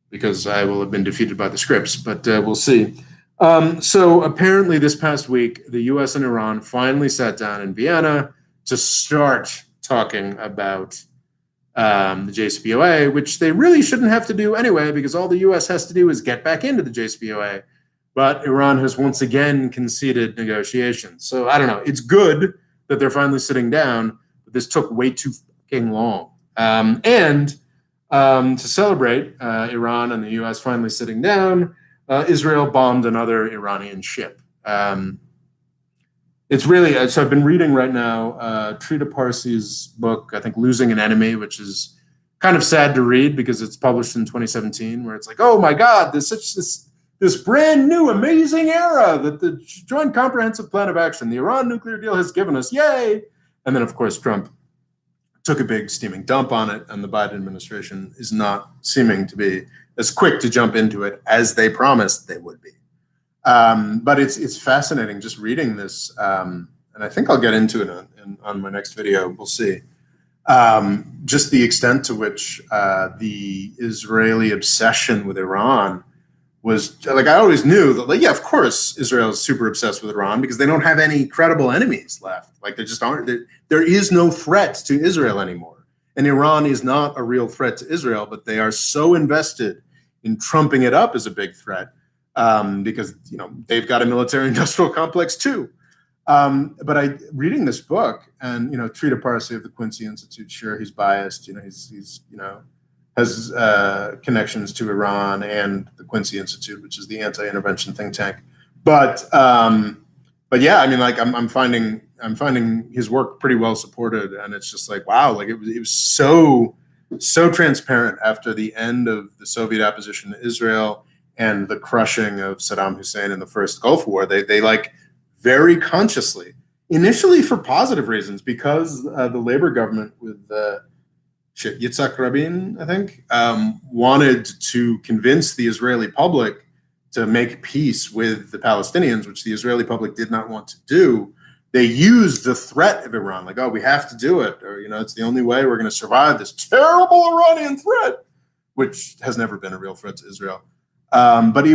because I will have been defeated by the scripts, but we'll see. So apparently this past week, the US and Iran finally sat down in Vienna to start talking about the JCPOA, which they really shouldn't have to do anyway, because all the US has to do is get back into the JCPOA. But Iran has once again conceded negotiations. So I don't know. It's good that they're finally sitting down, but this took way too fucking long. And to celebrate Iran and the US finally sitting down, Israel bombed another Iranian ship. It's really, so I've been reading right now Trita Parsi's book, I think Losing an Enemy, which is kind of sad to read because it's published in 2017, where it's like, oh my God, there's this brand new amazing era that the Joint Comprehensive Plan of Action, the Iran nuclear deal, has given us, yay! And then of course Trump took a big steaming dump on it, and the Biden administration is not seeming to be as quick to jump into it as they promised they would be. But it's fascinating just reading this, and I think I'll get into it on my next video. We'll see. Just the extent to which the Israeli obsession with Iran was, like, I always knew that, like, yeah, of course Israel is super obsessed with Iran because they don't have any credible enemies left. Like, there just aren't. There is no threat to Israel anymore, and Iran is not a real threat to Israel. But they are so invested in trumping it up as a big threat because they've got a military-industrial complex too. But reading this book, and Trita Parsi of the Quincy Institute, sure, he's biased. He's has connections to Iran and the Quincy Institute, which is the anti-intervention think tank. But yeah, I mean, like, I'm finding his work pretty well supported, and it's just like, wow, like it was so transparent after the end of the Soviet opposition to Israel and the crushing of Saddam Hussein in the first Gulf War. They like very consciously, initially for positive reasons, because the Labor government with Yitzhak Rabin, I think, wanted to convince the Israeli public to make peace with the Palestinians, which the Israeli public did not want to do. They used the threat of Iran, like, oh, we have to do it, or it's the only way we're going to survive this terrible Iranian threat, which has never been a real threat to Israel. But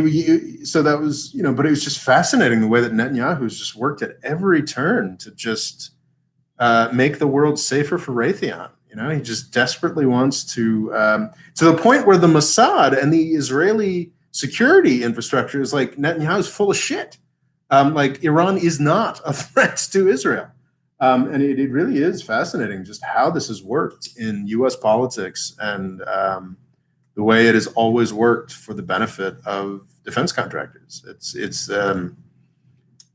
so that was, but it was just fascinating the way that Netanyahu's just worked at every turn to just make the world safer for Raytheon. He just desperately wants to the point where the Mossad and the Israeli security infrastructure is like, Netanyahu's full of shit. Like, Iran is not a threat to Israel. And it really is fascinating just how this has worked in U.S. politics, and the way it has always worked for the benefit of defense contractors.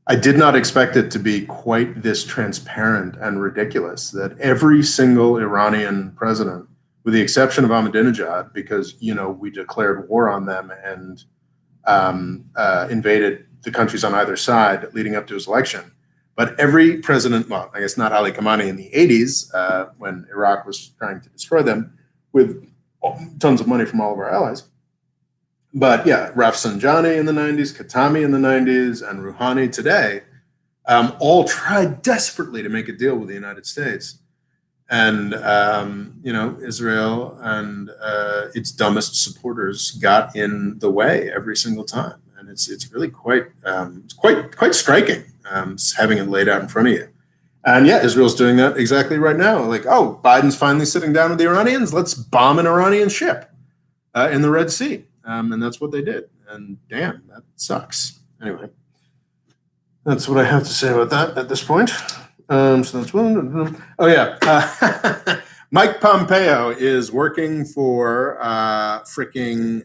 I did not expect it to be quite this transparent and ridiculous, that every single Iranian president, with the exception of Ahmadinejad, because, we declared war on them and invaded the countries on either side leading up to his election. But every president, well, I guess not Ali Khamenei in the 80s, when Iraq was trying to destroy them with tons of money from all of our allies. But yeah, Rafsanjani in the 90s, Khatami in the 90s, and Rouhani today all tried desperately to make a deal with the United States. And, Israel and its dumbest supporters got in the way every single time. And it's really quite striking, having it laid out in front of you. And yeah, Israel's doing that exactly right now. Like, oh, Biden's finally sitting down with the Iranians. Let's bomb an Iranian ship in the Red Sea. And that's what they did. And damn, that sucks. Anyway, that's what I have to say about that at this point. So that's one. Oh yeah, Mike Pompeo is working for freaking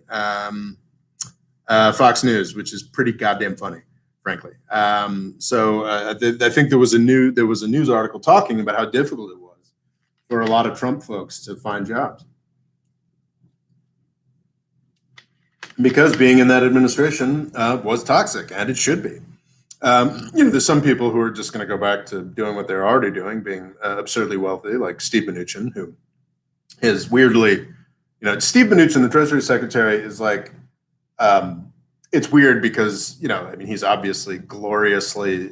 Fox News, which is pretty goddamn funny, frankly. So I think there was a news article talking about how difficult it was for a lot of Trump folks to find jobs. because being in that administration was toxic, and it should be. There's some people who are just going to go back to doing what they're already doing, being absurdly wealthy, like Steve Mnuchin, who is weirdly, Steve Mnuchin, the Treasury Secretary, is like, it's weird because, I mean, he's obviously gloriously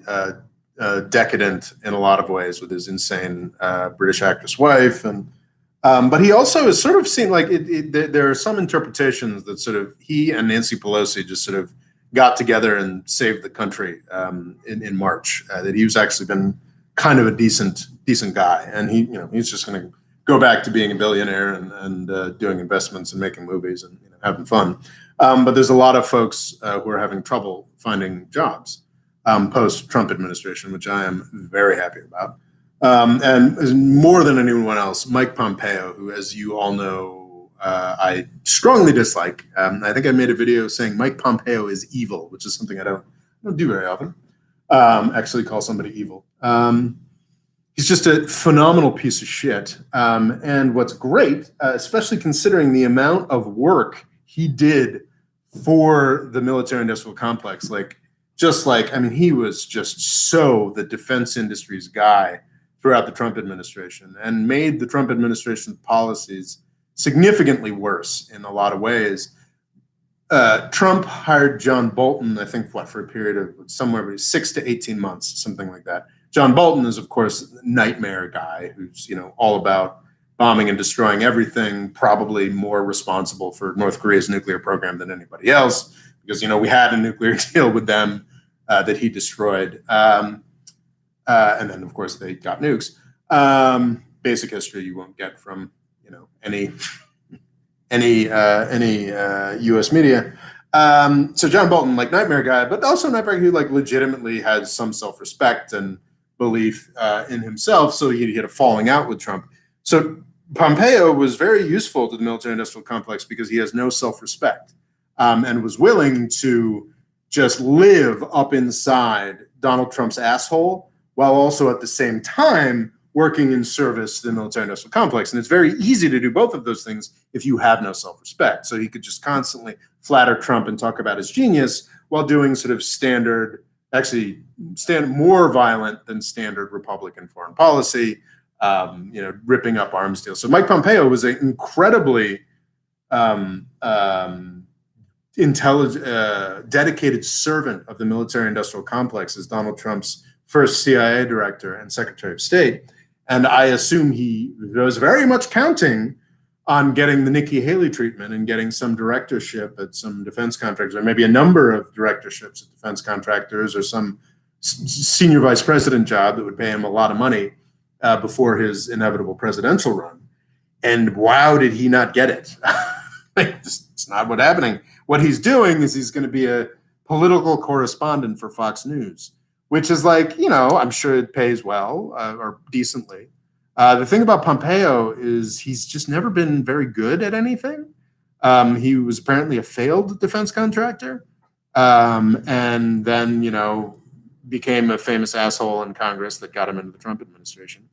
decadent in a lot of ways with his insane British actress wife, but he also is sort of seen like there are some interpretations that sort of he and Nancy Pelosi just sort of got together and saved the country in March. That he's actually been kind of a decent guy, and he's just going to go back to being a billionaire and doing investments and making movies and having fun. But there's a lot of folks who are having trouble finding jobs post-Trump administration, which I am very happy about. And more than anyone else, Mike Pompeo, who, as you all know, I strongly dislike. I think I made a video saying Mike Pompeo is evil, which is something I don't do very often. Actually call somebody evil. He's just a phenomenal piece of shit. And what's great, especially considering the amount of work he did for the military-industrial complex, he was just so the defense industry's guy throughout the Trump administration and made the Trump administration's policies significantly worse in a lot of ways. Trump hired John Bolton, I think, for a period of somewhere between 6 to 18 months, something like that. John Bolton is, of course, a nightmare guy who's, all about bombing and destroying everything, probably more responsible for North Korea's nuclear program than anybody else, because, we had a nuclear deal with them that he destroyed. And then, of course, they got nukes. Basic history you won't get from, any U.S. media. So John Bolton, nightmare guy, but also nightmare who legitimately has some self-respect and belief in himself. So he had a falling out with Trump. So Pompeo was very useful to the military-industrial complex because he has no self-respect and was willing to just live up inside Donald Trump's asshole while also at the same time working in service to the military-industrial complex. And it's very easy to do both of those things if you have no self-respect. So he could just constantly flatter Trump and talk about his genius while doing sort of more violent than standard Republican foreign policy, ripping up arms deals. So Mike Pompeo was an incredibly intelligent, dedicated servant of the military-industrial complex as Donald Trump's first CIA director and Secretary of State. And I assume he was very much counting on getting the Nikki Haley treatment and getting some directorship at some defense contractors, or maybe a number of directorships at defense contractors, or some senior vice president job that would pay him a lot of money before his inevitable presidential run. And wow, did he not get it? It's not what's happening. What he's doing is he's going to be a political correspondent for Fox News, which is I'm sure it pays well or decently. The thing about Pompeo is he's just never been very good at anything. He was apparently a failed defense contractor, and then, became a famous asshole in Congress that got him into the Trump administration.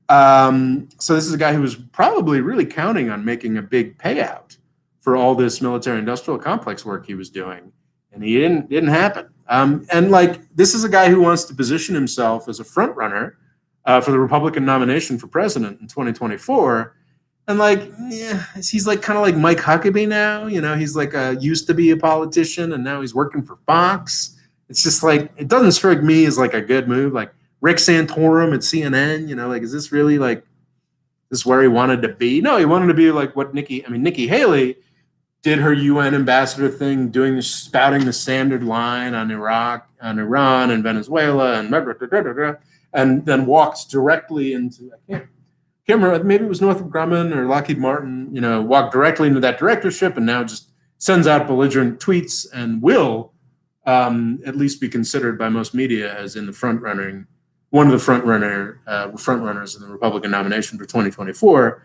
So this is a guy who was probably really counting on making a big payout for all this military-industrial complex work he was doing, and he didn't happen. This is a guy who wants to position himself as a front runner for the Republican nomination for president in 2024. And he's kind of like Mike Huckabee now. He's used to be a politician and now he's working for Fox. It's just it doesn't strike me as a good move. Rick Santorum at CNN, is this really this is where he wanted to be? No, he wanted to be what Nikki Haley did her UN ambassador thing, spouting the standard line on Iraq, on Iran, and Venezuela, and then walked directly into, I can't remember, maybe it was Northrop Grumman or Lockheed Martin, walked directly into that directorship and now just sends out belligerent tweets and will at least be considered by most media as in one of the front runners in the Republican nomination for 2024.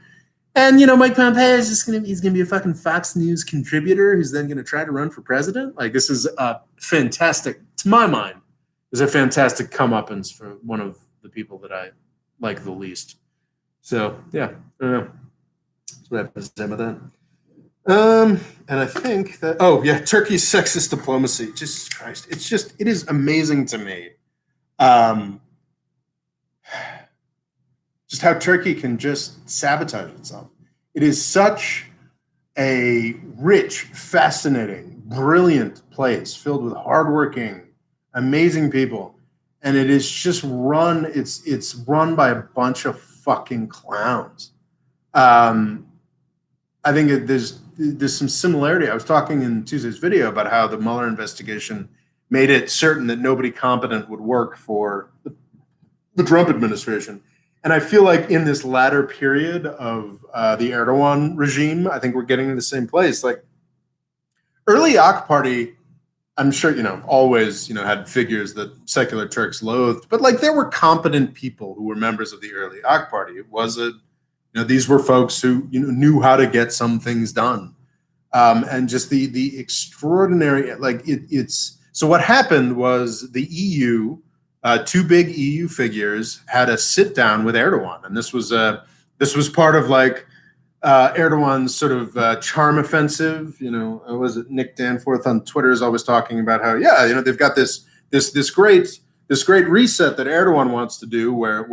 And Mike Pompeo is just he's gonna be a fucking Fox News contributor who's then gonna try to run for president. This is a fantastic, to my mind, is a fantastic comeuppance for one of the people that I like the least. So yeah, I don't know. That's what I have to say about that. And I think that, oh yeah, Turkey's sexist diplomacy. Jesus Christ, it is amazing to me. Um, just how Turkey can just sabotage itself. It is such a rich, fascinating, brilliant place filled with hardworking, amazing people, and it is just run. It's run by a bunch of fucking clowns. Um, I think there's some similarity. I was talking in Tuesday's video about how the Mueller investigation made it certain that nobody competent would work for the Trump administration. And I feel like in this latter period of the Erdogan regime, I think we're getting to the same place. Like early AK Party, I'm sure, always, had figures that secular Turks loathed, but like there were competent people who were members of the early AK Party. It was these were folks who, knew how to get some things done. And just the extraordinary, like it's, so what happened was the EU, two big EU figures had a sit down with Erdogan, and this was part of like Erdogan's sort of charm offensive. Was it Nick Danforth on Twitter is always talking about how they've got this great reset that Erdogan wants to do, where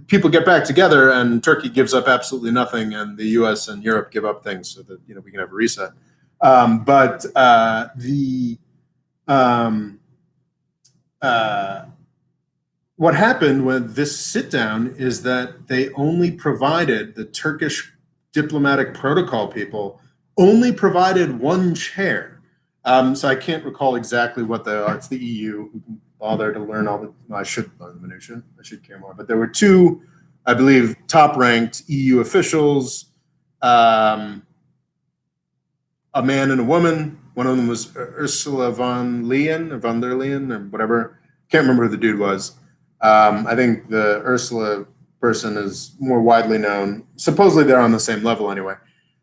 people get back together and Turkey gives up absolutely nothing, and the U.S. and Europe give up things so that we can have a reset. But what happened with this sit down is that they only provided the Turkish diplomatic protocol people only provided one chair. So I can't recall exactly what it's the EU who can bother to learn all the, I should learn the minutiae. I should care more. But there were two, I believe, top-ranked EU officials, a man and a woman. One of them was Ursula von der Leyen, or whatever. Can't remember who the dude was. I think the Ursula person is more widely known. Supposedly they're on the same level anyway.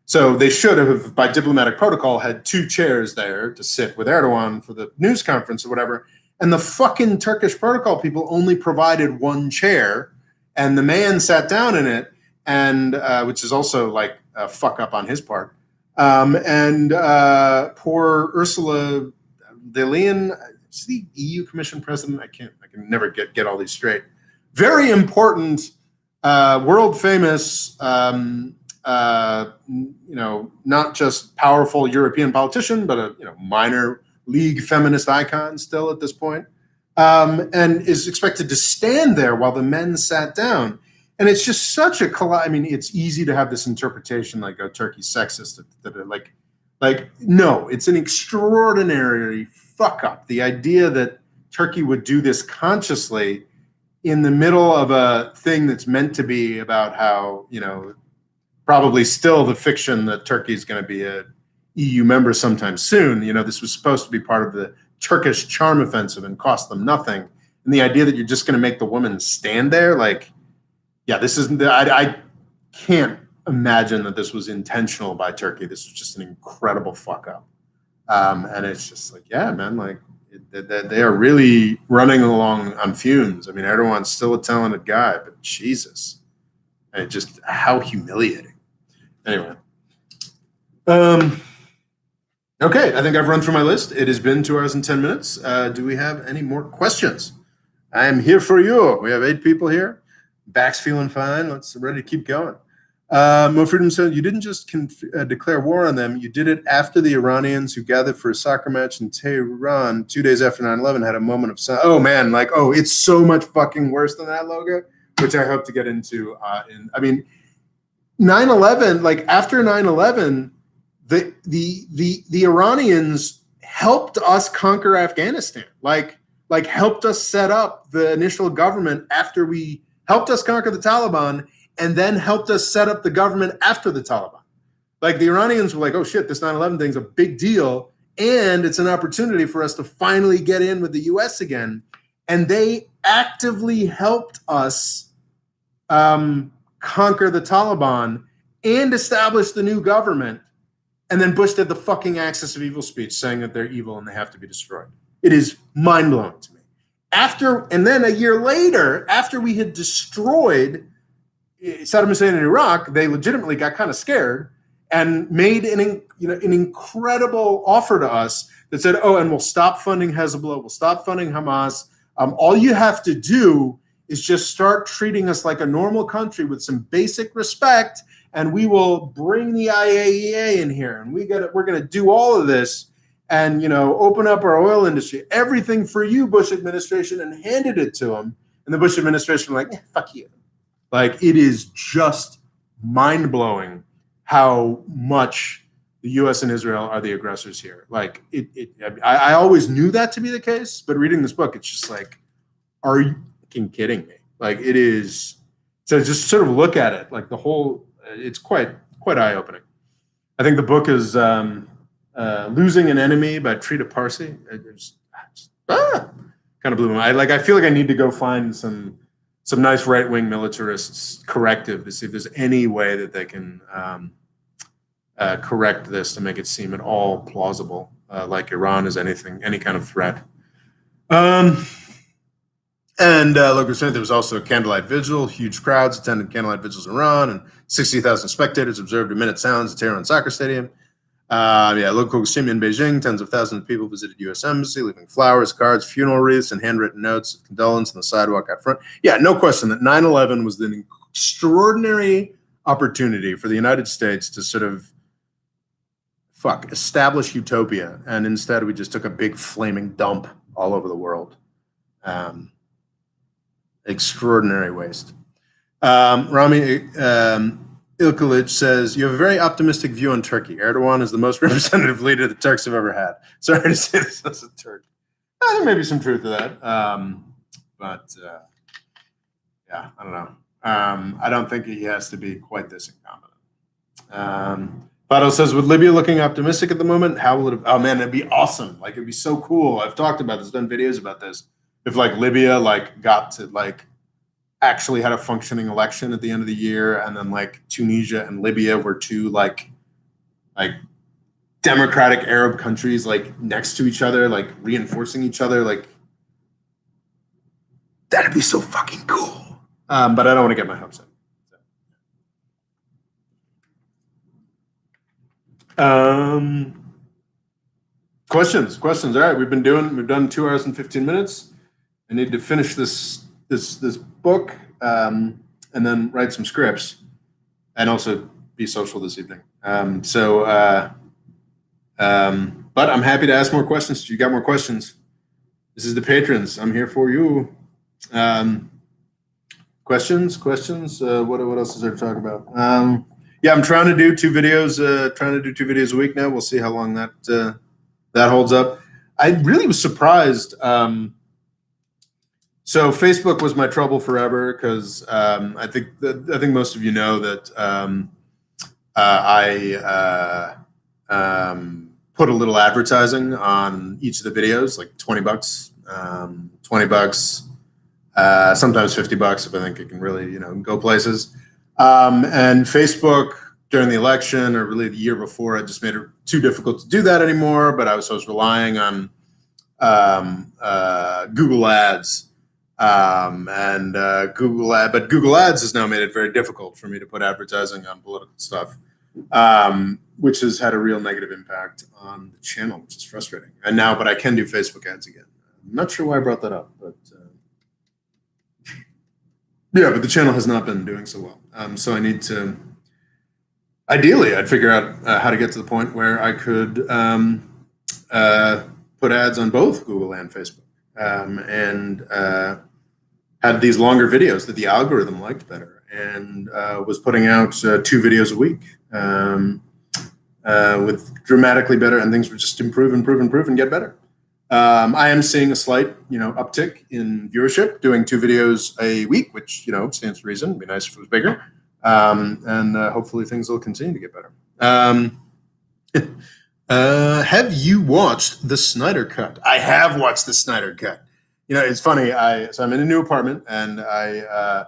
So they should have, by diplomatic protocol, had two chairs there to sit with Erdogan for the news conference or whatever. And the fucking Turkish protocol people only provided one chair, and the man sat down in it, and which is also like a fuck up on his part. And poor Ursula de Leyen, the EU Commission president. I can never get all these straight. Very important, world famous, not just powerful European politician, but a minor league feminist icon still at this point, and is expected to stand there while the men sat down. And it's just such a I mean, it's easy to have this interpretation like, oh, Turkey's sexist. No, it's an extraordinary fuck up. The idea that Turkey would do this consciously in the middle of a thing that's meant to be about how, probably still the fiction that Turkey is going to be a EU member sometime soon. This was supposed to be part of the Turkish charm offensive and cost them nothing. And the idea that you're just going to make the woman stand there, this isn't. I can't imagine that this was intentional by Turkey. This was just an incredible fuck up. And it's just like, yeah, man, they are really running along on fumes. I mean, Erdogan's still a talented guy, but Jesus, and just how humiliating. Anyway. Okay, I think I've run through my list. It has been 2 hours and 10 minutes. Do we have any more questions? I am here for you. We have 8 people here. Back's feeling fine. Let's ready to keep going. Mo Freedom said, you didn't just declare war on them. You did it after the Iranians who gathered for a soccer match in Tehran 2 days after 9/11 had a moment of silence. Oh, man, it's so much fucking worse than that, Loga, which I hope to get into. 9/11, after 9/11, the Iranians helped us conquer Afghanistan, helped us set up the initial government after we helped us conquer the Taliban, and then helped us set up the government after the Taliban. The Iranians were like, oh shit, this 9/11 thing's a big deal, and it's an opportunity for us to finally get in with the US again. And they actively helped us conquer the Taliban and establish the new government. And then Bush did the fucking Axis of Evil speech saying that they're evil and they have to be destroyed. It is mind-blowing to me. And then a year later, after we had destroyed Saddam Hussein in Iraq, they legitimately got kind of scared and made an incredible offer to us that said, oh, and we'll stop funding Hezbollah, we'll stop funding Hamas. All you have to do is just start treating us like a normal country with some basic respect, and we will bring the IAEA in here, and we're going to do all of this and, open up our oil industry, everything for you, Bush administration, and handed it to them. And the Bush administration was like, fuck you. Like, it is just mind-blowing how much the U.S. and Israel are the aggressors here. Like, I always knew that to be the case, but reading this book, it's just like, are you fucking kidding me? Like, it is. So just sort of look at it, like the whole. It's quite eye-opening. I think the book is "Losing an Enemy" by Trita Parsi. Kind of blew my mind. I feel like I need to go find some nice right-wing militarists corrective to see if there's any way that they can correct this to make it seem at all plausible, like Iran is any kind of threat. And like we said, there was also a candlelight vigil. Huge crowds attended candlelight vigils in Iran, and 60,000 spectators observed a minute sounds at Tehran Soccer Stadium. Local in Beijing, tens of thousands of people visited U.S. Embassy, leaving flowers, cards, funeral wreaths, and handwritten notes of condolence on the sidewalk out front. Yeah, no question that 9/11 was an extraordinary opportunity for the United States to sort of establish utopia, and instead we just took a big flaming dump all over the world. Extraordinary waste. Rami Ilkilic says, you have a very optimistic view on Turkey. Erdogan is the most representative leader the Turks have ever had. Sorry to say this as a Turk. There may be some truth to that. Yeah, I don't know. I don't think he has to be quite this incompetent. Fado says, with Libya looking optimistic at the moment, how will it have, oh man, it'd be awesome. Like, it'd be so cool. I've talked about this, done videos about this. If Libya got to actually had a functioning election at the end of the year, and then Tunisia and Libya were two democratic Arab countries next to each other, reinforcing each other, that'd be so fucking cool. But I don't want to get my hopes up. Questions. All right, we've done 2 hours and 15 minutes. I need to finish this book and then write some scripts and also be social this evening. But I'm happy to ask more questions if you got more questions. This is the patrons. I'm here for you. Questions. What else is there to talk about? Yeah, I'm trying to do 2 videos a week now. We'll see how long that holds up. I really was surprised. So Facebook was my trouble forever because I think most of you know that I put a little advertising on each of the videos, like $20, $20, sometimes $50 if I think it can really go places. And Facebook during the election, or really the year before, I just made it too difficult to do that anymore. But I was relying on Google Ads. But Google Ads has now made it very difficult for me to put advertising on political stuff, which has had a real negative impact on the channel, which is frustrating. But I can do Facebook ads again. I'm not sure why I brought that up, but but the channel has not been doing so well. So I need to, ideally, I'd figure out how to get to the point where I could put ads on both Google and Facebook, and had these longer videos that the algorithm liked better, and was putting out 2 videos a week with dramatically better, and things would just improve and get better. I am seeing a slight, uptick in viewership, doing 2 videos a week, which, stands to reason. It'd be nice if it was bigger. And hopefully things will continue to get better. Have you watched the Snyder Cut? I have watched the Snyder Cut. It's funny. So I'm in a new apartment, and I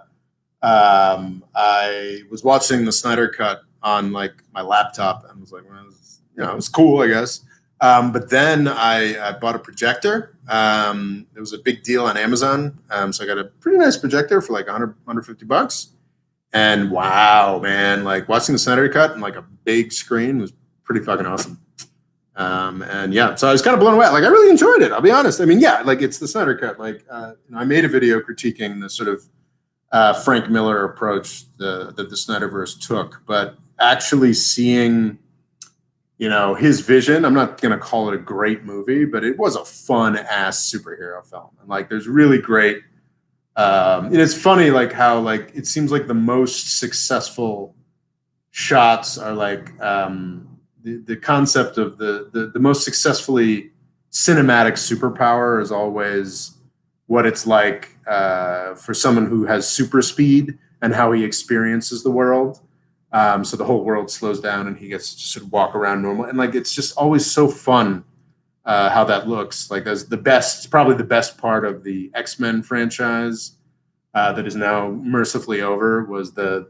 was watching the Snyder Cut on my laptop, and was like, well, it was cool, I guess. But then I bought a projector. It was a big deal on Amazon. So I got a pretty nice projector for $100, $150. And wow, man, like watching the Snyder Cut in like a big screen was pretty fucking awesome. And yeah, so I was kind of blown away. Like I really enjoyed it. I'll be honest. I mean, yeah, like it's the Snyder Cut. Like I made a video critiquing the sort of Frank Miller approach that the Snyderverse took, but actually seeing his vision. I'm not going to call it a great movie, but it was a fun ass superhero film. And like, there's really great. And it's funny, like how like it seems like the most successful shots are like the concept of the most successfully cinematic superpower is always what it's like for someone who has super speed and how he experiences the world. So the whole world slows down and he gets to just sort of walk around normal. And like, it's just always so fun how that looks. Like that's probably the best part of the X-Men franchise that is now mercifully over was the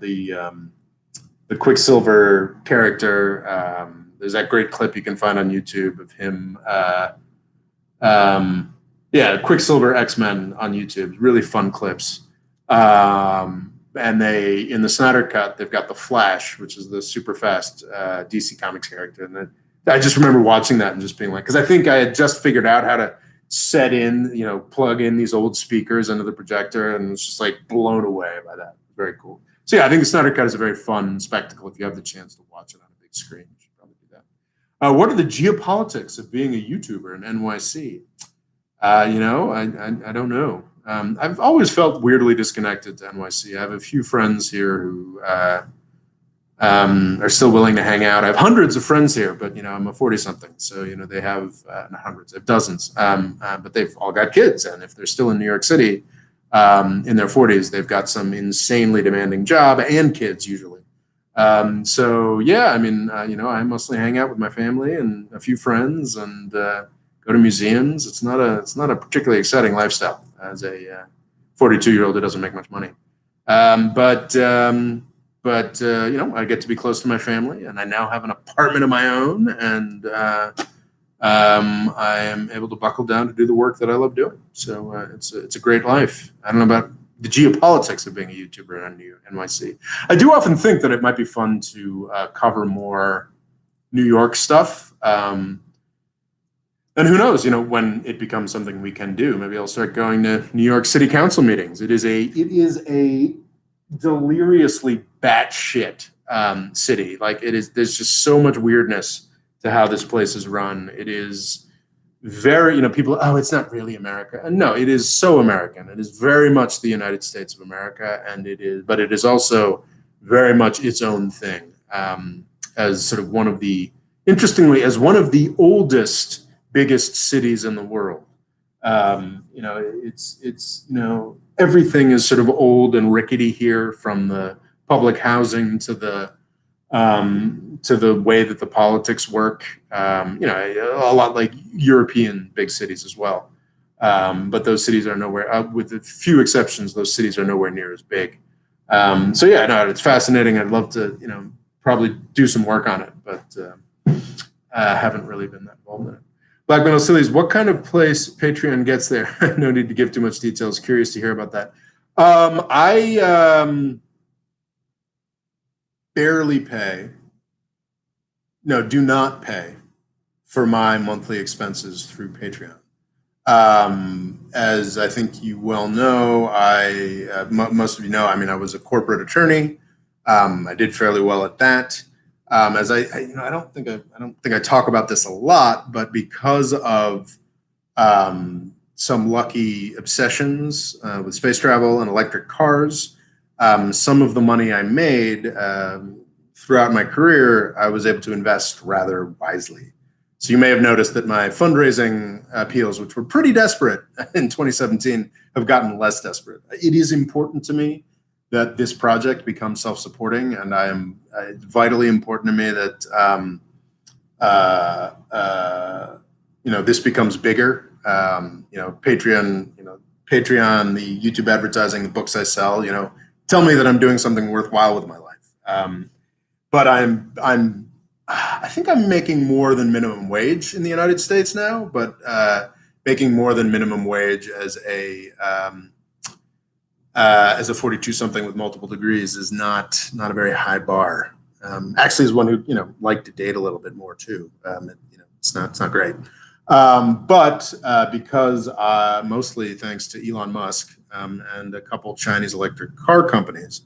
Quicksilver character. There's that great clip you can find on YouTube of him. Quicksilver X-Men on YouTube. Really fun clips. And in the Snyder Cut, they've got the Flash, which is the super fast DC Comics character. And I just remember watching that and just being like, because I think I had just figured out how to plug in these old speakers into the projector, and was just like blown away by that. Very cool. So yeah, I think the Snyder Cut is a very fun spectacle. If you have the chance to watch it on a big screen, you should probably do that. What are the geopolitics of being a YouTuber in NYC? I don't know. I've always felt weirdly disconnected to NYC. I have a few friends here who are still willing to hang out. I have hundreds of friends here, but I'm a 40-something, so they have not hundreds, they have dozens, but they've all got kids, and if they're still in New York City in their 40s, they've got some insanely demanding job and kids usually. So yeah, I mean, I mostly hang out with my family and a few friends and go to museums. It's not a particularly exciting lifestyle as a 42-year-old who doesn't make much money. But I get to be close to my family, and I now have an apartment of my own, and I am able to buckle down to do the work that I love doing. So it's a great life. I don't know about the geopolitics of being a YouTuber in NYC. I do often think that it might be fun to cover more New York stuff. And who knows, when it becomes something we can do, maybe I'll start going to New York City Council meetings. It is a deliriously batshit city. Like there's just so much weirdness to how this place is run. It is very, people, oh, it's not really America. And no, it is so American. It is very much the United States of America. But it is also very much its own thing. As sort of as one of the oldest, biggest cities in the world. It's everything is sort of old and rickety here, from the public housing to the way that the politics work. A lot like European big cities as well. But those cities are nowhere, with a few exceptions, those cities are nowhere near as big. So yeah, no, it's fascinating. I'd love to, probably do some work on it, but haven't really been that involved in it. Black Metal Sillies, what kind of place Patreon gets there? No need to give too much details. Curious to hear about that. I barely pay. No, do not pay for my monthly expenses through Patreon. As I think you well know, most of you know, I mean, I was a corporate attorney. I did fairly well at that. As I don't think I talk about this a lot, but because of some lucky obsessions with space travel and electric cars, some of the money I made throughout my career, I was able to invest rather wisely. So you may have noticed that my fundraising appeals, which were pretty desperate in 2017, have gotten less desperate. It is important to me that this project becomes self-supporting, and it's vitally important to me that this becomes bigger. Patreon, the YouTube advertising, the books I sell, tell me that I'm doing something worthwhile with my life. But I think I'm making more than minimum wage in the United States now, but making more than minimum wage as a as a 42 something with multiple degrees is not a very high bar. Actually, as one who liked to date a little bit more too, it's not great. But because mostly thanks to Elon Musk and a couple Chinese electric car companies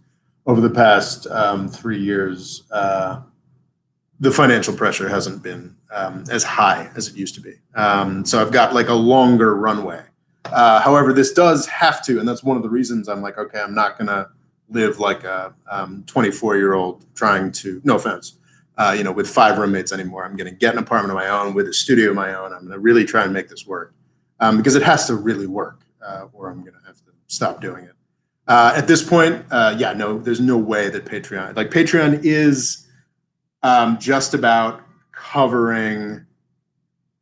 over the past 3 years, the financial pressure hasn't been as high as it used to be. So I've got like a longer runway. However, this does have to, and that's one of the reasons I'm like, okay, I'm not going to live like a 24-year-old trying to, no offense, with 5 roommates anymore. I'm going to get an apartment of my own with a studio of my own. I'm going to really try and make this work because it has to really work or I'm going to have to stop doing it. At this point, no, there's no way that Patreon is just about covering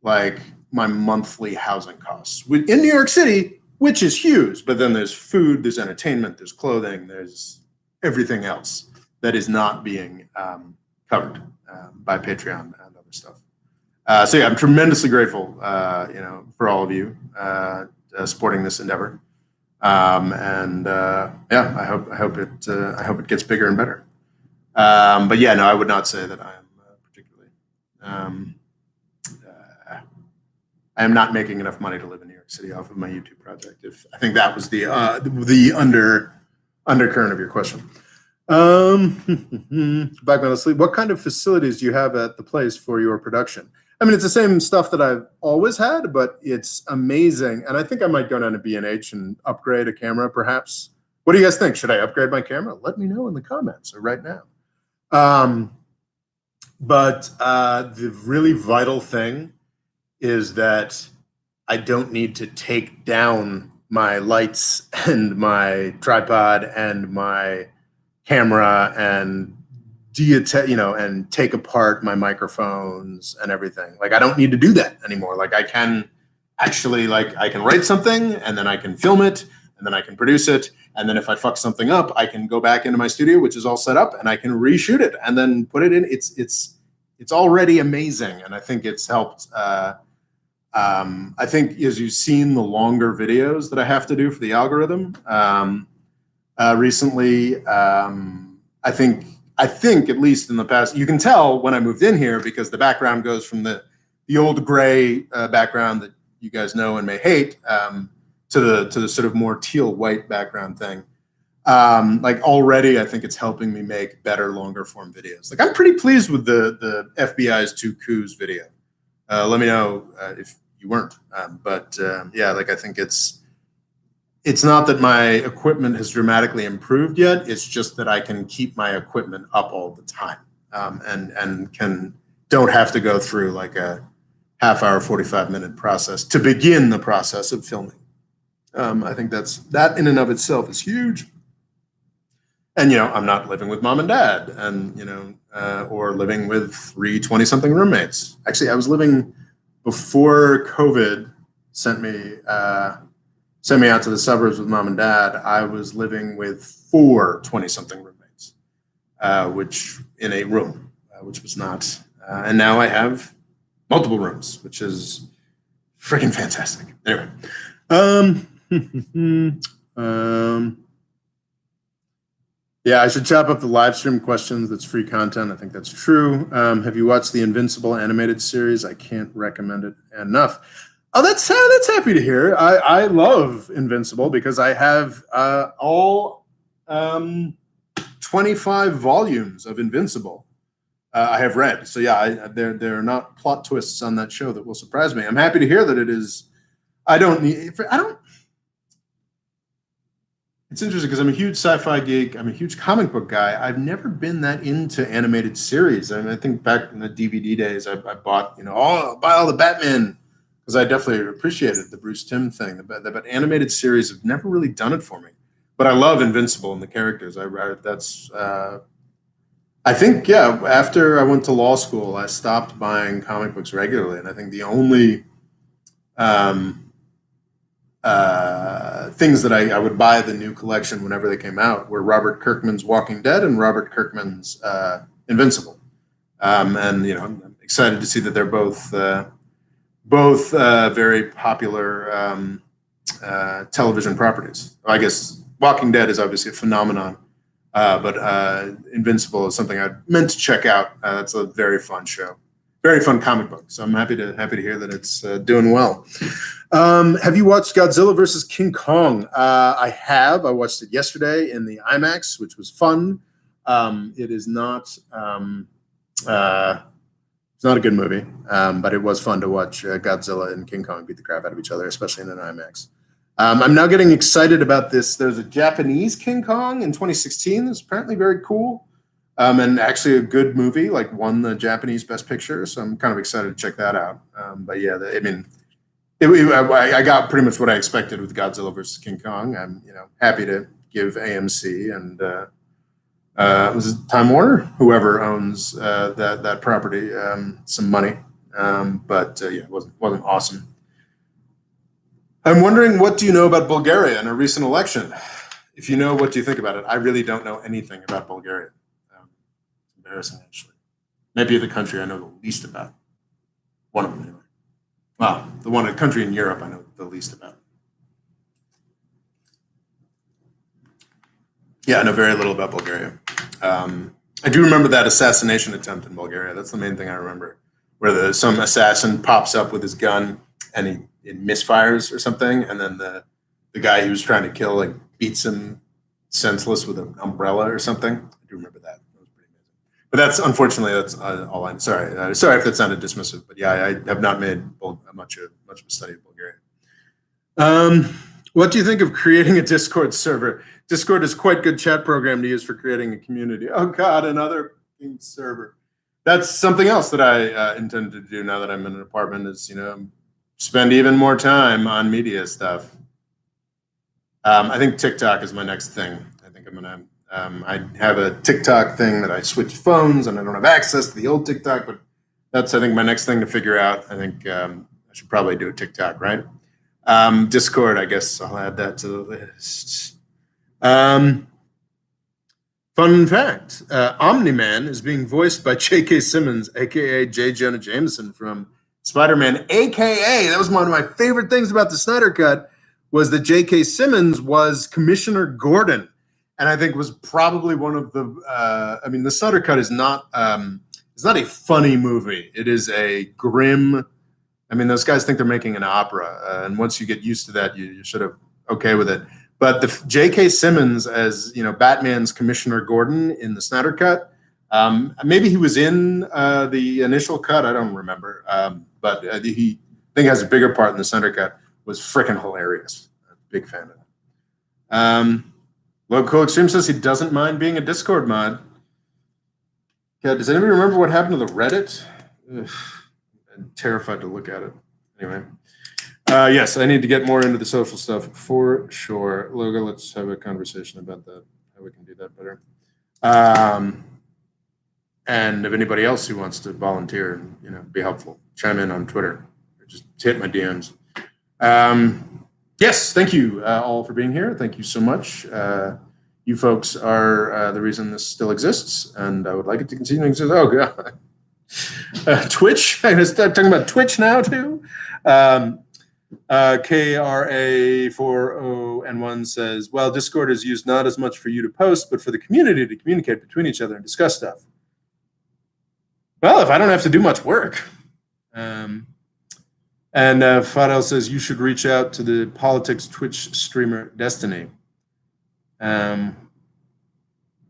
like my monthly housing costs in New York City, which is huge. But then there's food, there's entertainment, there's clothing, there's everything else that is not being covered by Patreon and other stuff. So yeah, I'm tremendously grateful, for all of you supporting this endeavor. I hope it gets bigger and better. But yeah, no, I would not say that I am particularly. I am not making enough money to live in New York City off of my YouTube project. I think that was the undercurrent of your question. Back on the sleep. What kind of facilities do you have at the place for your production? I mean, it's the same stuff that I've always had, but it's amazing. And I think I might go down to B&H and upgrade a camera, perhaps. What do you guys think? Should I upgrade my camera? Let me know in the comments or right now. But the really vital thing is that I don't need to take down my lights and my tripod and my camera and and take apart my microphones and everything. Like, I don't need to do that anymore. Like, I can actually, I can write something and then I can film it and then I can produce it. And then if I fuck something up, I can go back into my studio, which is all set up, and I can reshoot it and then put it in. It's already amazing. And I think it's helped. I think as you've seen the longer videos that I have to do for the algorithm recently, I think at least in the past, you can tell when I moved in here because the background goes from the old gray background that you guys know and may hate to the sort of more teal white background thing. Already, I think it's helping me make better, longer form videos. Like, I'm pretty pleased with the FBI's 2 coups video. Let me know if you weren't. I think it's not that my equipment has dramatically improved yet. It's just that I can keep my equipment up all the time and don't have to go through like a half-hour, 45-minute process to begin the process of filming. I think that in and of itself is huge. And, I'm not living with mom and dad and, or living with 3 20-something roommates. Actually, I was living before COVID sent me out to the suburbs with mom and dad. I was living with 4 20-something roommates, which in a room, which was not. And now I have multiple rooms, which is freaking fantastic. Anyway. Yeah, I should chop up the live stream questions. That's free content. I think that's true. Have you watched the Invincible animated series? I can't recommend it enough. Oh, that's happy to hear. I love Invincible because I have all 25 volumes of Invincible. I have read. So yeah, there are not plot twists on that show that will surprise me. I'm happy to hear that it is. It's interesting because I'm a huge sci-fi geek. I'm a huge comic book guy. I've never been that into animated series. I mean, I think back in the DVD days, I bought, buy all the Batman because I definitely appreciated the Bruce Timm thing. But animated series have never really done it for me. But I love Invincible and the characters. I think, after I went to law school, I stopped buying comic books regularly. And I think the only things that I would buy the new collection whenever they came out were Robert Kirkman's Walking Dead and Robert Kirkman's Invincible. And I'm excited to see that they're both very popular television properties. I guess Walking Dead is obviously a phenomenon, but Invincible is something I meant to check out. It's a very fun show, very fun comic book. So I'm happy to hear that it's doing well. Have you watched Godzilla versus King Kong? I have. I watched it yesterday in the IMAX, which was fun. It is not. It's not a good movie, but it was fun to watch Godzilla and King Kong beat the crap out of each other, especially in an IMAX. I'm now getting excited about this. There's a Japanese King Kong in 2016 that's apparently very cool, and actually a good movie, like won the Japanese Best Picture. So I'm kind of excited to check that out. But yeah, I got pretty much what I expected with Godzilla versus King Kong. I'm happy to give AMC and was it Time Warner, whoever owns that property, some money. But yeah, it wasn't awesome. I'm wondering, what do you know about Bulgaria in a recent election? If you know, what do you think about it? I really don't know anything about Bulgaria. It's embarrassing, actually. Maybe the country I know the least about. One of them, anyway. Well, the country in Europe I know the least about. Yeah, I know very little about Bulgaria. I do remember that assassination attempt in Bulgaria. That's the main thing I remember, where some assassin pops up with his gun and it misfires or something, and then the guy he was trying to kill beats him senseless with an umbrella or something. I do remember that. That was pretty amazing. But that's all I'm sorry. Sorry if that sounded dismissive, but yeah, I have not made much of a study of Bulgaria. What do you think of creating a Discord server? Discord is quite good chat program to use for creating a community. Oh God, another server. That's something else that I intend to do now that I'm in an apartment, is spend even more time on media stuff. I think TikTok is my next thing. I think I'm gonna. I have a TikTok thing that I switch phones, and I don't have access to the old TikTok, but that's, I think, my next thing to figure out. I think I should probably do a TikTok, right? Discord, I guess I'll add that to the list. Fun fact, Omni-Man is being voiced by J.K. Simmons, a.k.a. J. Jonah Jameson from Spider-Man, a.k.a. that was one of my favorite things about the Snyder Cut, was that J.K. Simmons was Commissioner Gordon, and I think was probably one of the, the Snyder Cut is not, it's not a funny movie. It is a grim, those guys think they're making an opera, and once you get used to that, you're sort of okay with it. But the J.K. Simmons as Batman's Commissioner Gordon in the Snyder Cut, maybe he was in the initial cut. I don't remember, but he I think has a bigger part in the Snyder Cut. Was freaking hilarious. I'm a big fan of that. Local Extreme says he doesn't mind being a Discord mod. Okay, does anybody remember what happened to the Reddit? Ugh, I'm terrified to look at it. Anyway. Yes, I need to get more into the social stuff for sure. Logan, let's have a conversation about that, how we can do that better. And if anybody else who wants to volunteer and be helpful, chime in on Twitter or just hit my DMs. Yes, thank you all for being here. Thank you so much. You folks are the reason this still exists, and I would like it to continue to exist. Oh God, Twitch. I'm gonna start talking about Twitch now too. KRA40N1 says, well, Discord is used not as much for you to post, but for the community to communicate between each other and discuss stuff. Well, if I don't have to do much work. And Fadel says, you should reach out to the politics Twitch streamer Destiny. And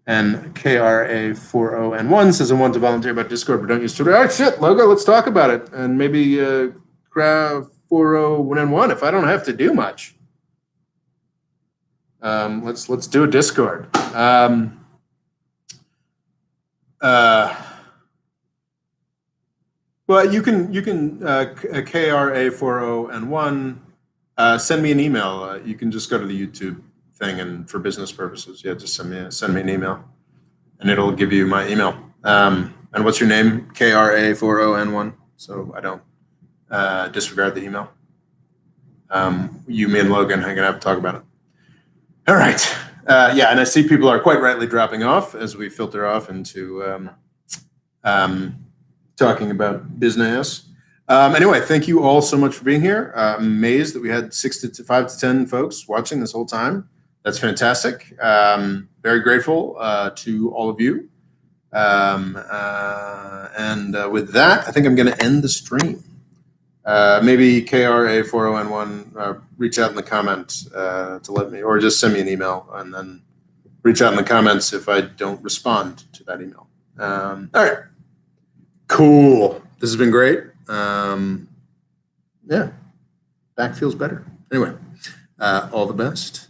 KRA40N1 says, I want to volunteer about Discord, but don't use Twitter. Oh, shit, Logo, let's talk about it. And maybe Craft 401 if I don't have to do much. Let's do a Discord. Well, you can KRA40N1 send me an email. You can just go to the YouTube thing, and for business purposes, just send me an email, and it'll give you my email. And what's your name? KRA40N1. So I don't disregard the email. You, me, and Logan are gonna have to talk about it. All right. And I see people are quite rightly dropping off as we filter off into talking about business. Anyway, thank you all so much for being here. I'm amazed that we had 5 to 10 folks watching this whole time. That's fantastic. Very grateful to all of you. And with that, I think I'm going to end the stream. Maybe KRA40N1, reach out in the comments to let me, or just send me an email and then reach out in the comments if I don't respond to that email. All right. Cool. This has been great. Yeah. Back feels better. Anyway, all the best.